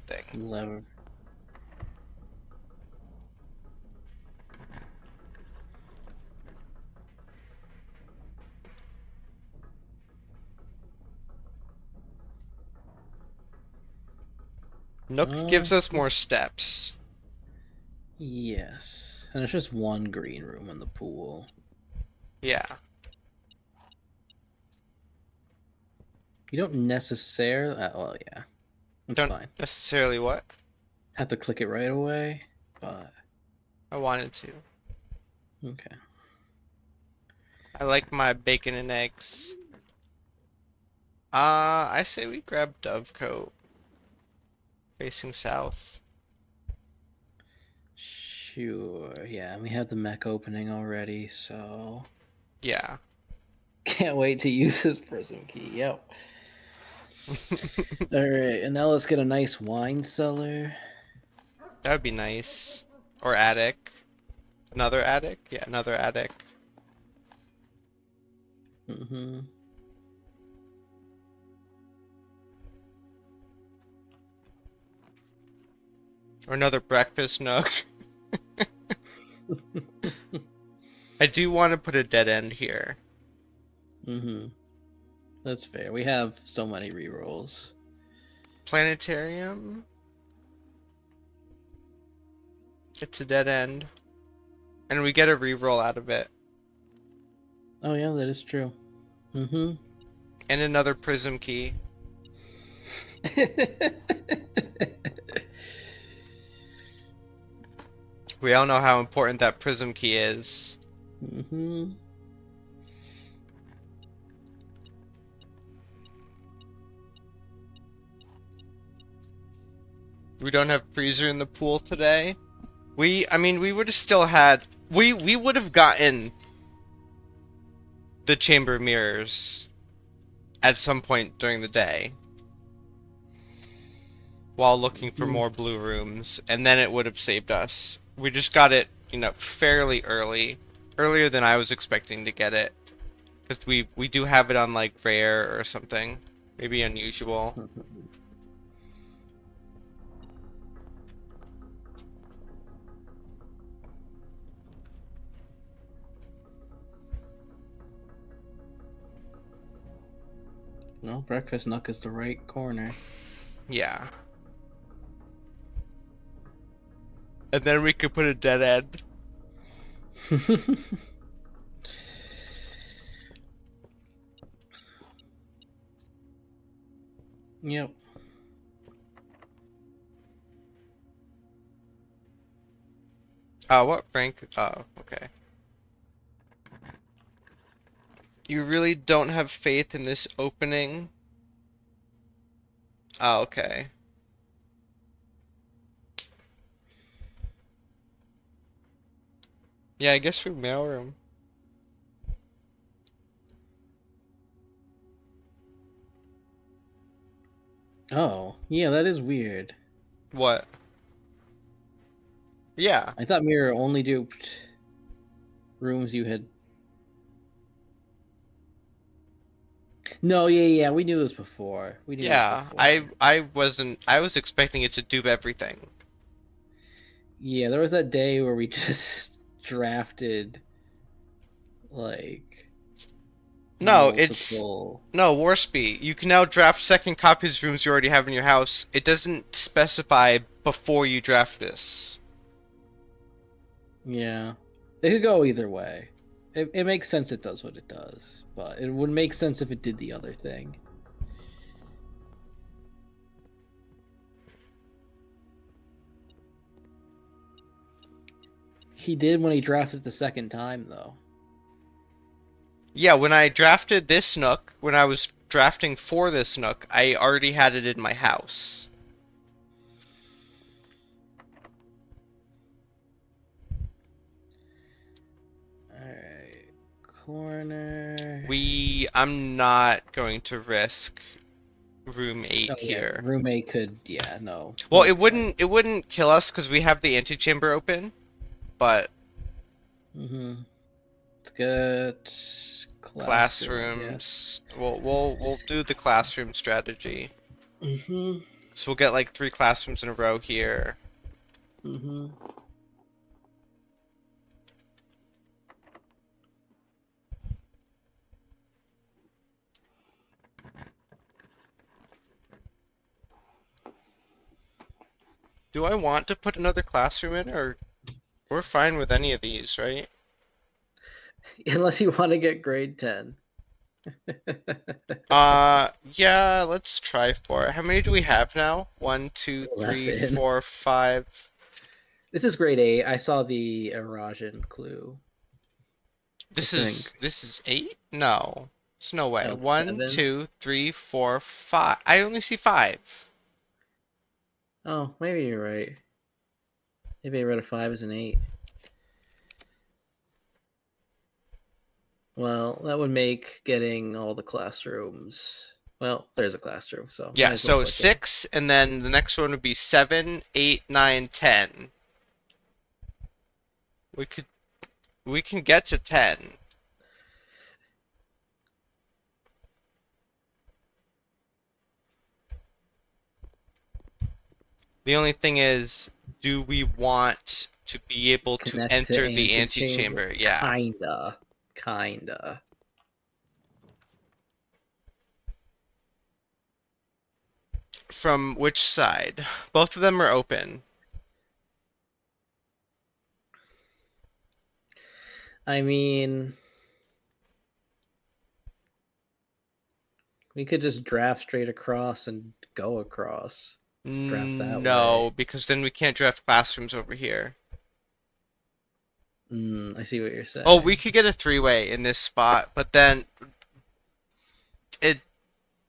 thing. Lever. Nook gives us more steps. Yes. And it's just one green room in the pool. Yeah. You don't necessarily. Well, yeah. It's Don't fine. necessarily what? Have to click it right away, but. I wanted to. Okay. I like my bacon and eggs. I say we grab Dovecote. Facing south. Sure. Yeah, we have the mech opening already, so. Yeah. Can't wait to use this prism key. Yep. Alright, and now let's get a nice wine cellar. That would be nice. Or attic. Another attic? Yeah, another attic. Mm-hmm. Or another breakfast nook. I do want to put a dead end here. Mm-hmm. That's fair. We have so many rerolls. Planetarium. It's a dead end. And we get a reroll out of it. Oh yeah, that is true. Mm-hmm. And another prism key. We all know how important that prism key is. Mm-hmm. We don't have freezer in the pool today. I mean, we would have still had. We would have gotten the chamber mirrors at some point during the day while looking for more blue rooms, and then it would have saved us. We just got it, fairly earlier than I was expecting to get it, because we do have it on like rare or something, maybe unusual. No, breakfast nook is the right corner. Yeah. And then we could put a dead end. Yep. What rank? Oh, okay. You really don't have faith in this opening? Oh, okay. Yeah, I guess we mailroom. Oh, yeah, that is weird. What? Yeah. I thought Mirror only duped rooms you had. No, yeah, we knew this before. We knew this Yeah. before. I was expecting it to dupe everything. Yeah, there was that day where we just drafted like No, it's multiple. no Warspy. You can now draft second copies of rooms you already have in your house. It doesn't specify before you draft this. Yeah, it could go either way. It makes sense. It does what it does, but it would make sense if it did the other thing. He did when he drafted the second time, though. Yeah, when I drafted this Nook, when I was drafting for this Nook, I already had it in my house. Alright. Corner. I'm not going to risk room 8 Oh, yeah, here. roommate could, yeah, no. Well, no it wouldn't kill us because we have the antechamber open, but It's good. classrooms. We'll do the classroom strategy. Yes. So we'll get like 3 classrooms in a row here. Do I want to put another classroom in, or we're fine with any of these, right? Unless you want to get grade 10. Yeah, let's try 4. How many do we have now? 1, 2, 3, 11. 4, 5. This is grade 8. I saw the Erasion clue. This is 8? No. There's no way. Oh, it's 1, 7? 2, 3, 4, 5. I only see 5. Oh, maybe you're right. Maybe I read a 5 as an 8. Well, that would make getting all the classrooms. Well, there's a classroom, so might Yeah, as well so click it. 6, and then the next one would be 7, 8, 9, 10. We can get to 10. The only thing is, do we want to be able to Connect enter the antechamber. antechamber? Yeah. Kinda. From which side? Both of them are open. I mean, we could just draft straight across and go across. Just draft that No, way. because then we can't draft classrooms over here. I see what you're saying. Oh, we could get a 3-way in this spot, but then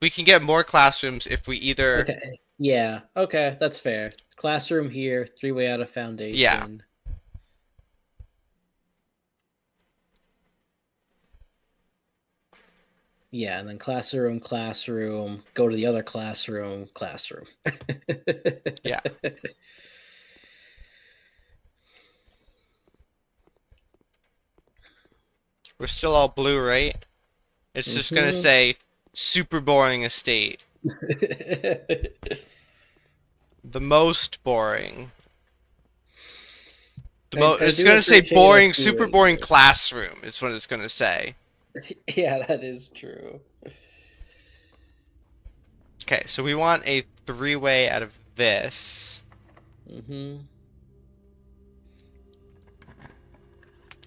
we can get more classrooms if we either. Okay. Yeah. Okay, that's fair. It's classroom here, 3-way out of foundation. Yeah. Yeah, and then classroom, go to the other classroom. Yeah. We're still all blue, right? It's just gonna say super boring estate. The most boring. It's gonna say boring, super boring classroom is what it's gonna say. Yeah, that is true. Okay, so we want a 3-way out of this.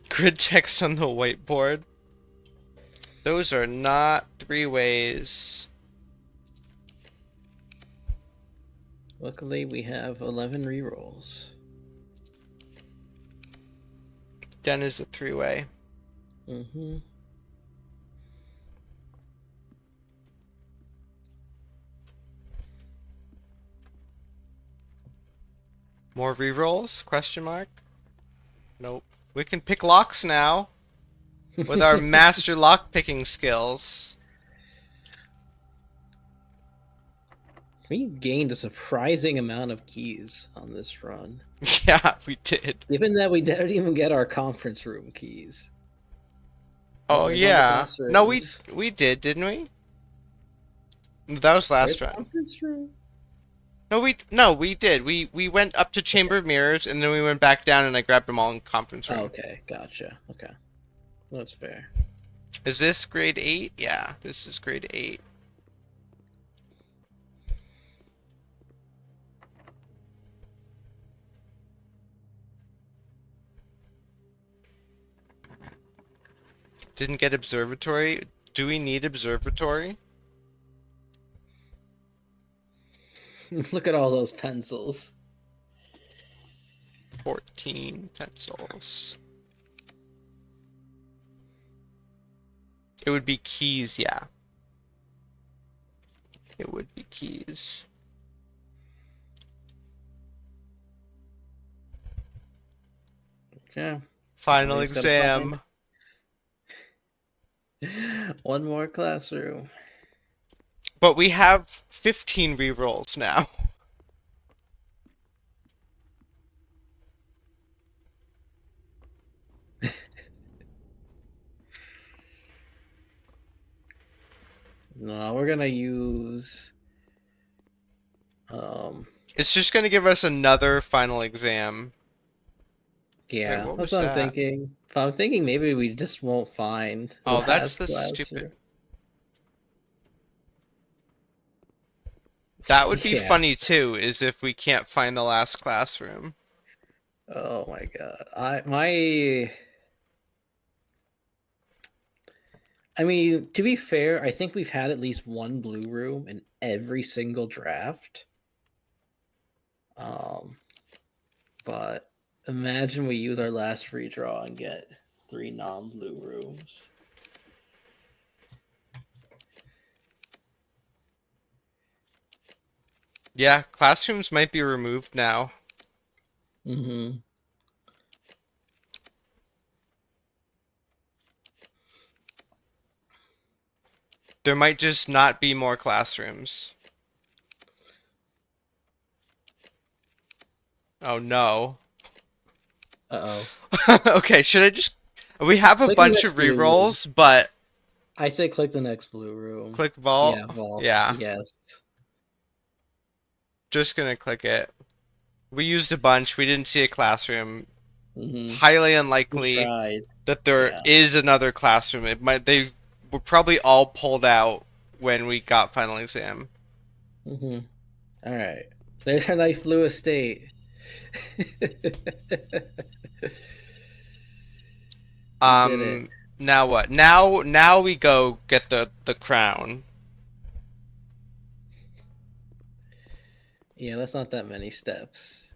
Grid text on the whiteboard. Those are not 3-ways. Luckily, we have 11 rerolls. Den is a 3-way. More rerolls? Question mark? Nope. We can pick locks now with our master lock-picking skills. We gained a surprising amount of keys on this run. Yeah, we did. Given that we didn't even get our conference room keys. Oh Where's all the yeah. No, we classrooms? we did, didn't we? That was last Where's run. conference room? No, we did. We went up to Chamber of Mirrors and then we went back down and I grabbed them all in conference room. Oh, okay, gotcha. Okay, that's fair. Is this grade 8? Yeah, this is grade 8. Didn't get observatory. Do we need observatory? Look at all those pencils. 14 pencils. It would be keys, yeah. It would be keys. Okay. Final We just gotta exam. One more classroom. But we have 15 rerolls now. No, we're gonna use. Um. It's just gonna give us another final exam. Yeah, what that's was what I'm that? thinking. If I'm thinking maybe we just won't find the Oh, that's last the classroom. stupid. That would be Yeah. funny too, is if we can't find the last classroom. Oh my god. I mean, to be fair, I think we've had at least one blue room in every single draft. But imagine we use our last free draw and get 3 non-blue rooms. Yeah, classrooms might be removed now. Mm-hmm. There might just not be more classrooms. Oh no. Uh-oh. Okay, should I just... We have a Click the bunch next of blue room. rerolls, but I say click the next blue room. click vault. Yeah, vault. Yeah, Yes. just gonna click it. We used a bunch. We didn't see a classroom. Mm-hmm. Highly We unlikely tried. that there Yeah. is another classroom. They were probably all pulled out when we got final exam. Mm-hmm. All right. There's our nice blue estate. We did it. Now what? Now we go get the crown. Yeah, that's not that many steps.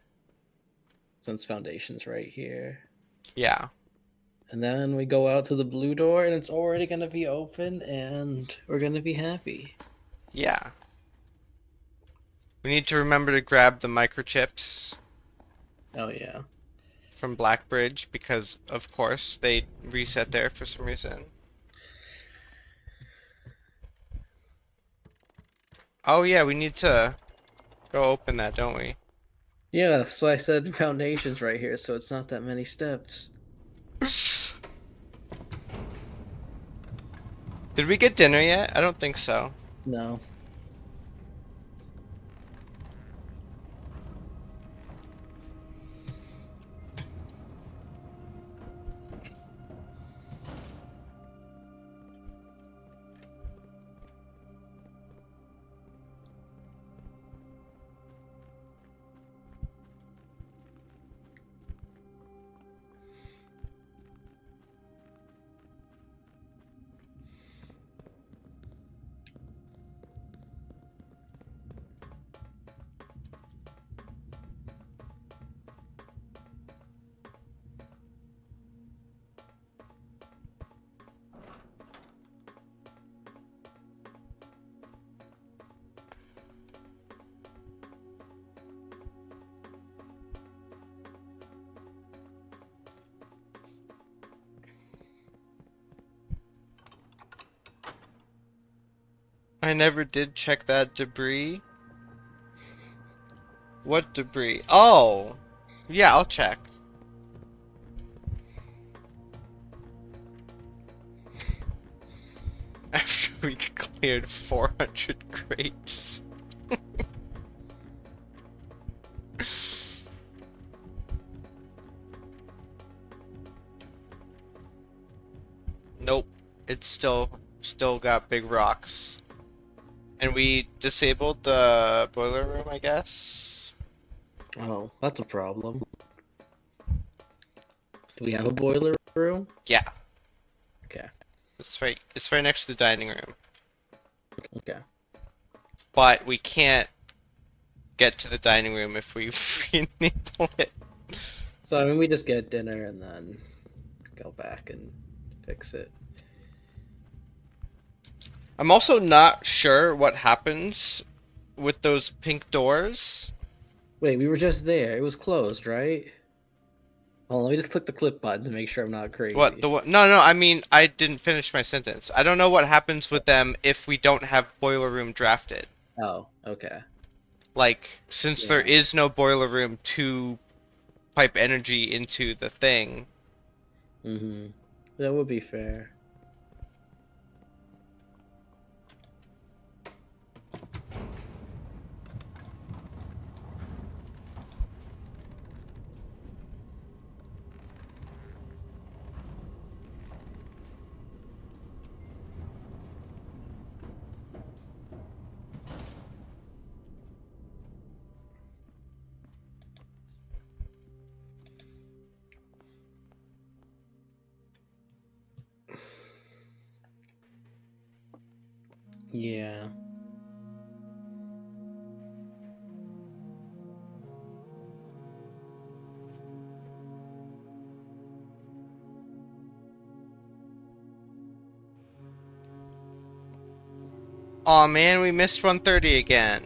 Since foundation's right here. Yeah. And then we go out to the blue door and it's already gonna be open and we're gonna be happy. Yeah. We need to remember to grab the microchips Oh yeah. from Blackbridge because of course they reset there for some reason. Oh yeah, we need to go open that, don't we? Yeah, that's why I said foundation's right here, so it's not that many steps. Did we get dinner yet? I don't think so. No. I never did check that debris. What debris? Oh! Yeah, I'll check. After we cleared 400 crates. Nope. It's still got big rocks. And we disabled the boiler room, I guess? Oh, that's a problem. Do we have a boiler room? Yeah. Okay. It's right next to the dining room. Okay. But we can't get to the dining room if we re-enable it. So I mean, we just get dinner and then go back and fix it. I'm also not sure what happens with those pink doors. Wait, we were just there. It was closed, right? Well, let me just click the click button to make sure I'm not crazy. What the what? No, I mean I didn't finish my sentence. I don't know what happens with them if we don't have boiler room drafted. Oh, okay. Like, since there Yeah. is no boiler room to pipe energy into the thing. Mm-hmm. That would be fair. Yeah. Aw man, we missed 130 again.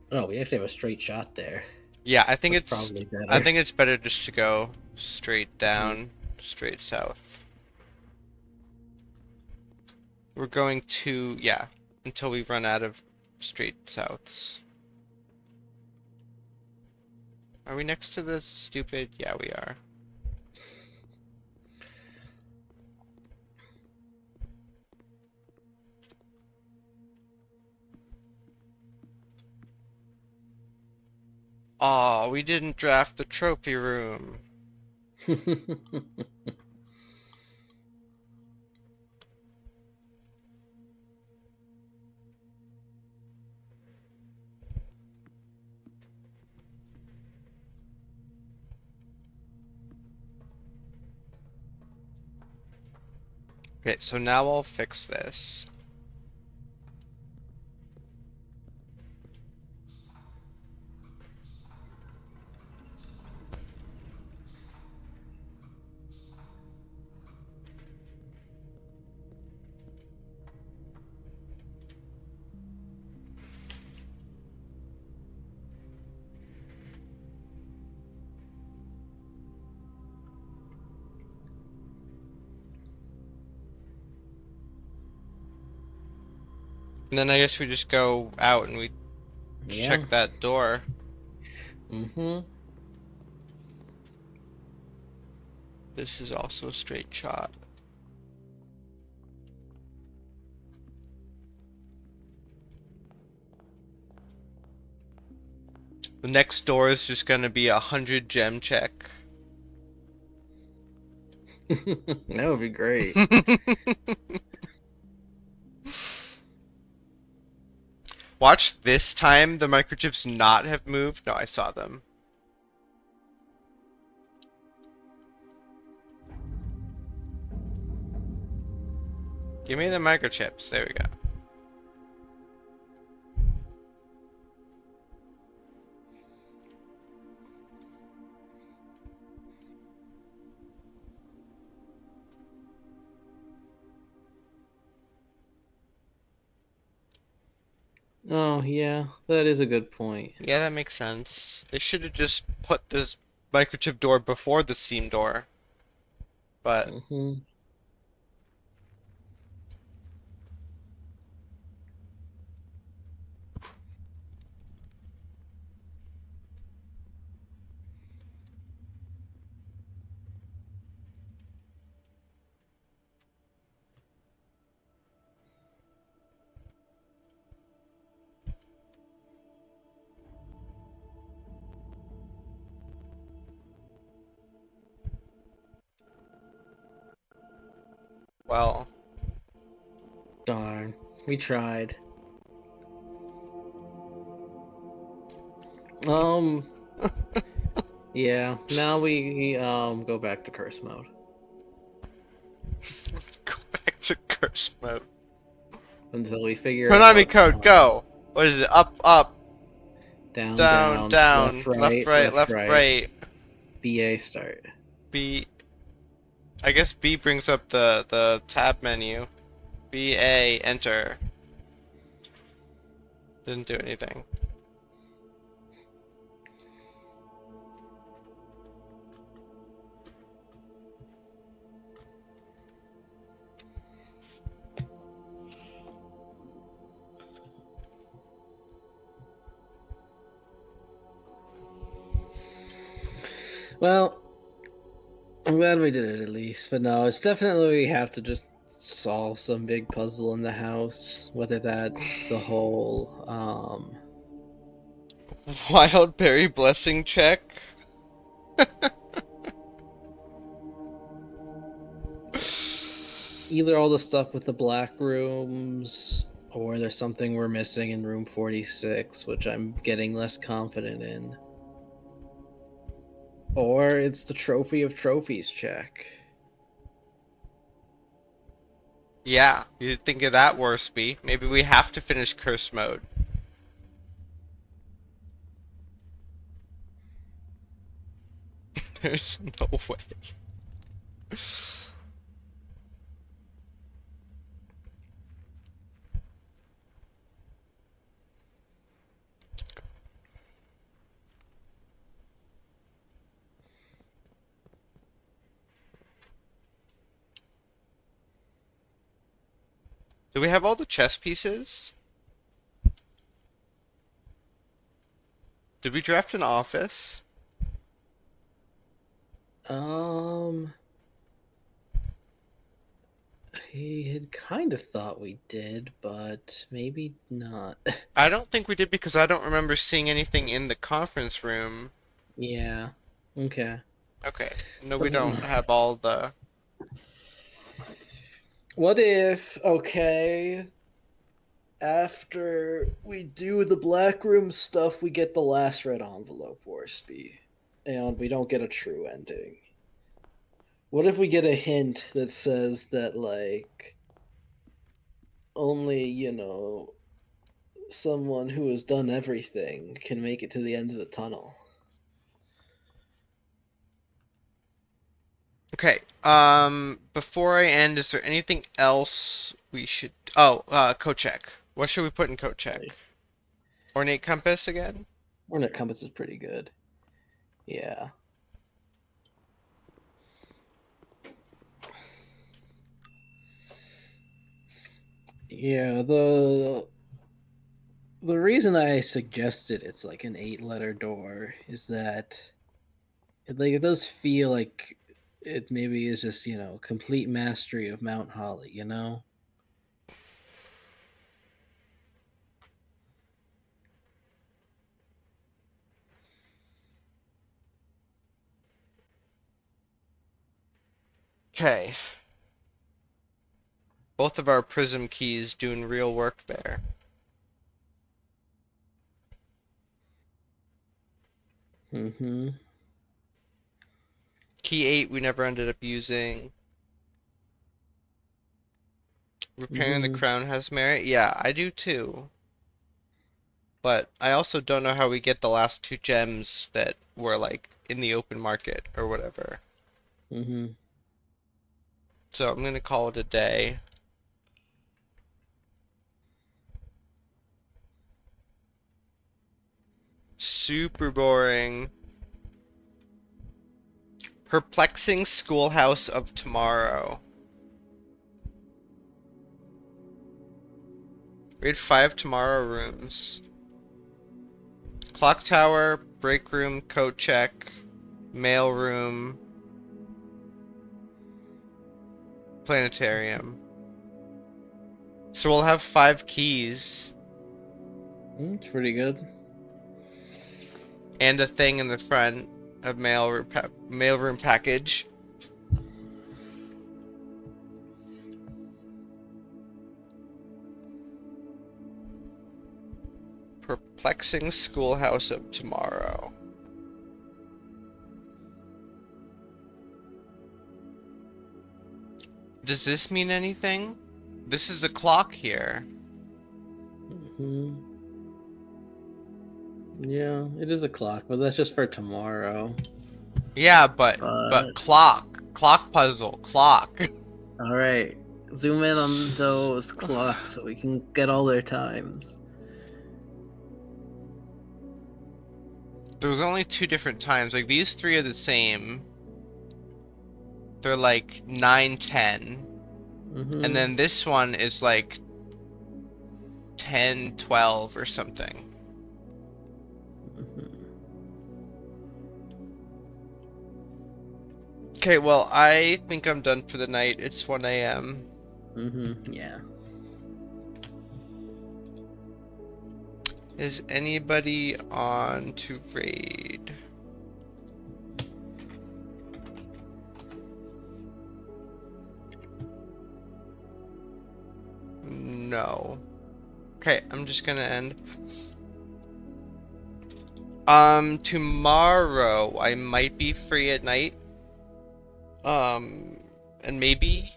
Oh, we actually have a straight shot there. Yeah, I think That's it's probably better. I think it's better just to go straight down, straight south. We're going to, yeah, until we run out of straight souths. Are we next to the stupid? Yeah, we are. Aw, we didn't draft the trophy room. Okay, so now I'll fix this. And then I guess we just go out and we Yeah. check that door. Mm-hmm. This is also a straight shot. The next door is just gonna be 100 gem check. That would be great. Watch this time the microchips not have moved. No, I saw them. Give me the microchips. There we go. Oh, yeah, that is a good point. Yeah, that makes sense. They should have just put this microchip door before the steam door. But Hmm. well, Darn, we tried. Um, yeah, now we go back to curse mode. go back to curse mode. Until we figure Konami out code, go! What is it? Up, up, down, down, down, down, left, right, left, left, right, right. BA start. B. I guess B brings up the tab menu. B A enter. Didn't do anything. Well, I'm glad we did it at least, but no, it's definitely we have to just solve some big puzzle in the house, whether that's the whole Wild berry blessing check. either all the stuff with the black rooms or there's something we're missing in room 46, which I'm getting less confident in. Or it's the trophy of trophies check. Yeah, you'd think of that worse, B. Maybe we have to finish curse mode. There's no way. Do we have all the chess pieces? Did we draft an office? Um, I had kind of thought we did, but maybe not. I don't think we did because I don't remember seeing anything in the conference room. Yeah. Okay. Okay. No, we Doesn't. don't have all the. What if, okay, after we do the black room stuff, we get the last red envelope, Warsby, and we don't get a true ending? What if we get a hint that says that, like, only, someone who has done everything can make it to the end of the tunnel? Okay. Before I end, is there anything else we should? Oh, code check. What should we put in code check? Ornate compass again? Ornate compass is pretty good. Yeah. Yeah, the reason I suggested it's like an 8-letter door is that it does feel like it maybe is just, complete mastery of Mount Holly, you know? Okay. Both of our prism keys doing real work there. Mm-hmm. Key 8 we never ended up using. Repairing the Mm-hmm. crown has merit? Yeah, I do too. But I also don't know how we get the last 2 gems that were like in the open market or whatever. Mm-hmm. So I'm gonna call it a day. Super boring. Perplexing Schoolhouse of Tomorrow. We had 5 tomorrow rooms. Clock tower, break room, coat check, mail room, planetarium. So we'll have 5 keys It's pretty good. and a thing in the front of mailroom package. Perplexing Schoolhouse of Tomorrow. Does this mean anything? This is a clock here. Yeah, it is a clock, but that's just for tomorrow. Yeah, but clock puzzle, clock. All right, zoom in on those clocks so we can get all their times. There's only 2 different times. Like these 3 are the same. They're like 9, 10. And then this one is like 10, 12 or something. Okay, well, I think I'm done for the night. It's 1 a.m. Yeah. Is anybody on to raid? No. Okay, I'm just gonna end. Tomorrow I might be free at night. And maybe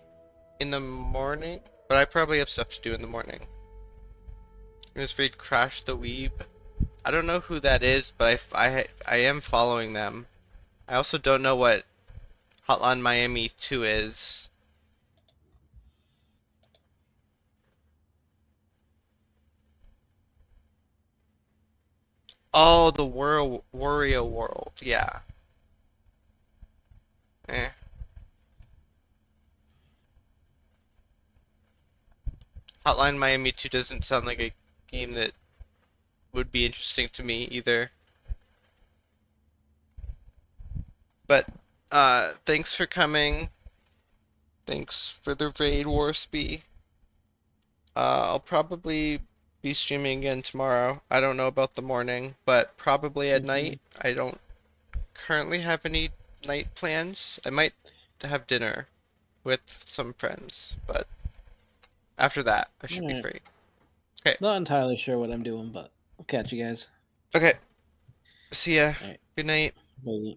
in the morning, but I probably have stuff to do in the morning. I'm just read Crash the Weeb. I don't know who that is, but I am following them. I also don't know what Hotline Miami 2 is. Oh, the Wario World, yeah. Eh. Hotline Miami 2 doesn't sound like a game that would be interesting to me either. But, thanks for coming. Thanks for the raid, Warspy. I'll probably be streaming again tomorrow. I don't know about the morning, but probably at night. I don't currently have any night plans. I might have dinner with some friends, but after that, I should be free. Okay. Not entirely sure what I'm doing, but I'll catch you guys. Okay. See ya. All right. Good night. Bye.